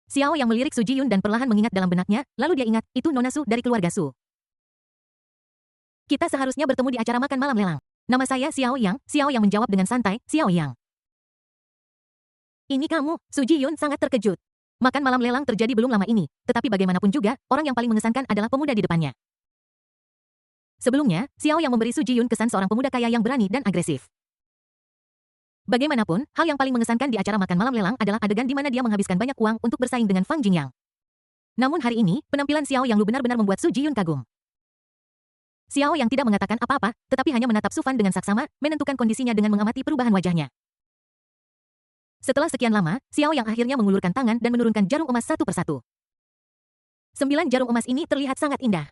Xiao Yang melirik Su Ji Yun dan perlahan mengingat dalam benaknya, lalu dia ingat, itu Nona Su dari keluarga Su. Kita seharusnya bertemu di acara makan malam lelang. Nama saya Xiao Yang. Xiao Yang menjawab dengan santai, Xiao Yang. Ini kamu, Su Ji Yun sangat terkejut. Makan malam lelang terjadi belum lama ini, tetapi bagaimanapun juga, orang yang paling mengesankan adalah pemuda di depannya. Sebelumnya, Xiao Yang memberi Su Ji Yun kesan seorang pemuda kaya yang berani dan agresif. Bagaimanapun, hal yang paling mengesankan di acara makan malam lelang adalah adegan di mana dia menghabiskan banyak uang untuk bersaing dengan Fang Jingyang. Namun hari ini, penampilan Xiao Yang benar-benar membuat Su Ji Yun kagum. Xiao Yang tidak mengatakan apa-apa, tetapi hanya menatap Su Fan dengan saksama, menentukan kondisinya dengan mengamati perubahan wajahnya. Setelah sekian lama, Xiao Yang akhirnya mengulurkan tangan dan menurunkan jarum emas satu persatu. 9 jarum emas ini terlihat sangat indah.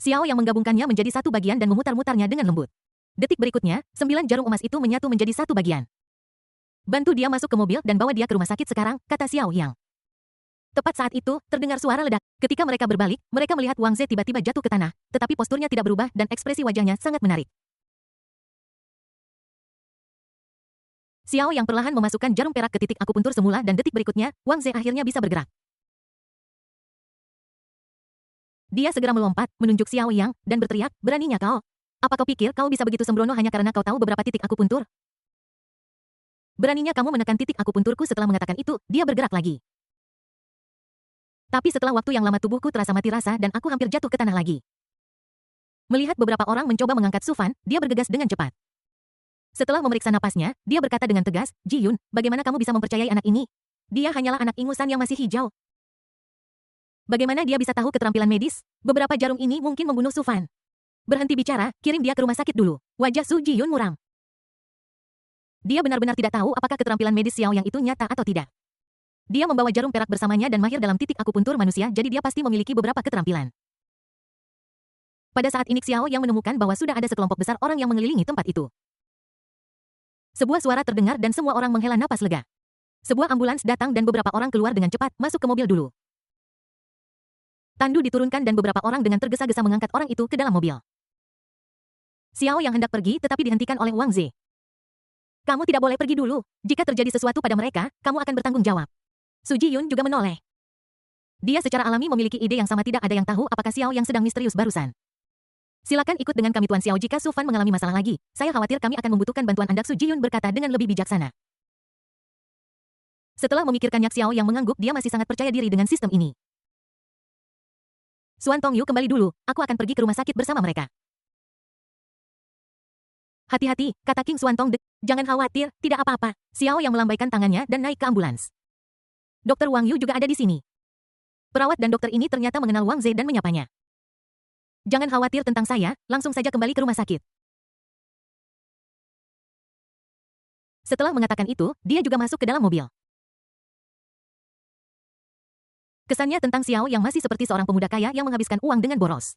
Xiao Yang menggabungkannya menjadi satu bagian dan memutar-mutarnya dengan lembut. Detik berikutnya, 9 jarum emas itu menyatu menjadi satu bagian. Bantu dia masuk ke mobil dan bawa dia ke rumah sakit sekarang, kata Xiao Yang. Tepat saat itu, terdengar suara ledak. Ketika mereka berbalik, mereka melihat Wang Ze tiba-tiba jatuh ke tanah, tetapi posturnya tidak berubah dan ekspresi wajahnya sangat menarik. Xiao yang perlahan memasukkan jarum perak ke titik akupuntur semula dan detik berikutnya, Wang Ze akhirnya bisa bergerak. Dia segera melompat, menunjuk Xiao Yang, dan berteriak, beraninya kau? Apa kau pikir kau bisa begitu sembrono hanya karena kau tahu beberapa titik akupuntur? Beraninya kamu menekan titik akupunturku. Setelah mengatakan itu, dia bergerak lagi. Tapi setelah waktu yang lama tubuhku terasa mati rasa dan aku hampir jatuh ke tanah lagi. Melihat beberapa orang mencoba mengangkat Su Fan, dia bergegas dengan cepat. Setelah memeriksa napasnya, dia berkata dengan tegas, Ji Yun, bagaimana kamu bisa mempercayai anak ini? Dia hanyalah anak ingusan yang masih hijau. Bagaimana dia bisa tahu keterampilan medis? Beberapa jarum ini mungkin membunuh Su Fan. Berhenti bicara, kirim dia ke rumah sakit dulu. Wajah Su Ji Yun muram. Dia benar-benar tidak tahu apakah keterampilan medis Xiao Yang itu nyata atau tidak. Dia membawa jarum perak bersamanya dan mahir dalam titik akupuntur manusia, jadi dia pasti memiliki beberapa keterampilan. Pada saat ini Xiao Yang menemukan bahwa sudah ada sekelompok besar orang yang mengelilingi tempat itu. Sebuah suara terdengar dan semua orang menghela napas lega. Sebuah ambulans datang dan beberapa orang keluar dengan cepat, masuk ke mobil dulu. Tandu diturunkan dan beberapa orang dengan tergesa-gesa mengangkat orang itu ke dalam mobil. Xiao Yang hendak pergi tetapi dihentikan oleh Wang Ze. Kamu tidak boleh pergi dulu. Jika terjadi sesuatu pada mereka, kamu akan bertanggung jawab. Su Ji Yun juga menoleh. Dia secara alami memiliki ide yang sama, tidak ada yang tahu apakah Xiao Yang sedang misterius barusan. Silakan ikut dengan kami Tuan Xiao jika Su Fan mengalami masalah lagi. Saya khawatir kami akan membutuhkan bantuan Anda. Su Ji Yun berkata dengan lebih bijaksana. Setelah memikirkannya Xiao Yang mengangguk, dia masih sangat percaya diri dengan sistem ini. Suan Tongyu kembali dulu, aku akan pergi ke rumah sakit bersama mereka. Hati-hati, kata King Suan Tong. Jangan khawatir, tidak apa-apa. Xiao Yang melambaikan tangannya dan naik ke ambulans. Dokter Wang Yu juga ada di sini. Perawat dan dokter ini ternyata mengenal Wang Ze dan menyapanya. Jangan khawatir tentang saya, langsung saja kembali ke rumah sakit. Setelah mengatakan itu, dia juga masuk ke dalam mobil. Kesannya tentang Xiao Yang masih seperti seorang pemuda kaya yang menghabiskan uang dengan boros.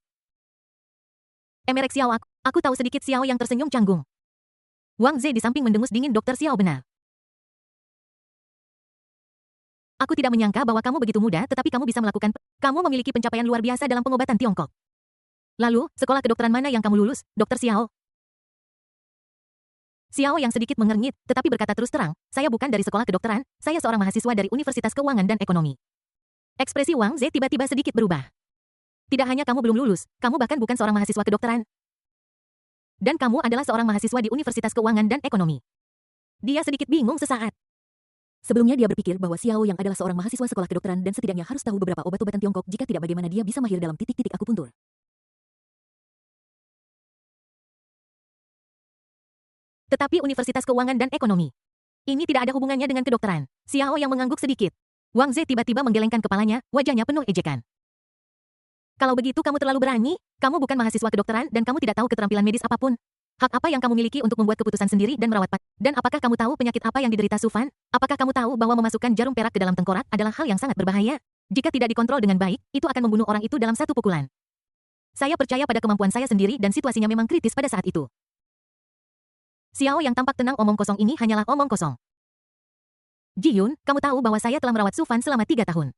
Emerek Xiao, aku tahu sedikit. Xiao Yang tersenyum canggung. Wang Ze di samping mendengus dingin. Dokter Xiao benar. Aku tidak menyangka bahwa kamu begitu muda tetapi kamu bisa melakukan. Kamu memiliki pencapaian luar biasa dalam pengobatan Tiongkok. Lalu, sekolah kedokteran mana yang kamu lulus, Dokter Xiao? Xiao Yang sedikit mengernyit, tetapi berkata terus terang, saya bukan dari sekolah kedokteran, saya seorang mahasiswa dari Universitas Keuangan dan Ekonomi. Ekspresi Wang Ze tiba-tiba sedikit berubah. Tidak hanya kamu belum lulus, kamu bahkan bukan seorang mahasiswa kedokteran. Dan kamu adalah seorang mahasiswa di Universitas Keuangan dan Ekonomi. Dia sedikit bingung sesaat. Sebelumnya dia berpikir bahwa Xiao Yang adalah seorang mahasiswa sekolah kedokteran dan setidaknya harus tahu beberapa obat-obatan Tiongkok, jika tidak bagaimana dia bisa mahir dalam titik-titik akupuntur. Tetapi Universitas Keuangan dan Ekonomi. Ini tidak ada hubungannya dengan kedokteran. Xiao Yang mengangguk sedikit. Wang Ze tiba-tiba menggelengkan kepalanya, wajahnya penuh ejekan. Kalau begitu kamu terlalu berani, kamu bukan mahasiswa kedokteran dan kamu tidak tahu keterampilan medis apapun. Hak apa yang kamu miliki untuk membuat keputusan sendiri dan merawat pasien? Dan apakah kamu tahu penyakit apa yang diderita Su Fan? Apakah kamu tahu bahwa memasukkan jarum perak ke dalam tengkorak adalah hal yang sangat berbahaya? Jika tidak dikontrol dengan baik, itu akan membunuh orang itu dalam satu pukulan. Saya percaya pada kemampuan saya sendiri dan situasinya memang kritis pada saat itu. Xiao Yang tampak tenang. Omong kosong ini hanyalah omong kosong. Ji Yun, kamu tahu bahwa saya telah merawat Su Fan selama 3 tahun.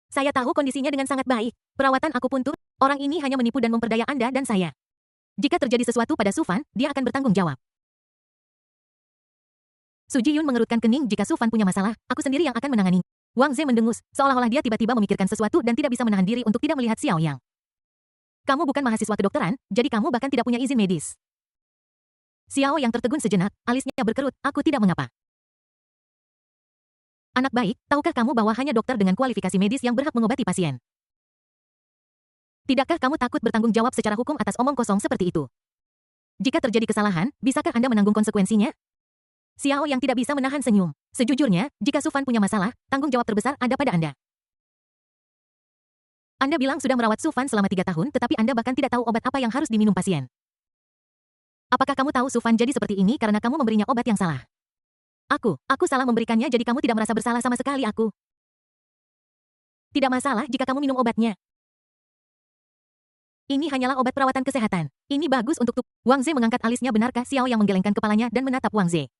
Saya tahu kondisinya dengan sangat baik. Perawatan akupuntur, orang ini hanya menipu dan memperdaya Anda dan saya. Jika terjadi sesuatu pada Su Fan, dia akan bertanggung jawab. Su Ji Yun mengerutkan kening. Jika Su Fan punya masalah, aku sendiri yang akan menangani. Wang Ze mendengus, seolah-olah dia tiba-tiba memikirkan sesuatu dan tidak bisa menahan diri untuk tidak melihat Xiao Yang. Kamu bukan mahasiswa kedokteran, jadi kamu bahkan tidak punya izin medis. Xiao Yang tertegun sejenak, alisnya berkerut, aku tidak mengapa. Anak baik, tahukah kamu bahwa hanya dokter dengan kualifikasi medis yang berhak mengobati pasien? Tidakkah kamu takut bertanggung jawab secara hukum atas omong kosong seperti itu? Jika terjadi kesalahan, bisakah Anda menanggung konsekuensinya? Xiao Yang tidak bisa menahan senyum. Sejujurnya, jika Su Fan punya masalah, tanggung jawab terbesar ada pada Anda. Anda bilang sudah merawat Su Fan selama 3 tahun, tetapi Anda bahkan tidak tahu obat apa yang harus diminum pasien. Apakah kamu tahu Su Fan jadi seperti ini karena kamu memberinya obat yang salah? Aku salah memberikannya, jadi kamu tidak merasa bersalah sama sekali. Aku tidak masalah jika kamu minum obatnya. Ini hanyalah obat perawatan kesehatan. Ini bagus untuk Wang Ze mengangkat alisnya. Benarkah? Xiao Yang menggelengkan kepalanya dan menatap Wang Ze.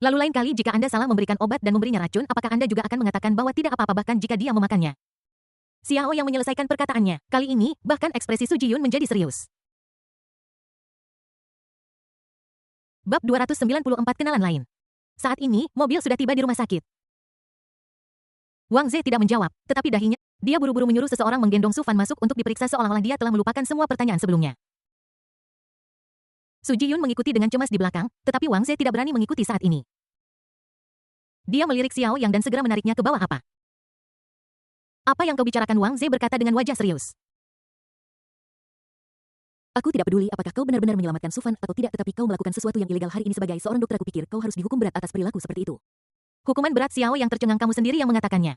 Lalu lain kali jika Anda salah memberikan obat dan memberinya racun, apakah Anda juga akan mengatakan bahwa tidak apa-apa bahkan jika dia memakannya? Xiao yang menyelesaikan perkataannya. Kali ini, bahkan ekspresi Su Jiyun menjadi serius. Bab 294 Kenalan Lain. Saat ini, mobil sudah tiba di rumah sakit. Wang Ze tidak menjawab, tetapi dahinya, dia buru-buru menyuruh seseorang menggendong Su Fan masuk untuk diperiksa seolah-olah dia telah melupakan semua pertanyaan sebelumnya. Su Jiyun mengikuti dengan cemas di belakang, tetapi Wang Ze tidak berani mengikuti saat ini. Dia melirik Xiao Yang dan segera menariknya ke bawah apa. Apa yang kau bicarakan? Wang Ze berkata dengan wajah serius. Aku tidak peduli apakah kau benar-benar menyelamatkan Su Fan atau tidak, tetapi kau melakukan sesuatu yang ilegal hari ini sebagai seorang dokter. Aku pikir kau harus dihukum berat atas perilaku seperti itu. Hukuman berat? Xiao Yang tercengang. Kamu sendiri yang mengatakannya.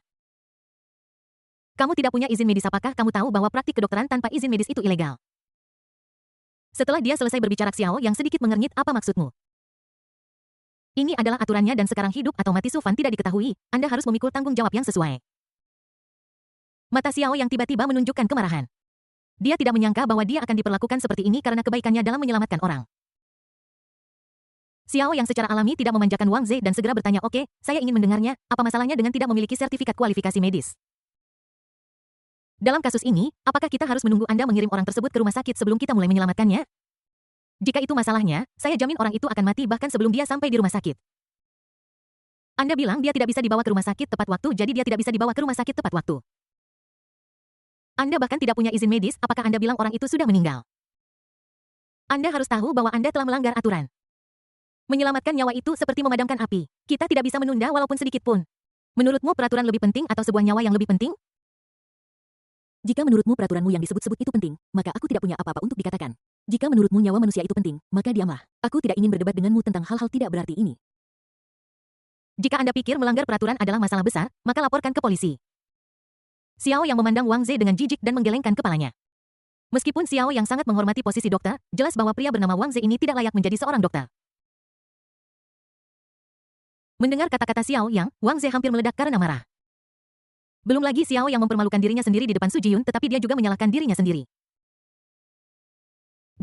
Kamu tidak punya izin medis. Apakah kamu tahu bahwa praktik kedokteran tanpa izin medis itu ilegal? Setelah dia selesai berbicara, Xiao Yang sedikit mengernyit. Apa maksudmu? Ini adalah aturannya dan sekarang hidup atau mati Su Fan tidak diketahui. Anda harus memikul tanggung jawab yang sesuai. Mata Xiao Yang tiba-tiba menunjukkan kemarahan. Dia tidak menyangka bahwa dia akan diperlakukan seperti ini karena kebaikannya dalam menyelamatkan orang. Xiao Yang secara alami tidak memanjakan Wang Ze dan segera bertanya, "Oke, saya ingin mendengarnya. Apa masalahnya dengan tidak memiliki sertifikat kualifikasi medis? Dalam kasus ini, apakah kita harus menunggu Anda mengirim orang tersebut ke rumah sakit sebelum kita mulai menyelamatkannya? Jika itu masalahnya, saya jamin orang itu akan mati bahkan sebelum dia sampai di rumah sakit. Anda bilang dia tidak bisa dibawa ke rumah sakit tepat waktu, jadi dia tidak bisa dibawa ke rumah sakit tepat waktu. Anda bahkan tidak punya izin medis, apakah Anda bilang orang itu sudah meninggal? Anda harus tahu bahwa Anda telah melanggar aturan. Menyelamatkan nyawa itu seperti memadamkan api. Kita tidak bisa menunda walaupun sedikit pun. Menurutmu peraturan lebih penting atau sebuah nyawa yang lebih penting? Jika menurutmu peraturanmu yang disebut-sebut itu penting, maka aku tidak punya apa-apa untuk dikatakan. Jika menurutmu nyawa manusia itu penting, maka diamlah. Aku tidak ingin berdebat denganmu tentang hal-hal tidak berarti ini. Jika Anda pikir melanggar peraturan adalah masalah besar, maka laporkan ke polisi. Xiao Yang memandang Wang Ze dengan jijik dan menggelengkan kepalanya. Meskipun Xiao Yang sangat menghormati posisi dokter, jelas bahwa pria bernama Wang Ze ini tidak layak menjadi seorang dokter. Mendengar kata-kata Xiao Yang, Wang Ze hampir meledak karena marah. Belum lagi Xiao Yang mempermalukan dirinya sendiri di depan Su Jiyun, tetapi dia juga menyalahkan dirinya sendiri.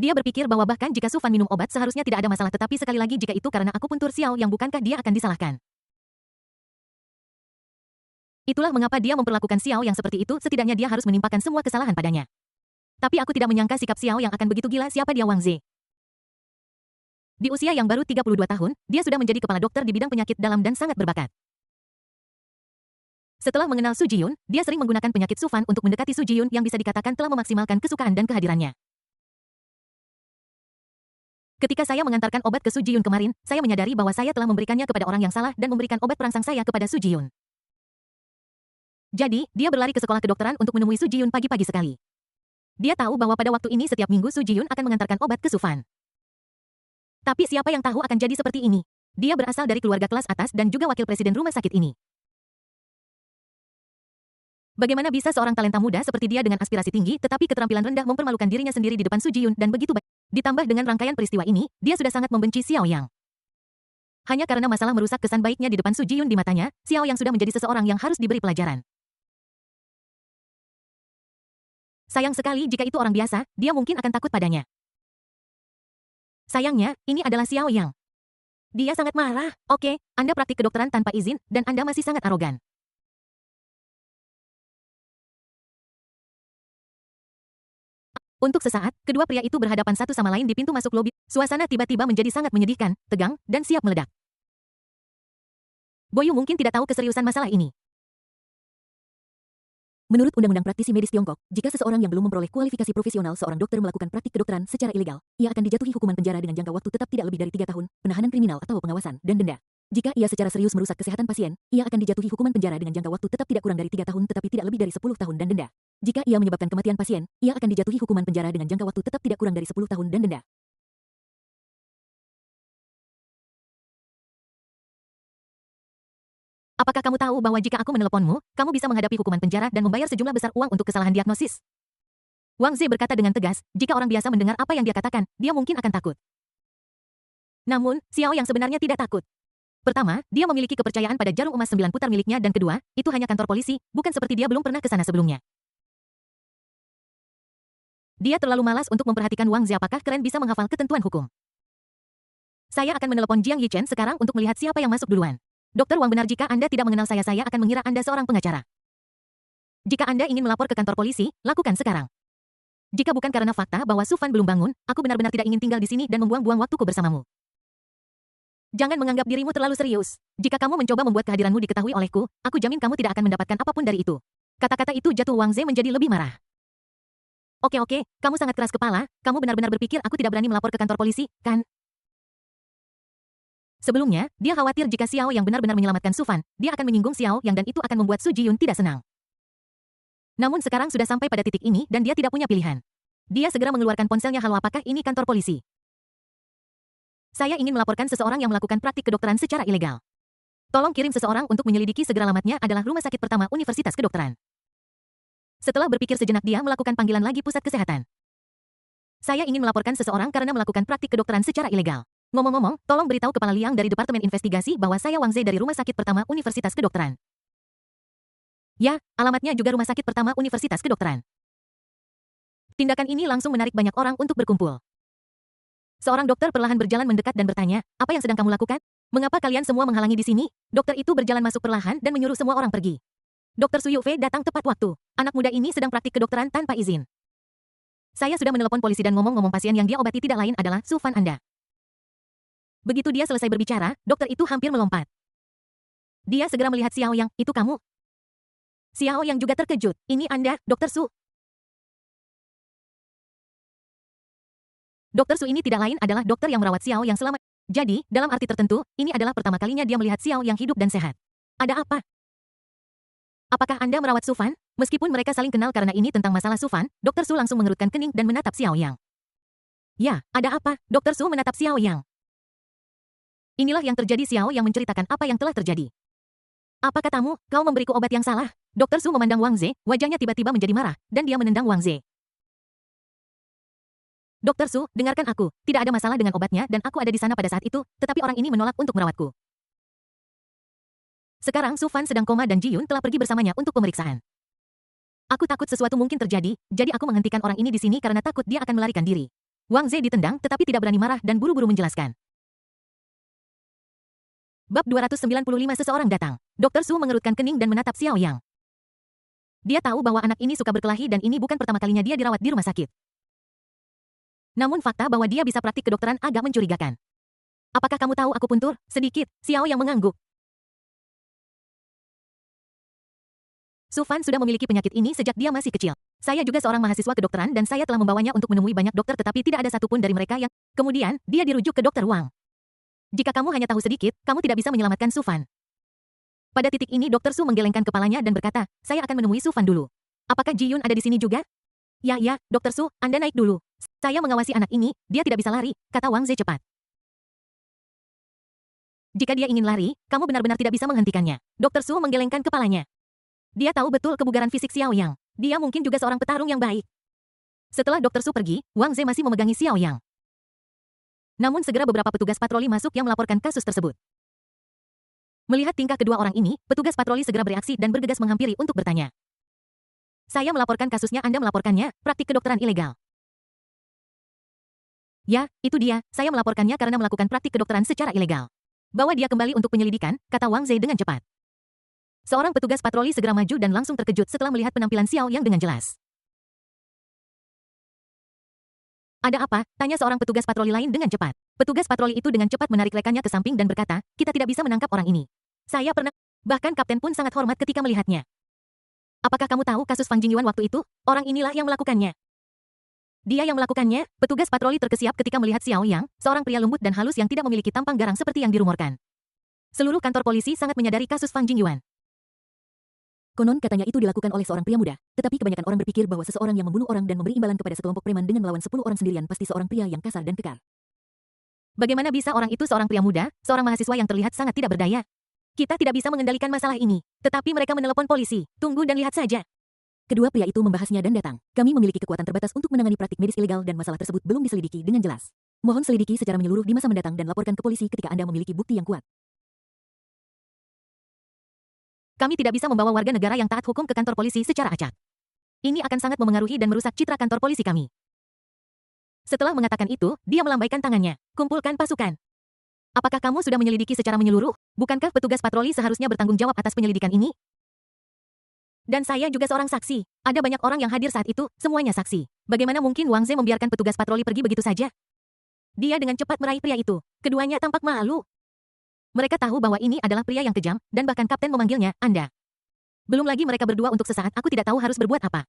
Dia berpikir bahwa bahkan jika Su Fan minum obat seharusnya tidak ada masalah, tetapi sekali lagi jika itu karena akupuntur Xiao Yang, bukankah dia akan disalahkan? Itulah mengapa dia memperlakukan Xiao Yang seperti itu, setidaknya dia harus menimpakan semua kesalahan padanya. Tapi aku tidak menyangka sikap Xiao Yang akan begitu gila. Siapa dia? Wang Ze. Di usia yang baru 32 tahun, dia sudah menjadi kepala dokter di bidang penyakit dalam dan sangat berbakat. Setelah mengenal Su Jiyun, dia sering menggunakan penyakit Su Fan untuk mendekati Su Jiyun yang bisa dikatakan telah memaksimalkan kesukaan dan kehadirannya. Ketika saya mengantarkan obat ke Su Jiyun kemarin, saya menyadari bahwa saya telah memberikannya kepada orang yang salah dan memberikan obat perangsang saya kepada Su Jiyun. Jadi, dia berlari ke sekolah kedokteran untuk menemui Su Jiyun pagi-pagi sekali. Dia tahu bahwa pada waktu ini setiap minggu Su Jiyun akan mengantarkan obat ke Su Fan. Tapi siapa yang tahu akan jadi seperti ini? Dia berasal dari keluarga kelas atas dan juga wakil presiden rumah sakit ini. Bagaimana bisa seorang talenta muda seperti dia dengan aspirasi tinggi tetapi keterampilan rendah mempermalukan dirinya sendiri di depan Su Jiyun dan begitu baik? Ditambah dengan rangkaian peristiwa ini, dia sudah sangat membenci Xiao Yang. Hanya karena masalah merusak kesan baiknya di depan Su Jiyun di matanya, Xiao Yang sudah menjadi seseorang yang harus diberi pelajaran. Sayang sekali jika itu orang biasa, dia mungkin akan takut padanya. Sayangnya, ini adalah Xiao Yang. Dia sangat marah. Oke, Anda praktik kedokteran tanpa izin, dan Anda masih sangat arogan. Untuk sesaat, kedua pria itu berhadapan satu sama lain di pintu masuk lobi. Suasana tiba-tiba menjadi sangat menyedihkan, tegang, dan siap meledak. Boyu mungkin tidak tahu keseriusan masalah ini. Menurut Undang-Undang Praktisi Medis Tiongkok, jika seseorang yang belum memperoleh kualifikasi profesional seorang dokter melakukan praktik kedokteran secara ilegal, ia akan dijatuhi hukuman penjara dengan jangka waktu tetap tidak lebih dari 3 tahun, penahanan kriminal atau pengawasan, dan denda. Jika ia secara serius merusak kesehatan pasien, ia akan dijatuhi hukuman penjara dengan jangka waktu tetap tidak kurang dari 3 tahun tetapi tidak lebih dari 10 tahun dan denda. Jika ia menyebabkan kematian pasien, ia akan dijatuhi hukuman penjara dengan jangka waktu tetap tidak kurang dari 10 tahun dan denda. Apakah kamu tahu bahwa jika aku meneleponmu, kamu bisa menghadapi hukuman penjara dan membayar sejumlah besar uang untuk kesalahan diagnosis? Wang Ze berkata dengan tegas, jika orang biasa mendengar apa yang dia katakan, dia mungkin akan takut. Namun, Xiao Yang sebenarnya tidak takut. Pertama, dia memiliki kepercayaan pada jarum emas 9 putar miliknya dan kedua, itu hanya kantor polisi, bukan seperti dia belum pernah ke sana sebelumnya. Dia terlalu malas untuk memperhatikan Wang Ze apakah keren bisa menghafal ketentuan hukum. Saya akan menelepon Jiang Yichen sekarang untuk melihat siapa yang masuk duluan. Dokter Wang, benar jika Anda tidak mengenal saya akan mengira Anda seorang pengacara. Jika Anda ingin melapor ke kantor polisi, lakukan sekarang. Jika bukan karena fakta bahwa Su Fan belum bangun, aku benar-benar tidak ingin tinggal di sini dan membuang-buang waktuku bersamamu. Jangan menganggap dirimu terlalu serius. Jika kamu mencoba membuat kehadiranmu diketahui olehku, aku jamin kamu tidak akan mendapatkan apapun dari itu. Kata-kata itu jatuh Wang Ze menjadi lebih marah. Oke, kamu sangat keras kepala, kamu benar-benar berpikir aku tidak berani melapor ke kantor polisi, kan? Sebelumnya, dia khawatir jika Xiao Yang benar-benar menyelamatkan Su Fan, dia akan menyinggung Xiao Yang dan itu akan membuat Su Jiyun tidak senang. Namun sekarang sudah sampai pada titik ini dan dia tidak punya pilihan. Dia segera mengeluarkan ponselnya. Halo, apakah ini kantor polisi? Saya ingin melaporkan seseorang yang melakukan praktik kedokteran secara ilegal. Tolong kirim seseorang untuk menyelidiki. Segera, alamatnya adalah Rumah Sakit Pertama Universitas Kedokteran. Setelah berpikir sejenak, dia melakukan panggilan lagi pusat kesehatan. Saya ingin melaporkan seseorang karena melakukan praktik kedokteran secara ilegal. Ngomong-ngomong, tolong beritahu Kepala Liang dari Departemen Investigasi bahwa saya Wang Ze dari Rumah Sakit Pertama Universitas Kedokteran. Ya, alamatnya juga Rumah Sakit Pertama Universitas Kedokteran. Tindakan ini langsung menarik banyak orang untuk berkumpul. Seorang dokter perlahan berjalan mendekat dan bertanya, apa yang sedang kamu lakukan? Mengapa kalian semua menghalangi di sini? Dokter itu berjalan masuk perlahan dan menyuruh semua orang pergi. Dokter Su Yufei datang tepat waktu. Anak muda ini sedang praktik kedokteran tanpa izin. Saya sudah menelepon polisi dan ngomong-ngomong pasien yang dia obati tidak lain adalah Su Fan Anda. Begitu dia selesai berbicara, dokter itu hampir melompat. Dia segera melihat Xiao Yang, itu kamu? Xiao Yang juga terkejut, ini Anda, Dokter Su. Dokter Su ini tidak lain adalah dokter yang merawat Xiao Yang selama. Jadi, dalam arti tertentu, ini adalah pertama kalinya dia melihat Xiao Yang hidup dan sehat. Ada apa? Apakah Anda merawat Su Fan? Meskipun mereka saling kenal karena ini tentang masalah Su Fan, Dokter Su langsung mengerutkan kening dan menatap Xiao Yang. Ya, ada apa? Dokter Su menatap Xiao Yang. Inilah yang terjadi. Xiao Yang menceritakan apa yang telah terjadi. Apa katamu? Kau memberiku obat yang salah? Dokter Su memandang Wang Ze, wajahnya tiba-tiba menjadi marah, dan dia menendang Wang Ze. Dokter Su, dengarkan aku, tidak ada masalah dengan obatnya dan aku ada di sana pada saat itu, tetapi orang ini menolak untuk merawatku. Sekarang Su Fan sedang koma dan Ji Yun telah pergi bersamanya untuk pemeriksaan. Aku takut sesuatu mungkin terjadi, jadi aku menghentikan orang ini di sini karena takut dia akan melarikan diri. Wang Ze ditendang tetapi tidak berani marah dan buru-buru menjelaskan. Bab 295. Seseorang datang. Dokter Su mengerutkan kening dan menatap Xiao Yang. Dia tahu bahwa anak ini suka berkelahi dan ini bukan pertama kalinya dia dirawat di rumah sakit. Namun fakta bahwa dia bisa praktik kedokteran agak mencurigakan. Apakah kamu tahu aku puntur? Sedikit, Xiao Yang mengangguk. Su Fan sudah memiliki penyakit ini sejak dia masih kecil. Saya juga seorang mahasiswa kedokteran dan saya telah membawanya untuk menemui banyak dokter tetapi tidak ada satupun dari mereka yang... Kemudian, dia dirujuk ke Dokter Wang. Jika kamu hanya tahu sedikit, kamu tidak bisa menyelamatkan Su Fan. Pada titik ini Dokter Su menggelengkan kepalanya dan berkata, saya akan menemui Su Fan dulu. Apakah Ji Yun ada di sini juga? Ya, Dokter Su, Anda naik dulu. Saya mengawasi anak ini, dia tidak bisa lari, kata Wang Ze cepat. Jika dia ingin lari, kamu benar-benar tidak bisa menghentikannya. Dokter Su menggelengkan kepalanya. Dia tahu betul kebugaran fisik Xiao Yang. Dia mungkin juga seorang petarung yang baik. Setelah Dokter Su pergi, Wang Ze masih memegangi Xiao Yang. Namun segera beberapa petugas patroli masuk yang melaporkan kasus tersebut. Melihat tingkah kedua orang ini, petugas patroli segera bereaksi dan bergegas menghampiri untuk bertanya. Saya melaporkan kasusnya, Anda melaporkannya, praktik kedokteran ilegal. Ya, itu dia, saya melaporkannya karena melakukan praktik kedokteran secara ilegal. Bawa dia kembali untuk penyelidikan, kata Wang Ze dengan cepat. Seorang petugas patroli segera maju dan langsung terkejut setelah melihat penampilan Xiao Yang dengan jelas. Ada apa? Tanya seorang petugas patroli lain dengan cepat. Petugas patroli itu dengan cepat menarik rekannya ke samping dan berkata, kita tidak bisa menangkap orang ini. Saya pernah, bahkan kapten pun sangat hormat ketika melihatnya. Apakah kamu tahu kasus Fang Jingyuan waktu itu? Orang inilah yang melakukannya. Dia yang melakukannya. Petugas patroli terkesiap ketika melihat Xiao Yang, seorang pria lembut dan halus yang tidak memiliki tampang garang seperti yang dirumorkan. Seluruh kantor polisi sangat menyadari kasus Fang Jingyuan. Konon katanya itu dilakukan oleh seorang pria muda, tetapi kebanyakan orang berpikir bahwa seseorang yang membunuh orang dan memberi imbalan kepada sekelompok preman dengan melawan 10 orang sendirian pasti seorang pria yang kasar dan kekar. Bagaimana bisa orang itu seorang pria muda, seorang mahasiswa yang terlihat sangat tidak berdaya? Kita tidak bisa mengendalikan masalah ini, tetapi mereka menelepon polisi. Tunggu dan lihat saja. Kedua pria itu membahasnya dan datang. Kami memiliki kekuatan terbatas untuk menangani praktik medis ilegal dan masalah tersebut belum diselidiki dengan jelas. Mohon selidiki secara menyeluruh di masa mendatang dan laporkan ke polisi ketika Anda memiliki bukti yang kuat. Kami tidak bisa membawa warga negara yang taat hukum ke kantor polisi secara acak. Ini akan sangat memengaruhi dan merusak citra kantor polisi kami. Setelah mengatakan itu, dia melambaikan tangannya. Kumpulkan pasukan. Apakah kamu sudah menyelidiki secara menyeluruh? Bukankah petugas patroli seharusnya bertanggung jawab atas penyelidikan ini? Dan saya juga seorang saksi. Ada banyak orang yang hadir saat itu, semuanya saksi. Bagaimana mungkin Wang Ze membiarkan petugas patroli pergi begitu saja? Dia dengan cepat meraih pria itu. Keduanya tampak malu. Mereka tahu bahwa ini adalah pria yang kejam, dan bahkan kapten memanggilnya Anda. Belum lagi mereka berdua untuk sesaat aku tidak tahu harus berbuat apa.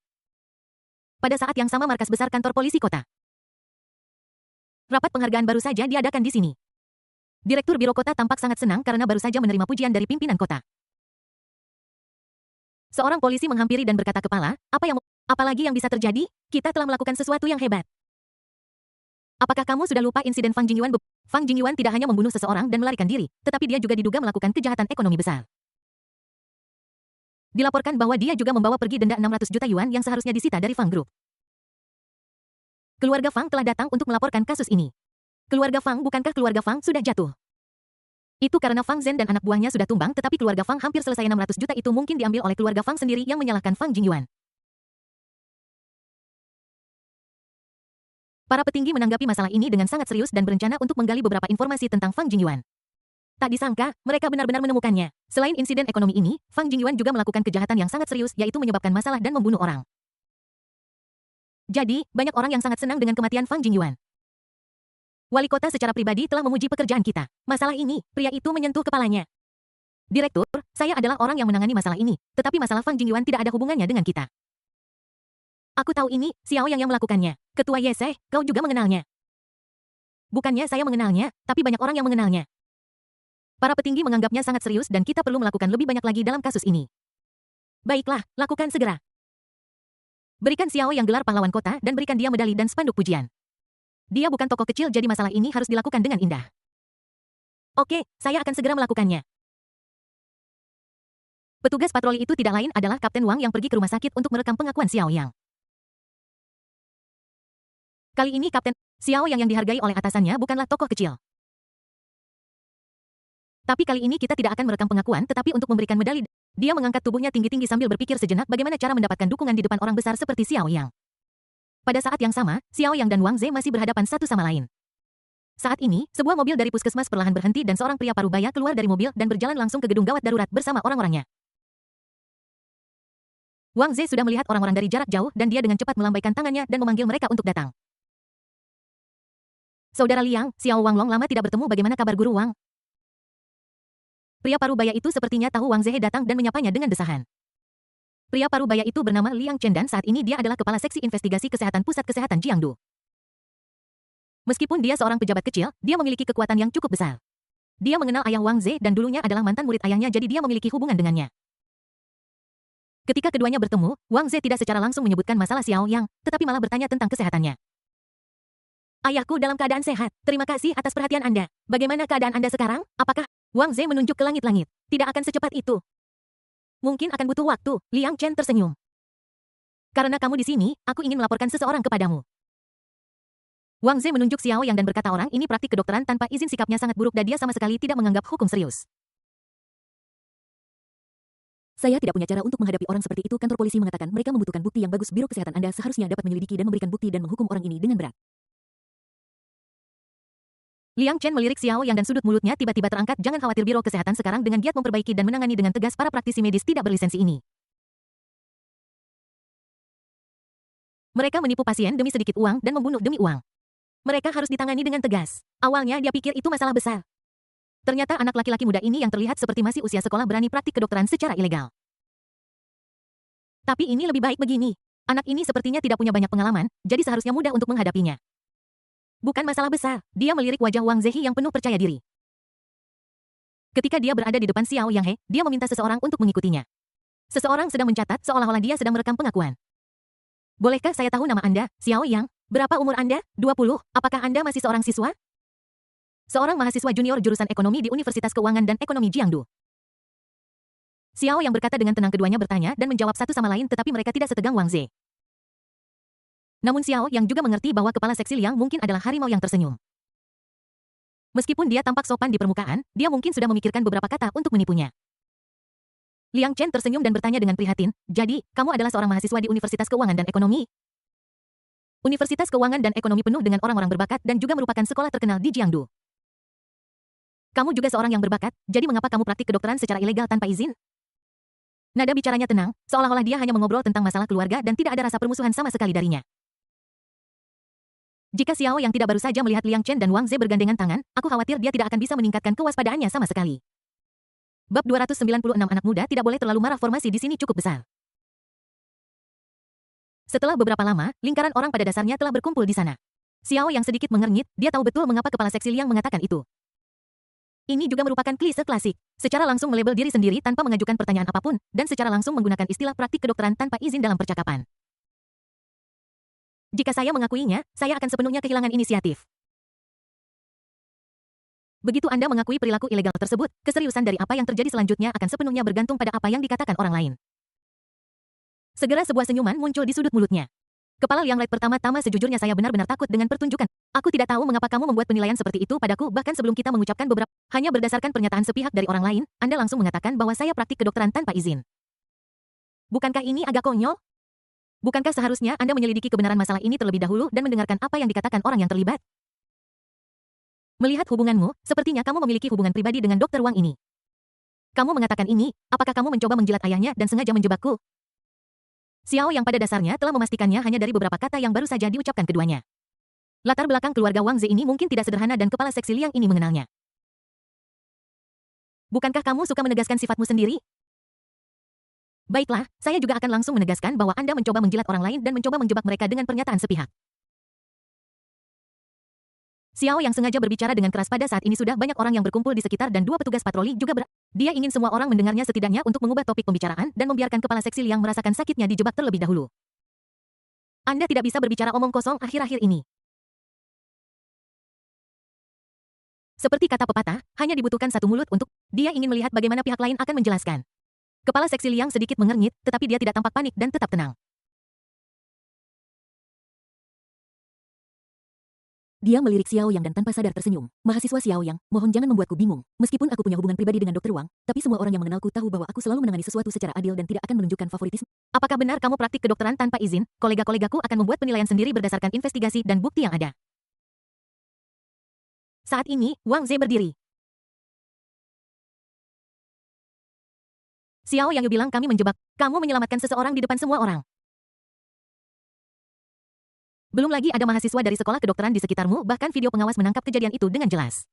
Pada saat yang sama markas besar kantor polisi kota. Rapat penghargaan baru saja diadakan di sini. Direktur Biro Kota tampak sangat senang karena baru saja menerima pujian dari pimpinan kota. Seorang polisi menghampiri dan berkata kepala, apalagi yang bisa terjadi? Kita telah melakukan sesuatu yang hebat. Apakah kamu sudah lupa insiden Fang Jingyuan? Fang Jingyuan tidak hanya membunuh seseorang dan melarikan diri, tetapi dia juga diduga melakukan kejahatan ekonomi besar. Dilaporkan bahwa dia juga membawa pergi denda 600 juta yuan yang seharusnya disita dari Fang Group. Keluarga Fang telah datang untuk melaporkan kasus ini. Keluarga Fang, bukankah keluarga Fang sudah jatuh? Itu karena Fang Zhen dan anak buahnya sudah tumbang, tetapi keluarga Fang hampir selesai. 600 juta itu mungkin diambil oleh keluarga Fang sendiri yang menyalahkan Fang Jingyuan. Para petinggi menanggapi masalah ini dengan sangat serius dan berencana untuk menggali beberapa informasi tentang Fang Jingyuan. Tak disangka, mereka benar-benar menemukannya. Selain insiden ekonomi ini, Fang Jingyuan juga melakukan kejahatan yang sangat serius, yaitu menyebabkan masalah dan membunuh orang. Jadi, banyak orang yang sangat senang dengan kematian Fang Jingyuan. Wali kota secara pribadi telah memuji pekerjaan kita. Masalah ini, pria itu menyentuh kepalanya. Direktur, saya adalah orang yang menangani masalah ini, tetapi masalah Fang Jingyuan tidak ada hubungannya dengan kita. Aku tahu ini, Xiao yang melakukannya. Ketua Yese, kau juga mengenalnya. Bukannya saya mengenalnya, tapi banyak orang yang mengenalnya. Para petinggi menganggapnya sangat serius dan kita perlu melakukan lebih banyak lagi dalam kasus ini. Baiklah, lakukan segera. Berikan Xiao yang gelar pahlawan kota dan berikan dia medali dan spanduk pujian. Dia bukan tokoh kecil jadi masalah ini harus dilakukan dengan indah. Oke, saya akan segera melakukannya. Petugas patroli itu tidak lain adalah Kapten Wang yang pergi ke rumah sakit untuk merekam pengakuan Xiao Yang. Kali ini Kapten Xiao Yang dihargai oleh atasannya bukanlah tokoh kecil. Tapi kali ini kita tidak akan merekam pengakuan tetapi untuk memberikan medali. Dia mengangkat tubuhnya tinggi-tinggi sambil berpikir sejenak bagaimana cara mendapatkan dukungan di depan orang besar seperti Xiao Yang. Pada saat yang sama, Xiao Yang dan Wang Ze masih berhadapan satu sama lain. Saat ini, sebuah mobil dari puskesmas perlahan berhenti dan seorang pria parubaya keluar dari mobil dan berjalan langsung ke gedung gawat darurat bersama orang-orangnya. Wang Ze sudah melihat orang-orang dari jarak jauh dan dia dengan cepat melambaikan tangannya dan memanggil mereka untuk datang. Saudara Liang, Xiao Wang Long lama tidak bertemu, bagaimana kabar Guru Wang? Pria parubaya itu sepertinya tahu Wang Ze datang dan menyapanya dengan desahan. Pria parubaya itu bernama Liang Chen dan saat ini dia adalah kepala seksi investigasi kesehatan pusat kesehatan Jiangdu. Meskipun dia seorang pejabat kecil, dia memiliki kekuatan yang cukup besar. Dia mengenal ayah Wang Ze dan dulunya adalah mantan murid ayahnya jadi dia memiliki hubungan dengannya. Ketika keduanya bertemu, Wang Ze tidak secara langsung menyebutkan masalah Xiao Yang, tetapi malah bertanya tentang kesehatannya. Ayahku dalam keadaan sehat, terima kasih atas perhatian Anda. Bagaimana keadaan Anda sekarang? Apakah? Wang Ze menunjuk ke langit-langit. Tidak akan secepat itu. Mungkin akan butuh waktu, Liang Chen tersenyum. Karena kamu di sini, aku ingin melaporkan seseorang kepadamu. Wang Ze menunjuk Xiao Yang dan berkata orang ini praktik kedokteran tanpa izin, sikapnya sangat buruk dan dia sama sekali tidak menganggap hukum serius. Saya tidak punya cara untuk menghadapi orang seperti itu. Kantor polisi mengatakan mereka membutuhkan bukti yang bagus. Biro kesehatan Anda seharusnya dapat menyelidiki dan memberikan bukti dan menghukum orang ini dengan berat. Liang Chen melirik Xiao Yang dan sudut mulutnya tiba-tiba terangkat. Jangan khawatir, biro kesehatan sekarang dengan giat memperbaiki dan menangani dengan tegas para praktisi medis tidak berlisensi ini. Mereka menipu pasien demi sedikit uang dan membunuh demi uang. Mereka harus ditangani dengan tegas. Awalnya dia pikir itu masalah besar. Ternyata anak laki-laki muda ini yang terlihat seperti masih usia sekolah berani praktik kedokteran secara ilegal. Tapi ini lebih baik begini. Anak ini sepertinya tidak punya banyak pengalaman, jadi seharusnya mudah untuk menghadapinya. Bukan masalah besar, dia melirik wajah Wang Zehi yang penuh percaya diri. Ketika dia berada di depan Xiao Yang He, dia meminta seseorang untuk mengikutinya. Seseorang sedang mencatat seolah-olah dia sedang merekam pengakuan. Bolehkah saya tahu nama Anda, Xiao Yang? Berapa umur Anda? 20. Apakah Anda masih seorang siswa? Seorang mahasiswa junior jurusan ekonomi di Universitas Keuangan dan Ekonomi Jiangdu. Xiao Yang berkata dengan tenang, keduanya bertanya dan menjawab satu sama lain tetapi mereka tidak setegang Wang Ze. Namun Xiao Yang juga mengerti bahwa kepala seksi Liang mungkin adalah harimau yang tersenyum. Meskipun dia tampak sopan di permukaan, dia mungkin sudah memikirkan beberapa kata untuk menipunya. Liang Chen tersenyum dan bertanya dengan prihatin, jadi, kamu adalah seorang mahasiswa di Universitas Keuangan dan Ekonomi? Universitas Keuangan dan Ekonomi penuh dengan orang-orang berbakat dan juga merupakan sekolah terkenal di Jiangdu. Kamu juga seorang yang berbakat, jadi mengapa kamu praktik kedokteran secara ilegal tanpa izin? Nada bicaranya tenang, seolah-olah dia hanya mengobrol tentang masalah keluarga dan tidak ada rasa permusuhan sama sekali darinya. Jika Xiao yang tidak baru saja melihat Liang Chen dan Wang Ze bergandengan tangan, aku khawatir dia tidak akan bisa meningkatkan kewaspadaannya sama sekali. Bab 296 anak muda tidak boleh terlalu marah. Formasi di sini cukup besar. Setelah beberapa lama, lingkaran orang pada dasarnya telah berkumpul di sana. Xiao yang sedikit mengernyit, dia tahu betul mengapa kepala seksi Liang mengatakan itu. Ini juga merupakan klise klasik. Secara langsung melabel diri sendiri tanpa mengajukan pertanyaan apapun, dan secara langsung menggunakan istilah praktik kedokteran tanpa izin dalam percakapan. Jika saya mengakuinya, saya akan sepenuhnya kehilangan inisiatif. Begitu Anda mengakui perilaku ilegal tersebut, keseriusan dari apa yang terjadi selanjutnya akan sepenuhnya bergantung pada apa yang dikatakan orang lain. Segera sebuah senyuman muncul di sudut mulutnya. Kepala Liang Red pertama-tama sejujurnya saya benar-benar takut dengan pertunjukan. Aku tidak tahu mengapa kamu membuat penilaian seperti itu padaku bahkan sebelum kita mengucapkan beberapa. Hanya berdasarkan pernyataan sepihak dari orang lain, Anda langsung mengatakan bahwa saya praktik kedokteran tanpa izin. Bukankah ini agak konyol? Bukankah seharusnya Anda menyelidiki kebenaran masalah ini terlebih dahulu dan mendengarkan apa yang dikatakan orang yang terlibat? Melihat hubunganmu, sepertinya kamu memiliki hubungan pribadi dengan Dr. Wang ini. Kamu mengatakan ini, apakah kamu mencoba menjilat ayahnya dan sengaja menjebakku? Xiao yang pada dasarnya telah memastikannya hanya dari beberapa kata yang baru saja diucapkan keduanya. Latar belakang keluarga Wang Ze ini mungkin tidak sederhana dan kepala seksi Liang ini mengenalnya. Bukankah kamu suka menegaskan sifatmu sendiri? Baiklah, saya juga akan langsung menegaskan bahwa Anda mencoba menjilat orang lain dan mencoba menjebak mereka dengan pernyataan sepihak. Xiao yang sengaja berbicara dengan keras pada saat ini sudah banyak orang yang berkumpul di sekitar dan dua petugas patroli juga Dia ingin semua orang mendengarnya setidaknya untuk mengubah topik pembicaraan dan membiarkan kepala seksi Liang merasakan sakitnya dijebak terlebih dahulu. Anda tidak bisa berbicara omong kosong akhir-akhir ini. Seperti kata pepatah, hanya dibutuhkan satu mulut untuk dia ingin melihat bagaimana pihak lain akan menjelaskan. Kepala seksi Liang sedikit mengernyit, tetapi dia tidak tampak panik dan tetap tenang. Dia melirik Xiao Yang dan tanpa sadar tersenyum. Mahasiswa Xiao Yang, mohon jangan membuatku bingung. Meskipun aku punya hubungan pribadi dengan Dr. Wang, tapi semua orang yang mengenalku tahu bahwa aku selalu menangani sesuatu secara adil dan tidak akan menunjukkan favoritisme. Apakah benar kamu praktik kedokteran tanpa izin? Kolega-kolegaku akan membuat penilaian sendiri berdasarkan investigasi dan bukti yang ada. Saat ini, Wang Ze berdiri. Xiao Yang bilang kami menjebak. Kamu menyelamatkan seseorang di depan semua orang. Belum lagi ada mahasiswa dari sekolah kedokteran di sekitarmu, bahkan video pengawas menangkap kejadian itu dengan jelas.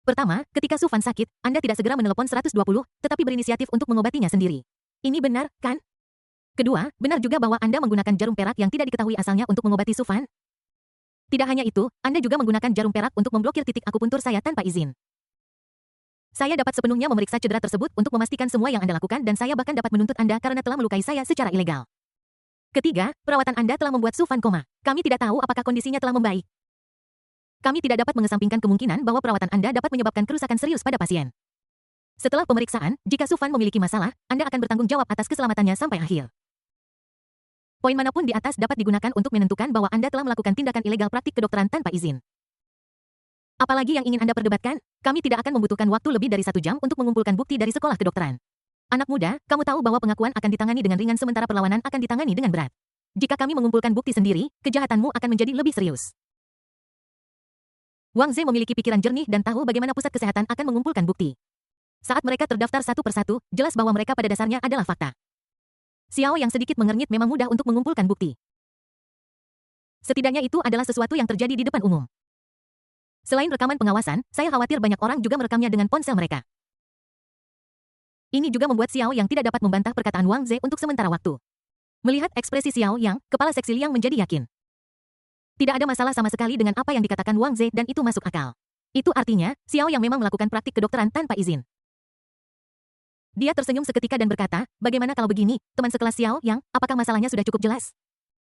Pertama, ketika Su Fan sakit, Anda tidak segera menelepon 120, tetapi berinisiatif untuk mengobatinya sendiri. Ini benar, kan? Kedua, benar juga bahwa Anda menggunakan jarum perak yang tidak diketahui asalnya untuk mengobati Su Fan. Tidak hanya itu, Anda juga menggunakan jarum perak untuk memblokir titik akupuntur saya tanpa izin. Saya dapat sepenuhnya memeriksa cedera tersebut untuk memastikan semua yang Anda lakukan dan saya bahkan dapat menuntut Anda karena telah melukai saya secara ilegal. Ketiga, perawatan Anda telah membuat Su Fan koma. Kami tidak tahu apakah kondisinya telah membaik. Kami tidak dapat mengesampingkan kemungkinan bahwa perawatan Anda dapat menyebabkan kerusakan serius pada pasien. Setelah pemeriksaan, jika Su Fan memiliki masalah, Anda akan bertanggung jawab atas keselamatannya sampai akhir. Poin manapun di atas dapat digunakan untuk menentukan bahwa Anda telah melakukan tindakan ilegal praktik kedokteran tanpa izin. Apalagi yang ingin Anda perdebatkan? Kami tidak akan membutuhkan waktu lebih dari 1 jam untuk mengumpulkan bukti dari sekolah kedokteran. Anak muda, kamu tahu bahwa pengakuan akan ditangani dengan ringan sementara perlawanan akan ditangani dengan berat. Jika kami mengumpulkan bukti sendiri, kejahatanmu akan menjadi lebih serius. Wang Ze memiliki pikiran jernih dan tahu bagaimana pusat kesehatan akan mengumpulkan bukti. Saat mereka terdaftar satu persatu, jelas bahwa mereka pada dasarnya adalah fakta. Xiao yang sedikit mengernyit memang mudah untuk mengumpulkan bukti. Setidaknya itu adalah sesuatu yang terjadi di depan umum. Selain rekaman pengawasan, saya khawatir banyak orang juga merekamnya dengan ponsel mereka. Ini juga membuat Xiao yang tidak dapat membantah perkataan Wang Ze untuk sementara waktu. Melihat ekspresi Xiao Yang, kepala seksi Liang menjadi yakin. Tidak ada masalah sama sekali dengan apa yang dikatakan Wang Ze dan itu masuk akal. Itu artinya, Xiao Yang memang melakukan praktik kedokteran tanpa izin. Dia tersenyum seketika dan berkata, bagaimana kalau begini, teman sekelas Xiao Yang, apakah masalahnya sudah cukup jelas?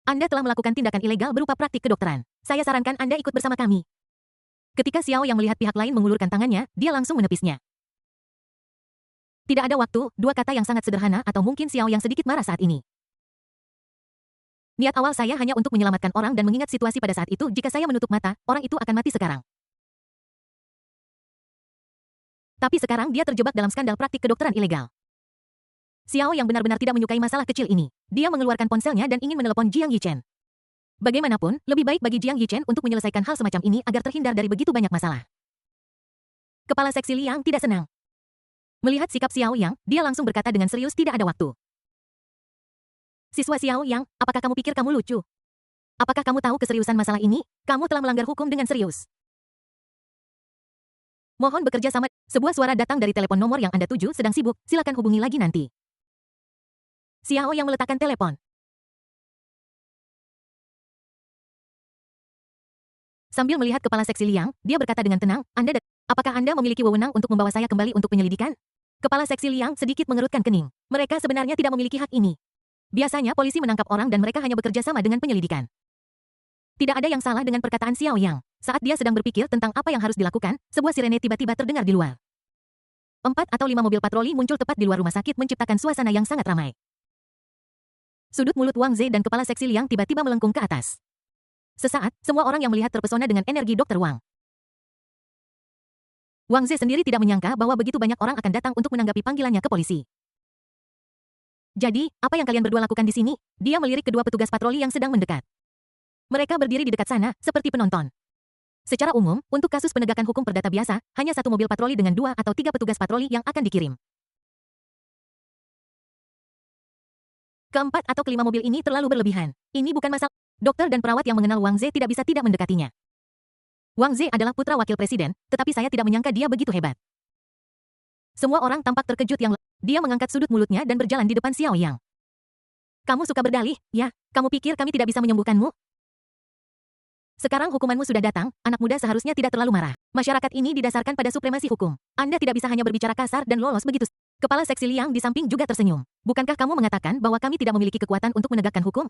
Anda telah melakukan tindakan ilegal berupa praktik kedokteran. Saya sarankan Anda ikut bersama kami. Ketika Xiao Yang melihat pihak lain mengulurkan tangannya, dia langsung menepisnya. Tidak ada waktu, 2 kata yang sangat sederhana atau mungkin Xiao Yang sedikit marah saat ini. Niat awal saya hanya untuk menyelamatkan orang dan mengingat situasi pada saat itu jika saya menutup mata, orang itu akan mati sekarang. Tapi sekarang dia terjebak dalam skandal praktik kedokteran ilegal. Xiao Yang benar-benar tidak menyukai masalah kecil ini. Dia mengeluarkan ponselnya dan ingin menelepon Jiang Yichen. Bagaimanapun, lebih baik bagi Jiang Yichen untuk menyelesaikan hal semacam ini agar terhindar dari begitu banyak masalah. Kepala seksi Liang tidak senang. Melihat sikap Xiao Yang, dia langsung berkata dengan serius tidak ada waktu. Siswa Xiao Yang, apakah kamu pikir kamu lucu? Apakah kamu tahu keseriusan masalah ini? Kamu telah melanggar hukum dengan serius. Mohon bekerja sama. Sebuah suara datang dari telepon nomor yang Anda tuju sedang sibuk, silakan hubungi lagi nanti. Xiao Yang meletakkan telepon. Sambil melihat kepala seksi Liang, dia berkata dengan tenang, apakah Anda memiliki wewenang untuk membawa saya kembali untuk penyelidikan? Kepala seksi Liang sedikit mengerutkan kening. Mereka sebenarnya tidak memiliki hak ini. Biasanya polisi menangkap orang dan mereka hanya bekerja sama dengan penyelidikan. Tidak ada yang salah dengan perkataan Xiao Yang. Saat dia sedang berpikir tentang apa yang harus dilakukan, sebuah sirene tiba-tiba terdengar di luar. 4 atau 5 mobil patroli muncul tepat di luar rumah sakit menciptakan suasana yang sangat ramai. Sudut mulut Wang Ze dan kepala seksi Liang tiba-tiba melengkung ke atas. Sesaat, semua orang yang melihat terpesona dengan energi Dr. Wang. Wang Ze sendiri tidak menyangka bahwa begitu banyak orang akan datang untuk menanggapi panggilannya ke polisi. Jadi, apa yang kalian berdua lakukan di sini? Dia melirik kedua petugas patroli yang sedang mendekat. Mereka berdiri di dekat sana, seperti penonton. Secara umum, untuk kasus penegakan hukum perdata biasa, hanya satu mobil patroli dengan 2 atau 3 petugas patroli yang akan dikirim. Keempat atau kelima mobil ini terlalu berlebihan. Ini bukan masalah. Dokter dan perawat yang mengenal Wang Ze tidak bisa tidak mendekatinya. Wang Ze adalah putra wakil presiden, tetapi saya tidak menyangka dia begitu hebat. Semua orang tampak terkejut yang dia mengangkat sudut mulutnya dan berjalan di depan Xiao Yang. Kamu suka berdalih, ya? Kamu pikir kami tidak bisa menyembuhkanmu? Sekarang hukumanmu sudah datang, anak muda seharusnya tidak terlalu marah. Masyarakat ini didasarkan pada supremasi hukum. Anda tidak bisa hanya berbicara kasar dan lolos begitu. Kepala seksi Liang di samping juga tersenyum. Bukankah kamu mengatakan bahwa kami tidak memiliki kekuatan untuk menegakkan hukum?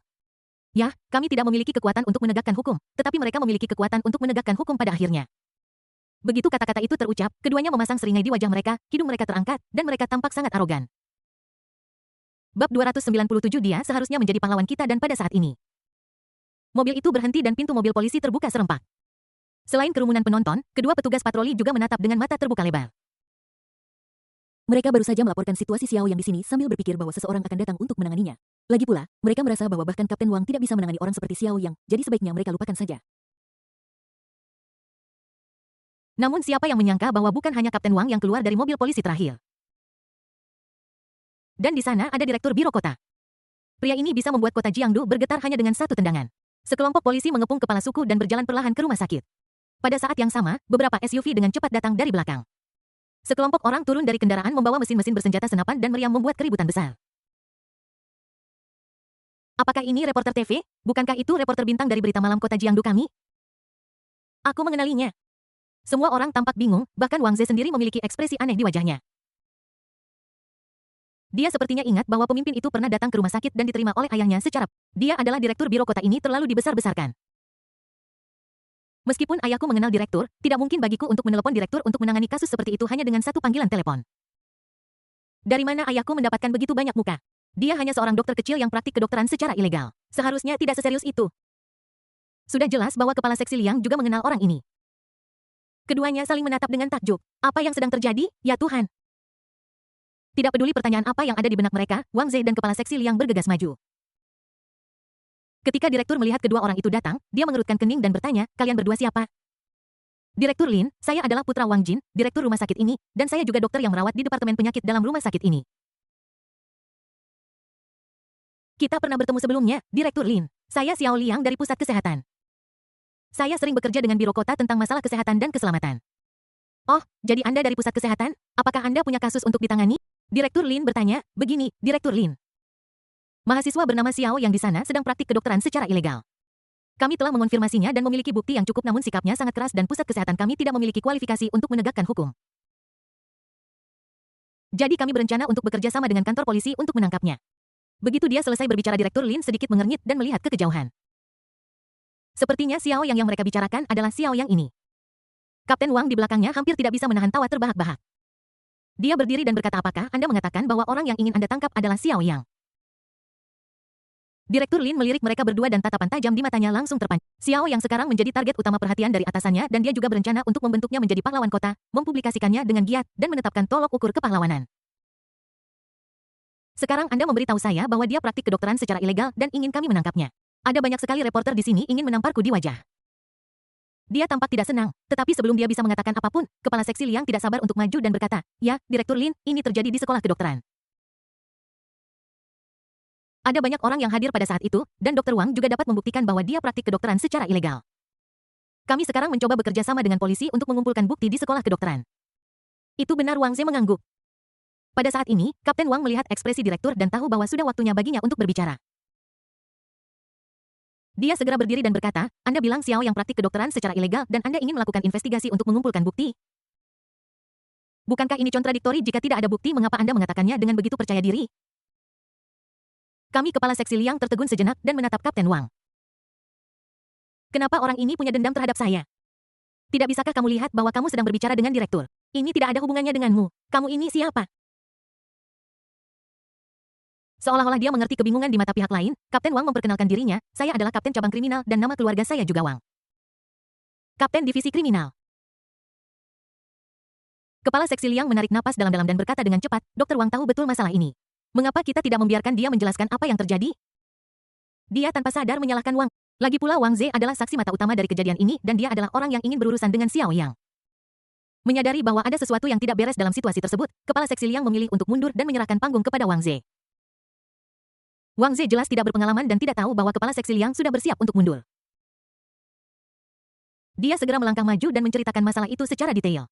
Ya, kami tidak memiliki kekuatan untuk menegakkan hukum, tetapi mereka memiliki kekuatan untuk menegakkan hukum pada akhirnya. Begitu kata-kata itu terucap, keduanya memasang seringai di wajah mereka, hidung mereka terangkat, dan mereka tampak sangat arogan. Bab 297 dia seharusnya menjadi pahlawan kita dan pada saat ini. Mobil itu berhenti dan pintu mobil polisi terbuka serempak. Selain kerumunan penonton, kedua petugas patroli juga menatap dengan mata terbuka lebar. Mereka baru saja melaporkan situasi Xiao Yang di sini sambil berpikir bahwa seseorang akan datang untuk menanganinya. Lagi pula, mereka merasa bahwa bahkan Kapten Wang tidak bisa menangani orang seperti Xiao Yang, jadi sebaiknya mereka lupakan saja. Namun siapa yang menyangka bahwa bukan hanya Kapten Wang yang keluar dari mobil polisi terakhir. Dan di sana ada Direktur Biro Kota. Pria ini bisa membuat kota Jiangdu bergetar hanya dengan satu tendangan. Sekelompok polisi mengepung kepala suku dan berjalan perlahan ke rumah sakit. Pada saat yang sama, beberapa SUV dengan cepat datang dari belakang. Sekelompok orang turun dari kendaraan membawa mesin-mesin bersenjata senapan dan meriam membuat keributan besar. Apakah ini reporter TV? Bukankah itu reporter bintang dari berita malam kota Jiangdu kami? Aku mengenalinya. Semua orang tampak bingung, bahkan Wang Ze sendiri memiliki ekspresi aneh di wajahnya. Dia sepertinya ingat bahwa pemimpin itu pernah datang ke rumah sakit dan diterima oleh ayahnya secara... Dia adalah direktur biro kota ini terlalu dibesar-besarkan. Meskipun ayahku mengenal direktur, tidak mungkin bagiku untuk menelepon direktur untuk menangani kasus seperti itu hanya dengan satu panggilan telepon. Dari mana ayahku mendapatkan begitu banyak muka? Dia hanya seorang dokter kecil yang praktik kedokteran secara ilegal. Seharusnya tidak seserius itu. Sudah jelas bahwa kepala seksi Liang juga mengenal orang ini. Keduanya saling menatap dengan takjub. Apa yang sedang terjadi? Ya Tuhan! Tidak peduli pertanyaan apa yang ada di benak mereka, Wang Ze dan kepala seksi Liang bergegas maju. Ketika direktur melihat kedua orang itu datang, dia mengerutkan kening dan bertanya, kalian berdua siapa? Direktur Lin, saya adalah putra Wang Jin, direktur rumah sakit ini, dan saya juga dokter yang merawat di departemen penyakit dalam rumah sakit ini. Kita pernah bertemu sebelumnya, Direktur Lin. Saya Xiao Liang dari Pusat Kesehatan. Saya sering bekerja dengan Biro Kota tentang masalah kesehatan dan keselamatan. Oh, jadi Anda dari Pusat Kesehatan? Apakah Anda punya kasus untuk ditangani? Direktur Lin bertanya, begini, Direktur Lin. Mahasiswa bernama Xiao yang di sana sedang praktik kedokteran secara ilegal. Kami telah mengonfirmasinya dan memiliki bukti yang cukup namun sikapnya sangat keras dan pusat kesehatan kami tidak memiliki kualifikasi untuk menegakkan hukum. Jadi kami berencana untuk bekerja sama dengan kantor polisi untuk menangkapnya. Begitu dia selesai berbicara Direktur Lin sedikit mengernyit dan melihat ke kejauhan. Sepertinya Xiao yang mereka bicarakan adalah Xiao yang ini. Kapten Wang di belakangnya hampir tidak bisa menahan tawa terbahak-bahak. Dia berdiri dan berkata, apakah Anda mengatakan bahwa orang yang ingin Anda tangkap adalah Xiao Yang? Direktur Lin melirik mereka berdua dan tatapan tajam di matanya langsung terpancar. Xiao yang sekarang menjadi target utama perhatian dari atasannya dan dia juga berencana untuk membentuknya menjadi pahlawan kota, mempublikasikannya dengan giat, dan menetapkan tolok ukur kepahlawanan. Sekarang Anda memberitahu saya bahwa dia praktik kedokteran secara ilegal dan ingin kami menangkapnya. Ada banyak sekali reporter di sini ingin menamparku di wajah. Dia tampak tidak senang, tetapi sebelum dia bisa mengatakan apapun, kepala seksi Liang tidak sabar untuk maju dan berkata, "Ya, Direktur Lin, ini terjadi di sekolah kedokteran." Ada banyak orang yang hadir pada saat itu, dan Dr. Wang juga dapat membuktikan bahwa dia praktik kedokteran secara ilegal. Kami sekarang mencoba bekerja sama dengan polisi untuk mengumpulkan bukti di sekolah kedokteran. Itu benar, Wang Ze mengangguk. Pada saat ini, Kapten Wang melihat ekspresi direktur dan tahu bahwa sudah waktunya baginya untuk berbicara. Dia segera berdiri dan berkata, "Anda bilang Xiao yang praktik kedokteran secara ilegal dan Anda ingin melakukan investigasi untuk mengumpulkan bukti. Bukankah ini kontradiktori jika tidak ada bukti? Mengapa Anda mengatakannya dengan begitu percaya diri?" Kami kepala seksi Liang tertegun sejenak dan menatap Kapten Wang. "Kenapa orang ini punya dendam terhadap saya? Tidak bisakah kamu lihat bahwa kamu sedang berbicara dengan direktur? Ini tidak ada hubungannya denganmu. Kamu ini siapa?" Seolah-olah dia mengerti kebingungan di mata pihak lain, Kapten Wang memperkenalkan dirinya, "Saya adalah Kapten Cabang Kriminal dan nama keluarga saya juga Wang. Kapten Divisi Kriminal." Kepala seksi Liang menarik napas dalam-dalam dan berkata dengan cepat, "Dr. Wang tahu betul masalah ini. Mengapa kita tidak membiarkan dia menjelaskan apa yang terjadi?" Dia tanpa sadar menyalahkan Wang. Lagi pula Wang Ze adalah saksi mata utama dari kejadian ini dan dia adalah orang yang ingin berurusan dengan Xiao Yang. Menyadari bahwa ada sesuatu yang tidak beres dalam situasi tersebut, kepala seksi Liang memilih untuk mundur dan menyerahkan panggung kepada Wang Ze. Wang Ze jelas tidak berpengalaman dan tidak tahu bahwa kepala seksi Liang sudah bersiap untuk mundur. Dia segera melangkah maju dan menceritakan masalah itu secara detail.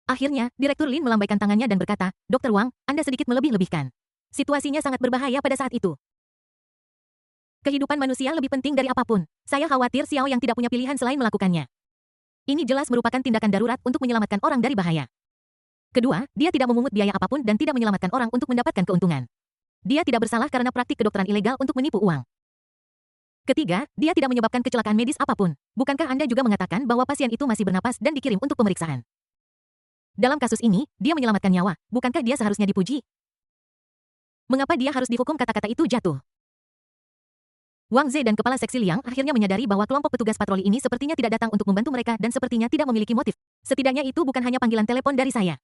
Akhirnya, Direktur Lin melambaikan tangannya dan berkata, "Dr. Wang, Anda sedikit melebih-lebihkan. Situasinya sangat berbahaya pada saat itu. Kehidupan manusia lebih penting dari apapun. Saya khawatir Xiao yang tidak punya pilihan selain melakukannya. Ini jelas merupakan tindakan darurat untuk menyelamatkan orang dari bahaya. Kedua, dia tidak memungut biaya apapun dan tidak menyelamatkan orang untuk mendapatkan keuntungan. Dia tidak bersalah karena praktik kedokteran ilegal untuk menipu uang. Ketiga, dia tidak menyebabkan kecelakaan medis apapun. Bukankah Anda juga mengatakan bahwa pasien itu masih bernapas dan dikirim untuk pemeriksaan? Dalam kasus ini, dia menyelamatkan nyawa. Bukankah dia seharusnya dipuji? Mengapa dia harus dihukum?" Kata-kata itu jatuh. Wang Ze dan kepala seksi Liang akhirnya menyadari bahwa kelompok petugas patroli ini sepertinya tidak datang untuk membantu mereka dan sepertinya tidak memiliki motif. Setidaknya itu bukan hanya panggilan telepon dari saya.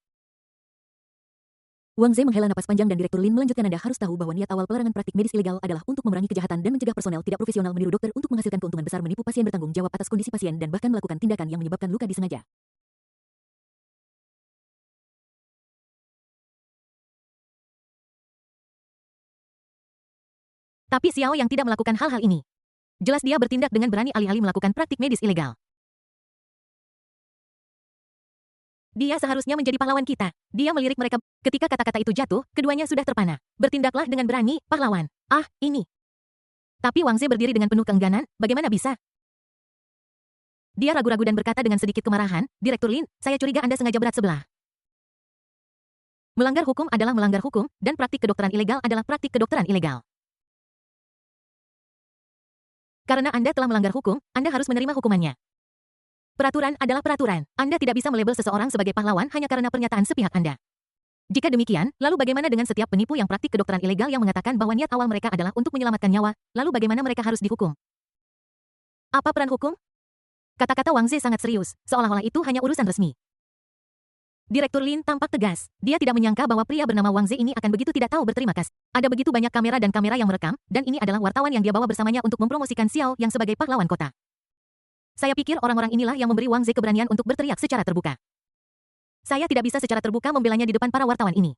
Wang Ze menghela napas panjang dan Direktur Lin melanjutkan, "Anda harus tahu bahwa niat awal pelarangan praktik medis ilegal adalah untuk memerangi kejahatan dan mencegah personel tidak profesional meniru dokter untuk menghasilkan keuntungan besar, menipu pasien, bertanggung jawab atas kondisi pasien dan bahkan melakukan tindakan yang menyebabkan luka disengaja." Tapi Xiao yang tidak melakukan hal-hal ini. Jelas dia bertindak dengan berani alih-alih melakukan praktik medis ilegal. Dia seharusnya menjadi pahlawan kita. Dia melirik mereka. Ketika kata-kata itu jatuh, keduanya sudah terpana. "Bertindaklah dengan berani, pahlawan." Ah, ini. Tapi Wang Ze berdiri dengan penuh keengganan, bagaimana bisa? Dia ragu-ragu dan berkata dengan sedikit kemarahan, "Direktur Lin, saya curiga Anda sengaja berat sebelah. Melanggar hukum adalah melanggar hukum, dan praktik kedokteran ilegal adalah praktik kedokteran ilegal. Karena Anda telah melanggar hukum, Anda harus menerima hukumannya. Peraturan adalah peraturan. Anda tidak bisa melabel seseorang sebagai pahlawan hanya karena pernyataan sepihak Anda. Jika demikian, lalu bagaimana dengan setiap penipu yang praktik kedokteran ilegal yang mengatakan bahwa niat awal mereka adalah untuk menyelamatkan nyawa, lalu bagaimana mereka harus dihukum? Apa peran hukum?" Kata-kata Wang Ze sangat serius, seolah-olah itu hanya urusan resmi. Direktur Lin tampak tegas. Dia tidak menyangka bahwa pria bernama Wang Ze ini akan begitu tidak tahu berterima kasih. Ada begitu banyak kamera dan kamera yang merekam, dan ini adalah wartawan yang dia bawa bersamanya untuk mempromosikan Xiao yang sebagai pahlawan kota. Saya pikir orang-orang inilah yang memberi Wang Ze keberanian untuk berteriak secara terbuka. Saya tidak bisa secara terbuka membelanya di depan para wartawan ini.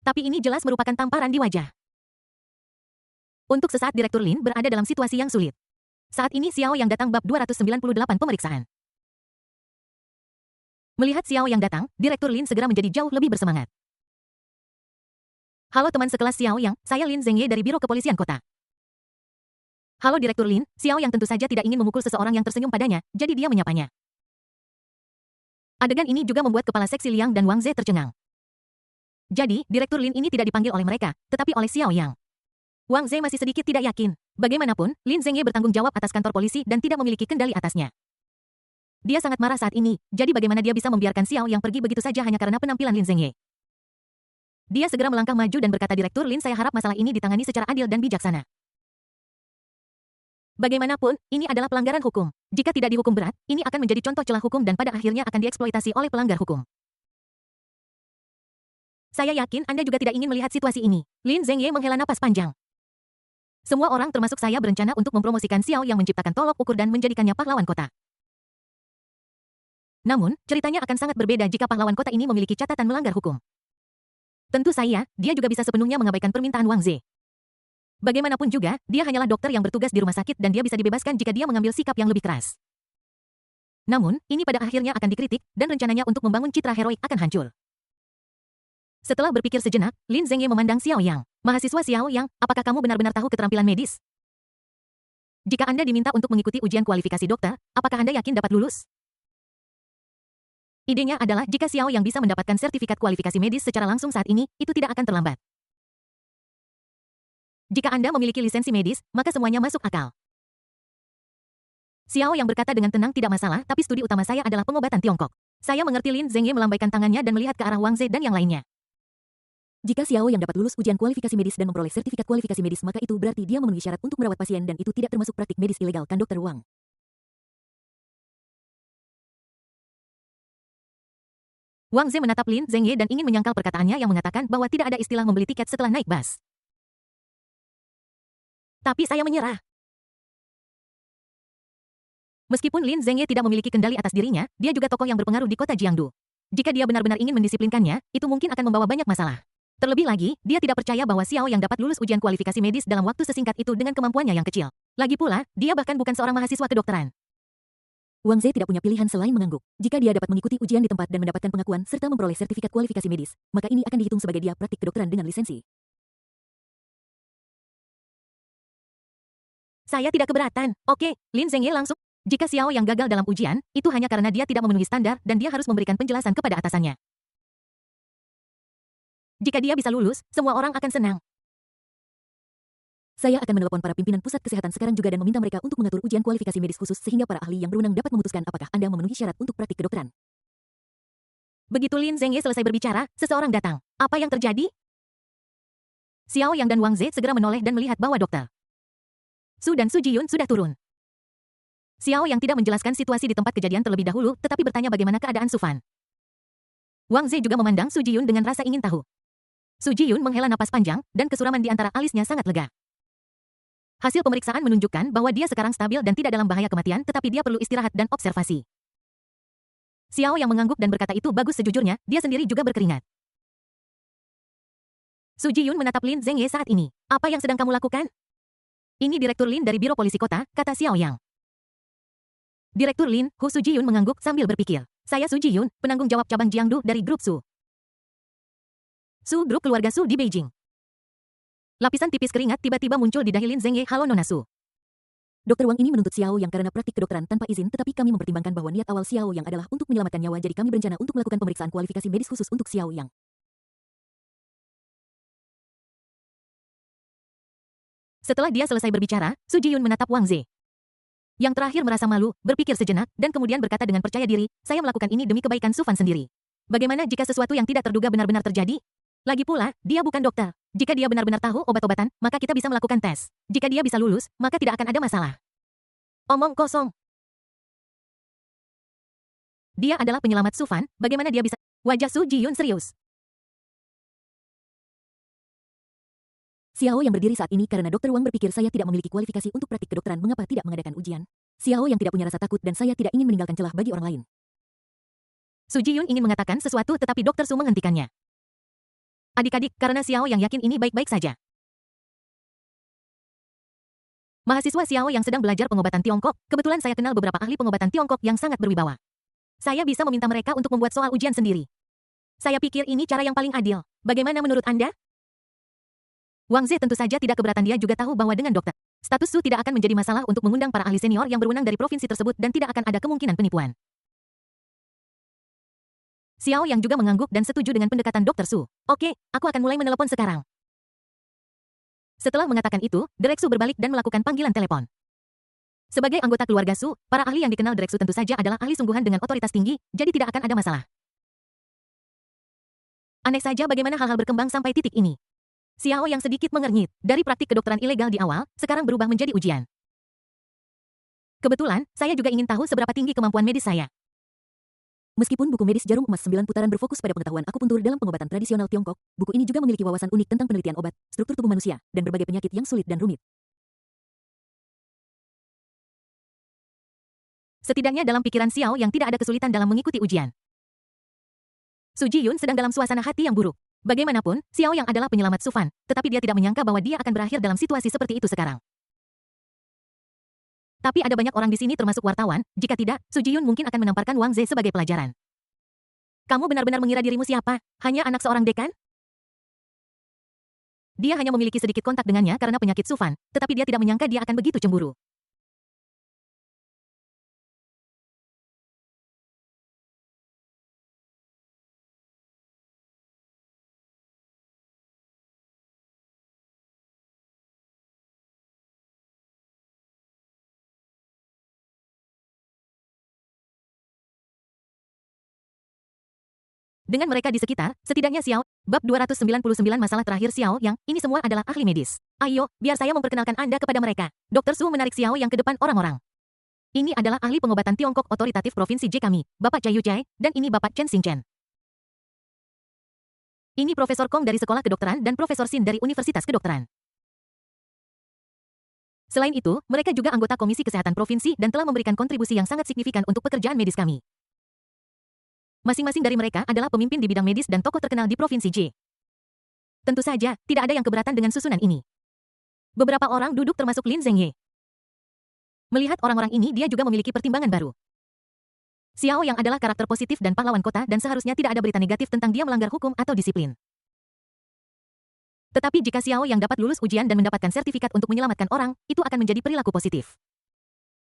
Tapi ini jelas merupakan tamparan di wajah. Untuk sesaat Direktur Lin berada dalam situasi yang sulit. Saat ini Xiao yang datang bab 298 pemeriksaan. Melihat Xiao yang datang, Direktur Lin segera menjadi jauh lebih bersemangat. "Halo teman sekelas Xiao Yang, saya Lin Zhengye dari Biro Kepolisian Kota." "Halo Direktur Lin." Xiao Yang tentu saja tidak ingin memukul seseorang yang tersenyum padanya, jadi dia menyapanya. Adegan ini juga membuat kepala seksi Liang dan Wang Ze tercengang. Jadi, Direktur Lin ini tidak dipanggil oleh mereka, tetapi oleh Xiao Yang. Wang Ze masih sedikit tidak yakin. Bagaimanapun, Lin Zhengye bertanggung jawab atas kantor polisi dan tidak memiliki kendali atasnya. Dia sangat marah saat ini, jadi bagaimana dia bisa membiarkan Xiao yang pergi begitu saja hanya karena penampilan Lin Zhengye? Dia segera melangkah maju dan berkata, "Direktur Lin, saya harap masalah ini ditangani secara adil dan bijaksana. Bagaimanapun, ini adalah pelanggaran hukum. Jika tidak dihukum berat, ini akan menjadi contoh celah hukum dan pada akhirnya akan dieksploitasi oleh pelanggar hukum. Saya yakin Anda juga tidak ingin melihat situasi ini." Lin Zhengye menghela napas panjang. Semua orang termasuk saya berencana untuk mempromosikan Xiao yang menciptakan tolok ukur dan menjadikannya pahlawan kota. Namun, ceritanya akan sangat berbeda jika pahlawan kota ini memiliki catatan melanggar hukum. Tentu saja, dia juga bisa sepenuhnya mengabaikan permintaan Wang Ze. Bagaimanapun juga, dia hanyalah dokter yang bertugas di rumah sakit dan dia bisa dibebaskan jika dia mengambil sikap yang lebih keras. Namun, ini pada akhirnya akan dikritik, dan rencananya untuk membangun citra heroik akan hancur. Setelah berpikir sejenak, Lin Zhengye memandang Xiao Yang. Mahasiswa Xiao Yang, apakah kamu benar-benar tahu keterampilan medis? Jika Anda diminta untuk mengikuti ujian kualifikasi dokter, apakah Anda yakin dapat lulus? Idenya adalah jika Xiao Yang bisa mendapatkan sertifikat kualifikasi medis secara langsung saat ini, itu tidak akan terlambat. Jika Anda memiliki lisensi medis, maka semuanya masuk akal. Xiao Yang berkata dengan tenang, tidak masalah, tapi studi utama saya adalah pengobatan Tiongkok. Saya mengerti. Lin Zhengye melambaikan tangannya dan melihat ke arah Wang Ze dan yang lainnya. Jika Xiao Yang dapat lulus ujian kualifikasi medis dan memperoleh sertifikat kualifikasi medis, maka itu berarti dia memenuhi syarat untuk merawat pasien dan itu tidak termasuk praktik medis ilegal, kan Dr. Wang? Wang Ze menatap Lin Zhengye dan ingin menyangkal perkataannya yang mengatakan bahwa tidak ada istilah membeli tiket setelah naik bus. Tapi saya menyerah. Meskipun Lin Zhengye tidak memiliki kendali atas dirinya, dia juga tokoh yang berpengaruh di kota Jiangdu. Jika dia benar-benar ingin mendisiplinkannya, itu mungkin akan membawa banyak masalah. Terlebih lagi, dia tidak percaya bahwa Xiao Yang dapat lulus ujian kualifikasi medis dalam waktu sesingkat itu dengan kemampuannya yang kecil. Lagi pula, dia bahkan bukan seorang mahasiswa kedokteran. Wang Ze tidak punya pilihan selain mengangguk. Jika dia dapat mengikuti ujian di tempat dan mendapatkan pengakuan serta memperoleh sertifikat kualifikasi medis, maka ini akan dihitung sebagai dia praktik kedokteran dengan lisensi. Saya tidak keberatan. Oke, Lin Zhengye langsung. Jika Xiao Yang gagal dalam ujian, itu hanya karena dia tidak memenuhi standar dan dia harus memberikan penjelasan kepada atasannya. Jika dia bisa lulus, semua orang akan senang. Saya akan menelpon para pimpinan pusat kesehatan sekarang juga dan meminta mereka untuk mengatur ujian kualifikasi medis khusus sehingga para ahli yang berwenang dapat memutuskan apakah Anda memenuhi syarat untuk praktik kedokteran. Begitu Lin Zhengye selesai berbicara, seseorang datang. Apa yang terjadi? Xiao Yang dan Wang Ze segera menoleh dan melihat bahwa Dr. Su dan Su Jiyun sudah turun. Xiao Yang tidak menjelaskan situasi di tempat kejadian terlebih dahulu, tetapi bertanya bagaimana keadaan Su Fan. Wang Ze juga memandang Su Jiyun dengan rasa ingin tahu. Su Jiyun menghela napas panjang, dan kesuraman di antara alisnya sangat lega. Hasil pemeriksaan menunjukkan bahwa dia sekarang stabil dan tidak dalam bahaya kematian, tetapi dia perlu istirahat dan observasi. Xiao Yang mengangguk dan berkata itu bagus. Sejujurnya, dia sendiri juga berkeringat. Su Jiyun menatap Lin Zhengye saat ini. Apa yang sedang kamu lakukan? Ini Direktur Lin dari Biro Polisi Kota, kata Xiao Yang. Direktur Lin, Hu Su Jiyun mengangguk sambil berpikir. Saya Su Jiyun, penanggung jawab cabang Jiangdu dari grup Su. Su grup keluarga Su di Beijing. Lapisan tipis keringat tiba-tiba muncul di dahi Lin Zhengye. Halo Nona Su. Dr. Wang ini menuntut Xiao Yang karena praktik kedokteran tanpa izin, tetapi kami mempertimbangkan bahwa niat awal Xiao Yang adalah untuk menyelamatkan nyawa, jadi kami berencana untuk melakukan pemeriksaan kualifikasi medis khusus untuk Xiao Yang. Setelah dia selesai berbicara, Su Jiyun menatap Wang Ze. Yang terakhir merasa malu, berpikir sejenak, dan kemudian berkata dengan percaya diri, saya melakukan ini demi kebaikan Su Fan sendiri. Bagaimana jika sesuatu yang tidak terduga benar-benar terjadi? Lagi pula, dia bukan dokter. Jika dia benar-benar tahu obat-obatan, maka kita bisa melakukan tes. Jika dia bisa lulus, maka tidak akan ada masalah. Omong kosong. Dia adalah penyelamat Su Fan, bagaimana dia bisa... Wajah Su Jiyun serius. Xiao Yang berdiri saat ini karena Dr. Wang berpikir saya tidak memiliki kualifikasi untuk praktik kedokteran, mengapa tidak mengadakan ujian? Xiao Yang tidak punya rasa takut dan saya tidak ingin meninggalkan celah bagi orang lain. Su Jiyun ingin mengatakan sesuatu tetapi Dr. Su menghentikannya. Adik-adik, karena Xiao Yang yakin ini baik-baik saja. Mahasiswa Xiao Yang sedang belajar pengobatan Tiongkok, kebetulan saya kenal beberapa ahli pengobatan Tiongkok yang sangat berwibawa. Saya bisa meminta mereka untuk membuat soal ujian sendiri. Saya pikir ini cara yang paling adil. Bagaimana menurut Anda? Wang Ze tentu saja tidak keberatan, dia juga tahu bahwa dengan Dr. Status Su tidak akan menjadi masalah untuk mengundang para ahli senior yang berwenang dari provinsi tersebut dan tidak akan ada kemungkinan penipuan. Xiao Yang juga mengangguk dan setuju dengan pendekatan Dr. Su. Oke, aku akan mulai menelepon sekarang. Setelah mengatakan itu, Direk Su berbalik dan melakukan panggilan telepon. Sebagai anggota keluarga Su, para ahli yang dikenal Direk Su tentu saja adalah ahli sungguhan dengan otoritas tinggi, jadi tidak akan ada masalah. Aneh saja bagaimana hal-hal berkembang sampai titik ini. Xiao Yang sedikit mengernyit, dari praktik kedokteran ilegal di awal, sekarang berubah menjadi ujian. Kebetulan, saya juga ingin tahu seberapa tinggi kemampuan medis saya. Meskipun buku medis Jarum Emas 9 putaran berfokus pada pengetahuan akupuntur dalam pengobatan tradisional Tiongkok, buku ini juga memiliki wawasan unik tentang penelitian obat, struktur tubuh manusia, dan berbagai penyakit yang sulit dan rumit. Setidaknya dalam pikiran Xiao yang tidak ada kesulitan dalam mengikuti ujian. Su Jiyun sedang dalam suasana hati yang buruk. Bagaimanapun, Xiao yang adalah penyelamat Su Fan, tetapi dia tidak menyangka bahwa dia akan berakhir dalam situasi seperti itu sekarang. Tapi ada banyak orang di sini termasuk wartawan, jika tidak, Su Jiyun mungkin akan menamparkan Wang Ze sebagai pelajaran. Kamu benar-benar mengira dirimu siapa? Hanya anak seorang dekan? Dia hanya memiliki sedikit kontak dengannya karena penyakit Su Fan, tetapi dia tidak menyangka dia akan begitu cemburu. Dengan mereka di sekitar, setidaknya Xiao, bab 299 masalah terakhir Xiao Yang, ini semua adalah ahli medis. Ayo, biar saya memperkenalkan Anda kepada mereka. Dr. Su menarik Xiao Yang ke depan orang-orang. Ini adalah ahli pengobatan Tiongkok otoritatif Provinsi J kami, Bapak Chai Yujai, dan ini Bapak Chen Xingchen. Ini Profesor Kong dari Sekolah Kedokteran dan Profesor Xin dari Universitas Kedokteran. Selain itu, mereka juga anggota Komisi Kesehatan Provinsi dan telah memberikan kontribusi yang sangat signifikan untuk pekerjaan medis kami. Masing-masing dari mereka adalah pemimpin di bidang medis dan tokoh terkenal di Provinsi J. Tentu saja, tidak ada yang keberatan dengan susunan ini. Beberapa orang duduk termasuk Lin Zhengye. Melihat orang-orang ini, dia juga memiliki pertimbangan baru. Xiao Yang adalah karakter positif dan pahlawan kota dan seharusnya tidak ada berita negatif tentang dia melanggar hukum atau disiplin. Tetapi jika Xiao Yang dapat lulus ujian dan mendapatkan sertifikat untuk menyelamatkan orang, itu akan menjadi perilaku positif.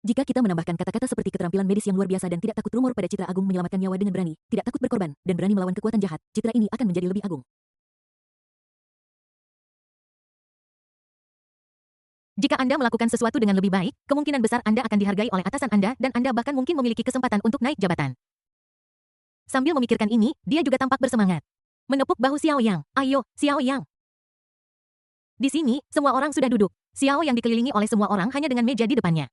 Jika kita menambahkan kata-kata seperti keterampilan medis yang luar biasa dan tidak takut rumor pada citra agung menyelamatkan nyawa dengan berani, tidak takut berkorban, dan berani melawan kekuatan jahat, citra ini akan menjadi lebih agung. Jika Anda melakukan sesuatu dengan lebih baik, kemungkinan besar Anda akan dihargai oleh atasan Anda dan Anda bahkan mungkin memiliki kesempatan untuk naik jabatan. Sambil memikirkan ini, dia juga tampak bersemangat. Menepuk bahu Xiao Yang. Ayo, Xiao Yang. Di sini, semua orang sudah duduk. Xiao Yang dikelilingi oleh semua orang hanya dengan meja di depannya.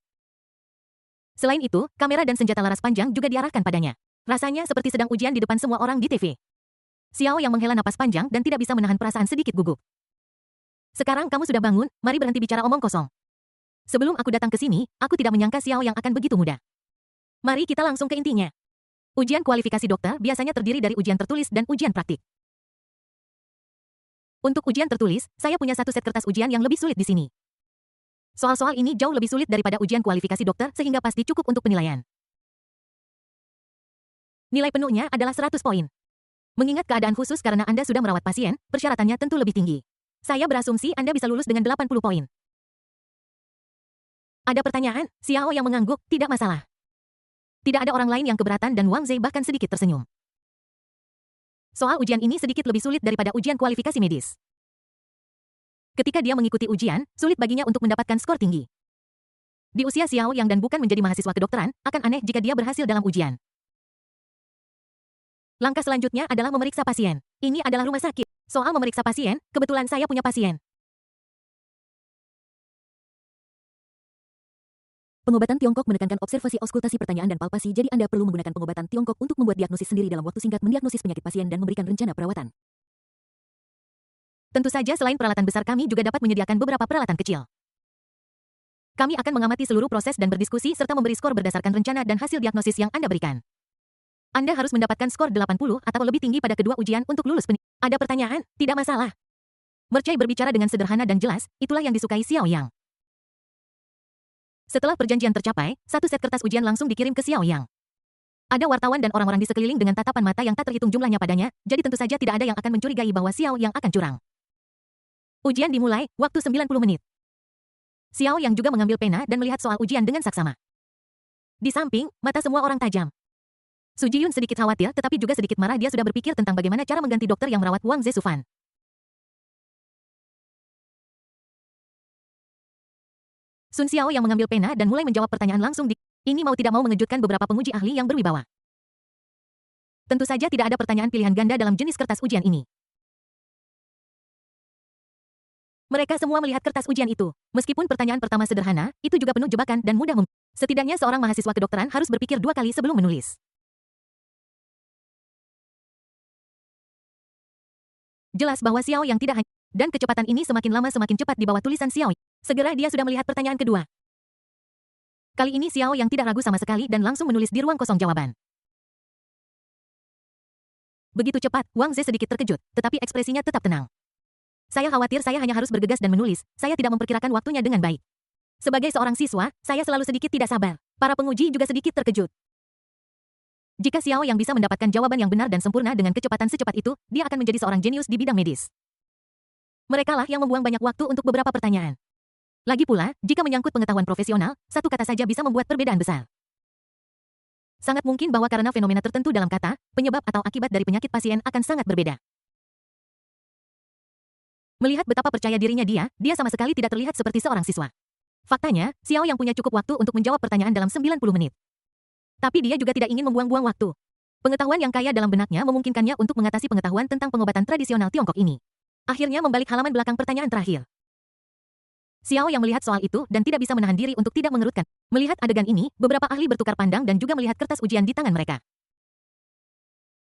Selain itu, kamera dan senjata laras panjang juga diarahkan padanya. Rasanya seperti sedang ujian di depan semua orang di TV. Xiao Yang menghela napas panjang dan tidak bisa menahan perasaan sedikit gugup. Sekarang kamu sudah bangun, mari berhenti bicara omong kosong. Sebelum aku datang ke sini, aku tidak menyangka Xiao Yang akan begitu mudah. Mari kita langsung ke intinya. Ujian kualifikasi dokter biasanya terdiri dari ujian tertulis dan ujian praktik. Untuk ujian tertulis, saya punya satu set kertas ujian yang lebih sulit di sini. Soal-soal ini jauh lebih sulit daripada ujian kualifikasi dokter sehingga pasti cukup untuk penilaian. Nilai penuhnya adalah 100 poin. Mengingat keadaan khusus karena Anda sudah merawat pasien, persyaratannya tentu lebih tinggi. Saya berasumsi Anda bisa lulus dengan 80 poin. Ada pertanyaan? Xiao Yang mengangguk, tidak masalah. Tidak ada orang lain yang keberatan dan Wang Ze bahkan sedikit tersenyum. Soal ujian ini sedikit lebih sulit daripada ujian kualifikasi medis. Ketika dia mengikuti ujian, sulit baginya untuk mendapatkan skor tinggi. Di usia Xiao Yang dan bukan menjadi mahasiswa kedokteran, akan aneh jika dia berhasil dalam ujian. Langkah selanjutnya adalah memeriksa pasien. Ini adalah rumah sakit. Soal memeriksa pasien, kebetulan saya punya pasien. Pengobatan Tiongkok menekankan observasi auskultasi pertanyaan dan palpasi, jadi Anda perlu menggunakan pengobatan Tiongkok untuk membuat diagnosis sendiri dalam waktu singkat, mendiagnosis penyakit pasien dan memberikan rencana perawatan. Tentu saja selain peralatan besar kami juga dapat menyediakan beberapa peralatan kecil. Kami akan mengamati seluruh proses dan berdiskusi serta memberi skor berdasarkan rencana dan hasil diagnosis yang Anda berikan. Anda harus mendapatkan skor 80 atau lebih tinggi pada kedua ujian untuk lulus. Ada pertanyaan? Tidak masalah. Mercai berbicara dengan sederhana dan jelas, itulah yang disukai Xiao Yang. Setelah perjanjian tercapai, satu set kertas ujian langsung dikirim ke Xiao Yang. Ada wartawan dan orang-orang di sekeliling dengan tatapan mata yang tak terhitung jumlahnya padanya, jadi tentu saja tidak ada yang akan mencurigai bahwa Xiao Yang akan curang. Ujian dimulai, waktu 90 menit. Xiao Yang juga mengambil pena dan melihat soal ujian dengan saksama. Di samping, mata semua orang tajam. Su Jiyun sedikit khawatir tetapi juga sedikit marah, dia sudah berpikir tentang bagaimana cara mengganti dokter yang merawat Wang Ze Su Fan. Sun Xiao yang mengambil pena dan mulai menjawab pertanyaan langsung di... Ini mau tidak mau mengejutkan beberapa penguji ahli yang berwibawa. Tentu saja tidak ada pertanyaan pilihan ganda dalam jenis kertas ujian ini. Mereka semua melihat kertas ujian itu. Meskipun pertanyaan pertama sederhana, itu juga penuh jebakan dan mudah Setidaknya seorang mahasiswa kedokteran harus berpikir 2 kali sebelum menulis. Jelas bahwa Xiao yang tidak hanya... Dan kecepatan ini semakin lama semakin cepat di bawah tulisan Xiao. Segera dia sudah melihat pertanyaan kedua. Kali ini Xiao yang tidak ragu sama sekali dan langsung menulis di ruang kosong jawaban. Begitu cepat, Wang Ze sedikit terkejut, tetapi ekspresinya tetap tenang. Saya khawatir saya hanya harus bergegas dan menulis, saya tidak memperkirakan waktunya dengan baik. Sebagai seorang siswa, saya selalu sedikit tidak sabar. Para penguji juga sedikit terkejut. Jika Xiao yang bisa mendapatkan jawaban yang benar dan sempurna dengan kecepatan secepat itu, dia akan menjadi seorang jenius di bidang medis. Mereka lah yang membuang banyak waktu untuk beberapa pertanyaan. Lagi pula, jika menyangkut pengetahuan profesional, satu kata saja bisa membuat perbedaan besar. Sangat mungkin bahwa karena fenomena tertentu dalam kata, penyebab atau akibat dari penyakit pasien akan sangat berbeda. Melihat betapa percaya dirinya dia sama sekali tidak terlihat seperti seorang siswa. Faktanya, Xiao yang punya cukup waktu untuk menjawab pertanyaan dalam 90 menit. Tapi dia juga tidak ingin membuang-buang waktu. Pengetahuan yang kaya dalam benaknya memungkinkannya untuk mengatasi pengetahuan tentang pengobatan tradisional Tiongkok ini. Akhirnya membalik halaman belakang pertanyaan terakhir. Xiao yang melihat soal itu dan tidak bisa menahan diri untuk tidak mengerutkan. Melihat adegan ini, beberapa ahli bertukar pandang dan juga melihat kertas ujian di tangan mereka.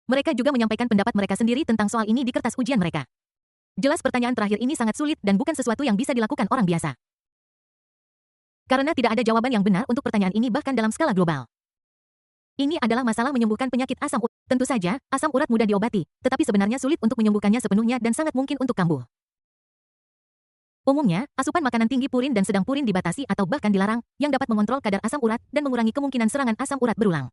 Mereka juga menyampaikan pendapat mereka sendiri tentang soal ini di kertas ujian mereka. Jelas pertanyaan terakhir ini sangat sulit dan bukan sesuatu yang bisa dilakukan orang biasa. Karena tidak ada jawaban yang benar untuk pertanyaan ini bahkan dalam skala global. Ini adalah masalah menyembuhkan penyakit asam urat. Tentu saja, asam urat mudah diobati, tetapi sebenarnya sulit untuk menyembuhkannya sepenuhnya dan sangat mungkin untuk kambuh. Umumnya, asupan makanan tinggi purin dan sedang purin dibatasi atau bahkan dilarang, yang dapat mengontrol kadar asam urat dan mengurangi kemungkinan serangan asam urat berulang.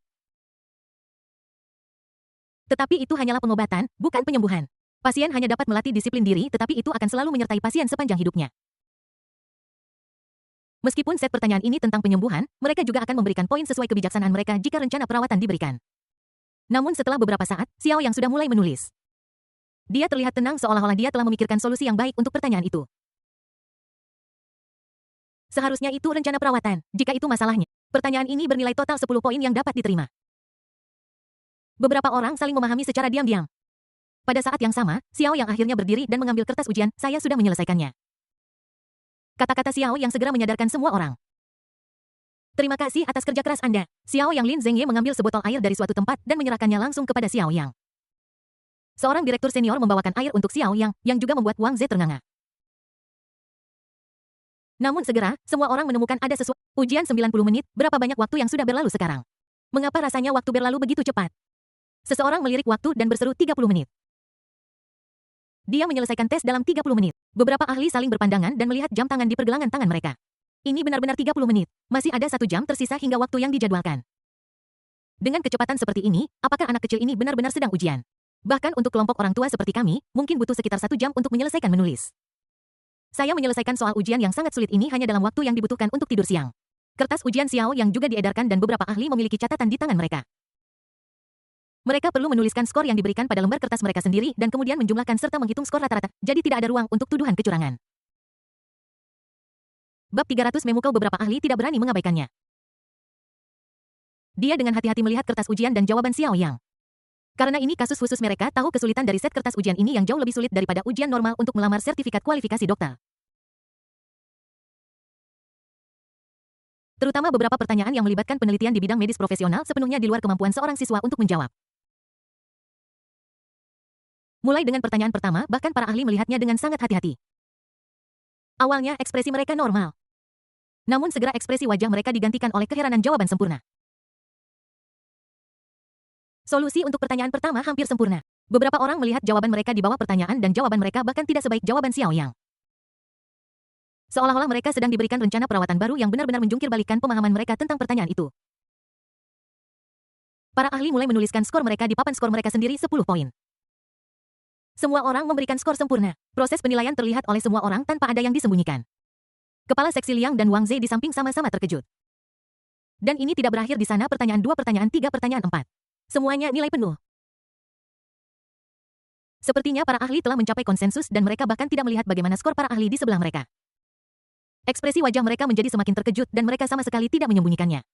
Tetapi itu hanyalah pengobatan, bukan penyembuhan. Pasien hanya dapat melatih disiplin diri, tetapi itu akan selalu menyertai pasien sepanjang hidupnya. Meskipun set pertanyaan ini tentang penyembuhan, mereka juga akan memberikan poin sesuai kebijaksanaan mereka jika rencana perawatan diberikan. Namun setelah beberapa saat, Xiao yang sudah mulai menulis. Dia terlihat tenang seolah-olah dia telah memikirkan solusi yang baik untuk pertanyaan itu. Seharusnya itu rencana perawatan, jika itu masalahnya. Pertanyaan ini bernilai total 10 poin yang dapat diterima. Beberapa orang saling memahami secara diam-diam. Pada saat yang sama, Xiao yang akhirnya berdiri dan mengambil kertas ujian, saya sudah menyelesaikannya. Kata-kata Xiao yang segera menyadarkan semua orang. Terima kasih atas kerja keras Anda. Xiao yang Lin Zhengye mengambil sebotol air dari suatu tempat dan menyerahkannya langsung kepada Xiao Yang. Seorang direktur senior membawakan air untuk Xiao yang juga membuat Wang Ze ternganga. Namun segera, semua orang menemukan ada sesuatu. Ujian 90 menit, berapa banyak waktu yang sudah berlalu sekarang? Mengapa rasanya waktu berlalu begitu cepat? Seseorang melirik waktu dan berseru 30 menit. Dia menyelesaikan tes dalam 30 menit. Beberapa ahli saling berpandangan dan melihat jam tangan di pergelangan tangan mereka. Ini benar-benar 30 menit. Masih ada 1 jam tersisa hingga waktu yang dijadwalkan. Dengan kecepatan seperti ini, apakah anak kecil ini benar-benar sedang ujian? Bahkan untuk kelompok orang tua seperti kami, mungkin butuh sekitar 1 jam untuk menyelesaikan menulis. Saya menyelesaikan soal ujian yang sangat sulit ini hanya dalam waktu yang dibutuhkan untuk tidur siang. Kertas ujian Xiao yang juga diedarkan dan beberapa ahli memiliki catatan di tangan mereka. Mereka perlu menuliskan skor yang diberikan pada lembar kertas mereka sendiri dan kemudian menjumlahkan serta menghitung skor rata-rata, jadi tidak ada ruang untuk tuduhan kecurangan. Bab 300 memukau beberapa ahli tidak berani mengabaikannya. Dia dengan hati-hati melihat kertas ujian dan jawaban Xiao Yang. Karena ini kasus khusus mereka tahu kesulitan dari set kertas ujian ini yang jauh lebih sulit daripada ujian normal untuk melamar sertifikat kualifikasi dokter. Terutama beberapa pertanyaan yang melibatkan penelitian di bidang medis profesional sepenuhnya di luar kemampuan seorang siswa untuk menjawab. Mulai dengan pertanyaan pertama, bahkan para ahli melihatnya dengan sangat hati-hati. Awalnya, ekspresi mereka normal. Namun segera ekspresi wajah mereka digantikan oleh keheranan jawaban sempurna. Solusi untuk pertanyaan pertama hampir sempurna. Beberapa orang melihat jawaban mereka di bawah pertanyaan dan jawaban mereka bahkan tidak sebaik jawaban Xiao Yang. Seolah-olah mereka sedang diberikan rencana perawatan baru yang benar-benar menjungkir balikkan pemahaman mereka tentang pertanyaan itu. Para ahli mulai menuliskan skor mereka di papan skor mereka sendiri 10 poin. Semua orang memberikan skor sempurna. Proses penilaian terlihat oleh semua orang tanpa ada yang disembunyikan. Kepala seksi Liang dan Wang Ze di samping sama-sama terkejut. Dan ini tidak berakhir di sana. Pertanyaan 2, pertanyaan 3, pertanyaan 4. Semuanya nilai penuh. Sepertinya para ahli telah mencapai konsensus dan mereka bahkan tidak melihat bagaimana skor para ahli di sebelah mereka. Ekspresi wajah mereka menjadi semakin terkejut dan mereka sama sekali tidak menyembunyikannya.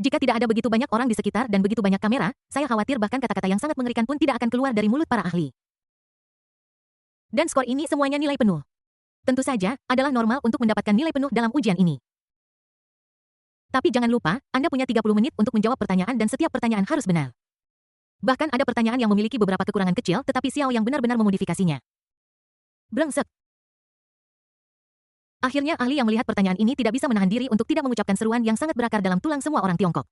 Jika tidak ada begitu banyak orang di sekitar dan begitu banyak kamera, saya khawatir bahkan kata-kata yang sangat mengerikan pun tidak akan keluar dari mulut para ahli. Dan skor ini semuanya nilai penuh. Tentu saja, adalah normal untuk mendapatkan nilai penuh dalam ujian ini. Tapi jangan lupa, Anda punya 30 menit untuk menjawab pertanyaan dan setiap pertanyaan harus benar. Bahkan ada pertanyaan yang memiliki beberapa kekurangan kecil tetapi Xiao yang benar-benar memodifikasinya. Brengsek. Akhirnya ahli yang melihat pertanyaan ini tidak bisa menahan diri untuk tidak mengucapkan seruan yang sangat berakar dalam tulang semua orang Tiongkok.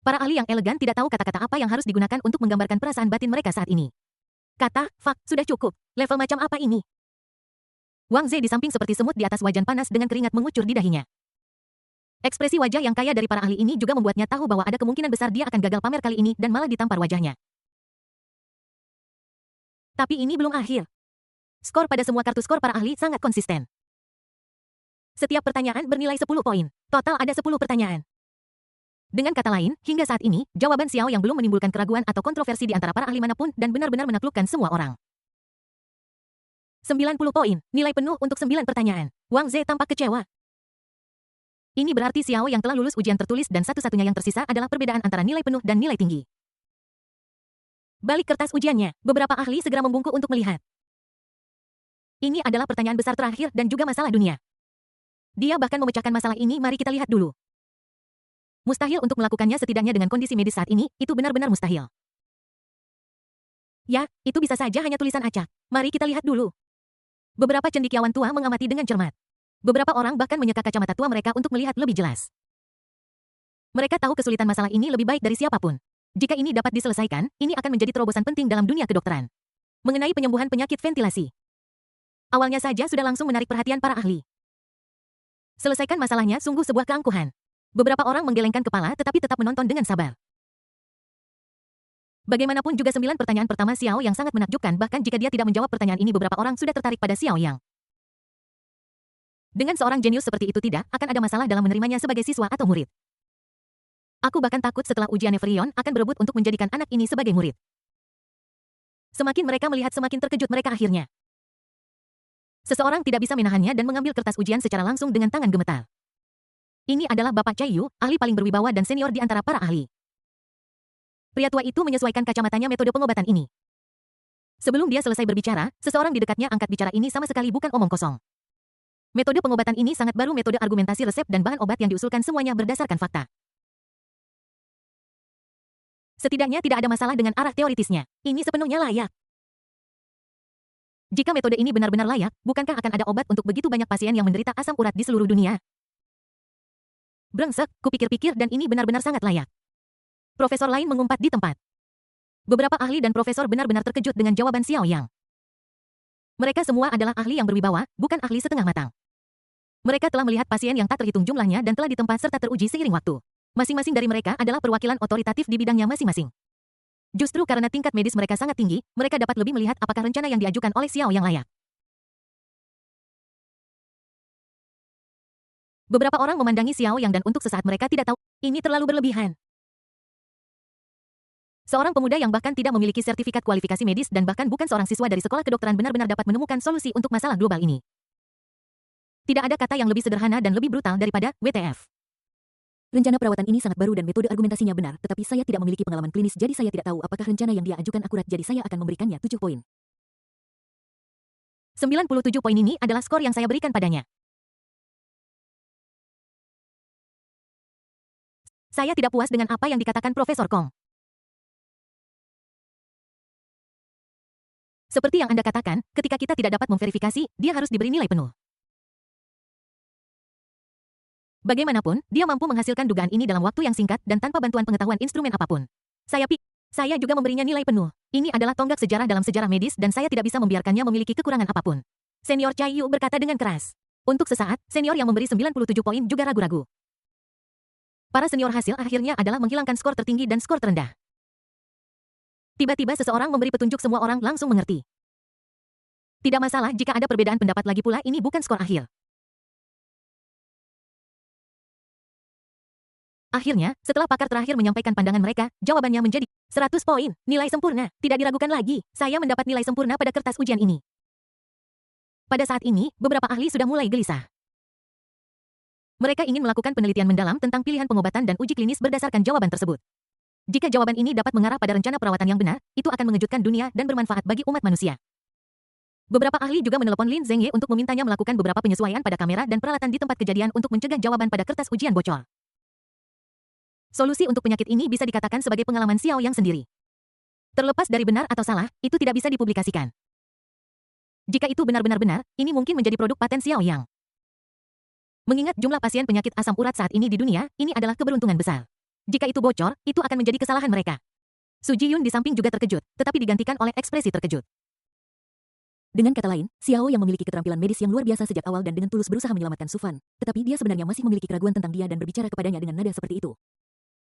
Para ahli yang elegan tidak tahu kata-kata apa yang harus digunakan untuk menggambarkan perasaan batin mereka saat ini. Kata, "Fuck, sudah cukup. Level macam apa ini?" Wang Ze di samping seperti semut di atas wajan panas dengan keringat mengucur di dahinya. Ekspresi wajah yang kaya dari para ahli ini juga membuatnya tahu bahwa ada kemungkinan besar dia akan gagal pamer kali ini dan malah ditampar wajahnya. Tapi ini belum akhir. Skor pada semua kartu skor para ahli sangat konsisten. Setiap pertanyaan bernilai 10 poin. Total ada 10 pertanyaan. Dengan kata lain, hingga saat ini, jawaban Xiao yang belum menimbulkan keraguan atau kontroversi di antara para ahli manapun dan benar-benar menaklukkan semua orang. 90 poin, nilai penuh untuk 9 pertanyaan. Wang Ze tampak kecewa. Ini berarti Xiao yang telah lulus ujian tertulis dan satu-satunya yang tersisa adalah perbedaan antara nilai penuh dan nilai tinggi. Balik kertas ujiannya, beberapa ahli segera membungkuk untuk melihat. Ini adalah pertanyaan besar terakhir dan juga masalah dunia. Dia bahkan memecahkan masalah ini, mari kita lihat dulu. Mustahil untuk melakukannya setidaknya dengan kondisi medis saat ini, itu benar-benar mustahil. Ya, itu bisa saja hanya tulisan acak. Mari kita lihat dulu. Beberapa cendekiawan tua mengamati dengan cermat. Beberapa orang bahkan menyeka kacamata tua mereka untuk melihat lebih jelas. Mereka tahu kesulitan masalah ini lebih baik dari siapapun. Jika ini dapat diselesaikan, ini akan menjadi terobosan penting dalam dunia kedokteran. Mengenai penyembuhan penyakit ventilasi. Awalnya saja sudah langsung menarik perhatian para ahli. Selesaikan masalahnya sungguh sebuah keangkuhan. Beberapa orang menggelengkan kepala tetapi tetap menonton dengan sabar. Bagaimanapun juga 9 pertanyaan pertama Xiao yang sangat menakjubkan, bahkan jika dia tidak menjawab pertanyaan ini beberapa orang sudah tertarik pada Xiao Yang. Dengan seorang jenius seperti itu tidak akan ada masalah dalam menerimanya sebagai siswa atau murid. Aku bahkan takut setelah ujian Neverion akan berebut untuk menjadikan anak ini sebagai murid. Semakin mereka melihat semakin terkejut mereka akhirnya. Seseorang tidak bisa menahannya dan mengambil kertas ujian secara langsung dengan tangan gemetar. Ini adalah Bapak Chai Yu, ahli paling berwibawa dan senior di antara para ahli. Pria tua itu menyesuaikan kacamatanya metode pengobatan ini. Sebelum dia selesai berbicara, seseorang di dekatnya angkat bicara ini sama sekali bukan omong kosong. Metode pengobatan ini sangat baru, metode argumentasi resep dan bahan obat yang diusulkan semuanya berdasarkan fakta. Setidaknya tidak ada masalah dengan arah teoritisnya. Ini sepenuhnya layak. Jika metode ini benar-benar layak, bukankah akan ada obat untuk begitu banyak pasien yang menderita asam urat di seluruh dunia? Brengsek, kupikir-pikir dan ini benar-benar sangat layak. Profesor lain mengumpat di tempat. Beberapa ahli dan profesor benar-benar terkejut dengan jawaban Xiao Yang. Mereka semua adalah ahli yang berwibawa, bukan ahli setengah matang. Mereka telah melihat pasien yang tak terhitung jumlahnya dan telah ditempa serta teruji seiring waktu. Masing-masing dari mereka adalah perwakilan otoritatif di bidangnya masing-masing. Justru karena tingkat medis mereka sangat tinggi, mereka dapat lebih melihat apakah rencana yang diajukan oleh Xiao Yang layak. Beberapa orang memandangi Xiao Yang dan untuk sesaat mereka tidak tahu, ini terlalu berlebihan. Seorang pemuda yang bahkan tidak memiliki sertifikat kualifikasi medis dan bahkan bukan seorang siswa dari sekolah kedokteran benar-benar dapat menemukan solusi untuk masalah global ini. Tidak ada kata yang lebih sederhana dan lebih brutal daripada WTF. Rencana perawatan ini sangat baru dan metode argumentasinya benar, tetapi saya tidak memiliki pengalaman klinis jadi saya tidak tahu apakah rencana yang dia ajukan akurat, jadi saya akan memberikannya 7 poin. 97 poin ini adalah skor yang saya berikan padanya. Saya tidak puas dengan apa yang dikatakan Profesor Kong. Seperti yang Anda katakan, ketika kita tidak dapat memverifikasi, dia harus diberi nilai penuh. Bagaimanapun, dia mampu menghasilkan dugaan ini dalam waktu yang singkat dan tanpa bantuan pengetahuan instrumen apapun. Saya juga memberinya nilai penuh. Ini adalah tonggak sejarah dalam sejarah medis dan saya tidak bisa membiarkannya memiliki kekurangan apapun. Senior Chai Yu berkata dengan keras. Untuk sesaat, senior yang memberi 97 poin juga ragu-ragu. Para senior hasil akhirnya adalah menghilangkan skor tertinggi dan skor terendah. Tiba-tiba seseorang memberi petunjuk, semua orang langsung mengerti. Tidak masalah jika ada perbedaan pendapat lagi pula, ini bukan skor akhir. Akhirnya, setelah pakar terakhir menyampaikan pandangan mereka, jawabannya menjadi 100 poin, nilai sempurna, tidak diragukan lagi, saya mendapat nilai sempurna pada kertas ujian ini. Pada saat ini, beberapa ahli sudah mulai gelisah. Mereka ingin melakukan penelitian mendalam tentang pilihan pengobatan dan uji klinis berdasarkan jawaban tersebut. Jika jawaban ini dapat mengarah pada rencana perawatan yang benar, itu akan mengejutkan dunia dan bermanfaat bagi umat manusia. Beberapa ahli juga menelepon Lin Zhengye untuk memintanya melakukan beberapa penyesuaian pada kamera dan peralatan di tempat kejadian untuk mencegah jawaban pada kertas ujian bocor. Solusi untuk penyakit ini bisa dikatakan sebagai pengalaman Xiao Yang sendiri. Terlepas dari benar atau salah, itu tidak bisa dipublikasikan. Jika itu benar-benar benar, ini mungkin menjadi produk paten Xiao Yang. Mengingat jumlah pasien penyakit asam urat saat ini di dunia, ini adalah keberuntungan besar. Jika itu bocor, itu akan menjadi kesalahan mereka. Su Ji-yun di samping juga terkejut, tetapi digantikan oleh ekspresi terkejut. Dengan kata lain, Xiao yang memiliki keterampilan medis yang luar biasa sejak awal dan dengan tulus berusaha menyelamatkan Su Fan. Tetapi dia sebenarnya masih memiliki keraguan tentang dia dan berbicara kepadanya dengan nada seperti itu.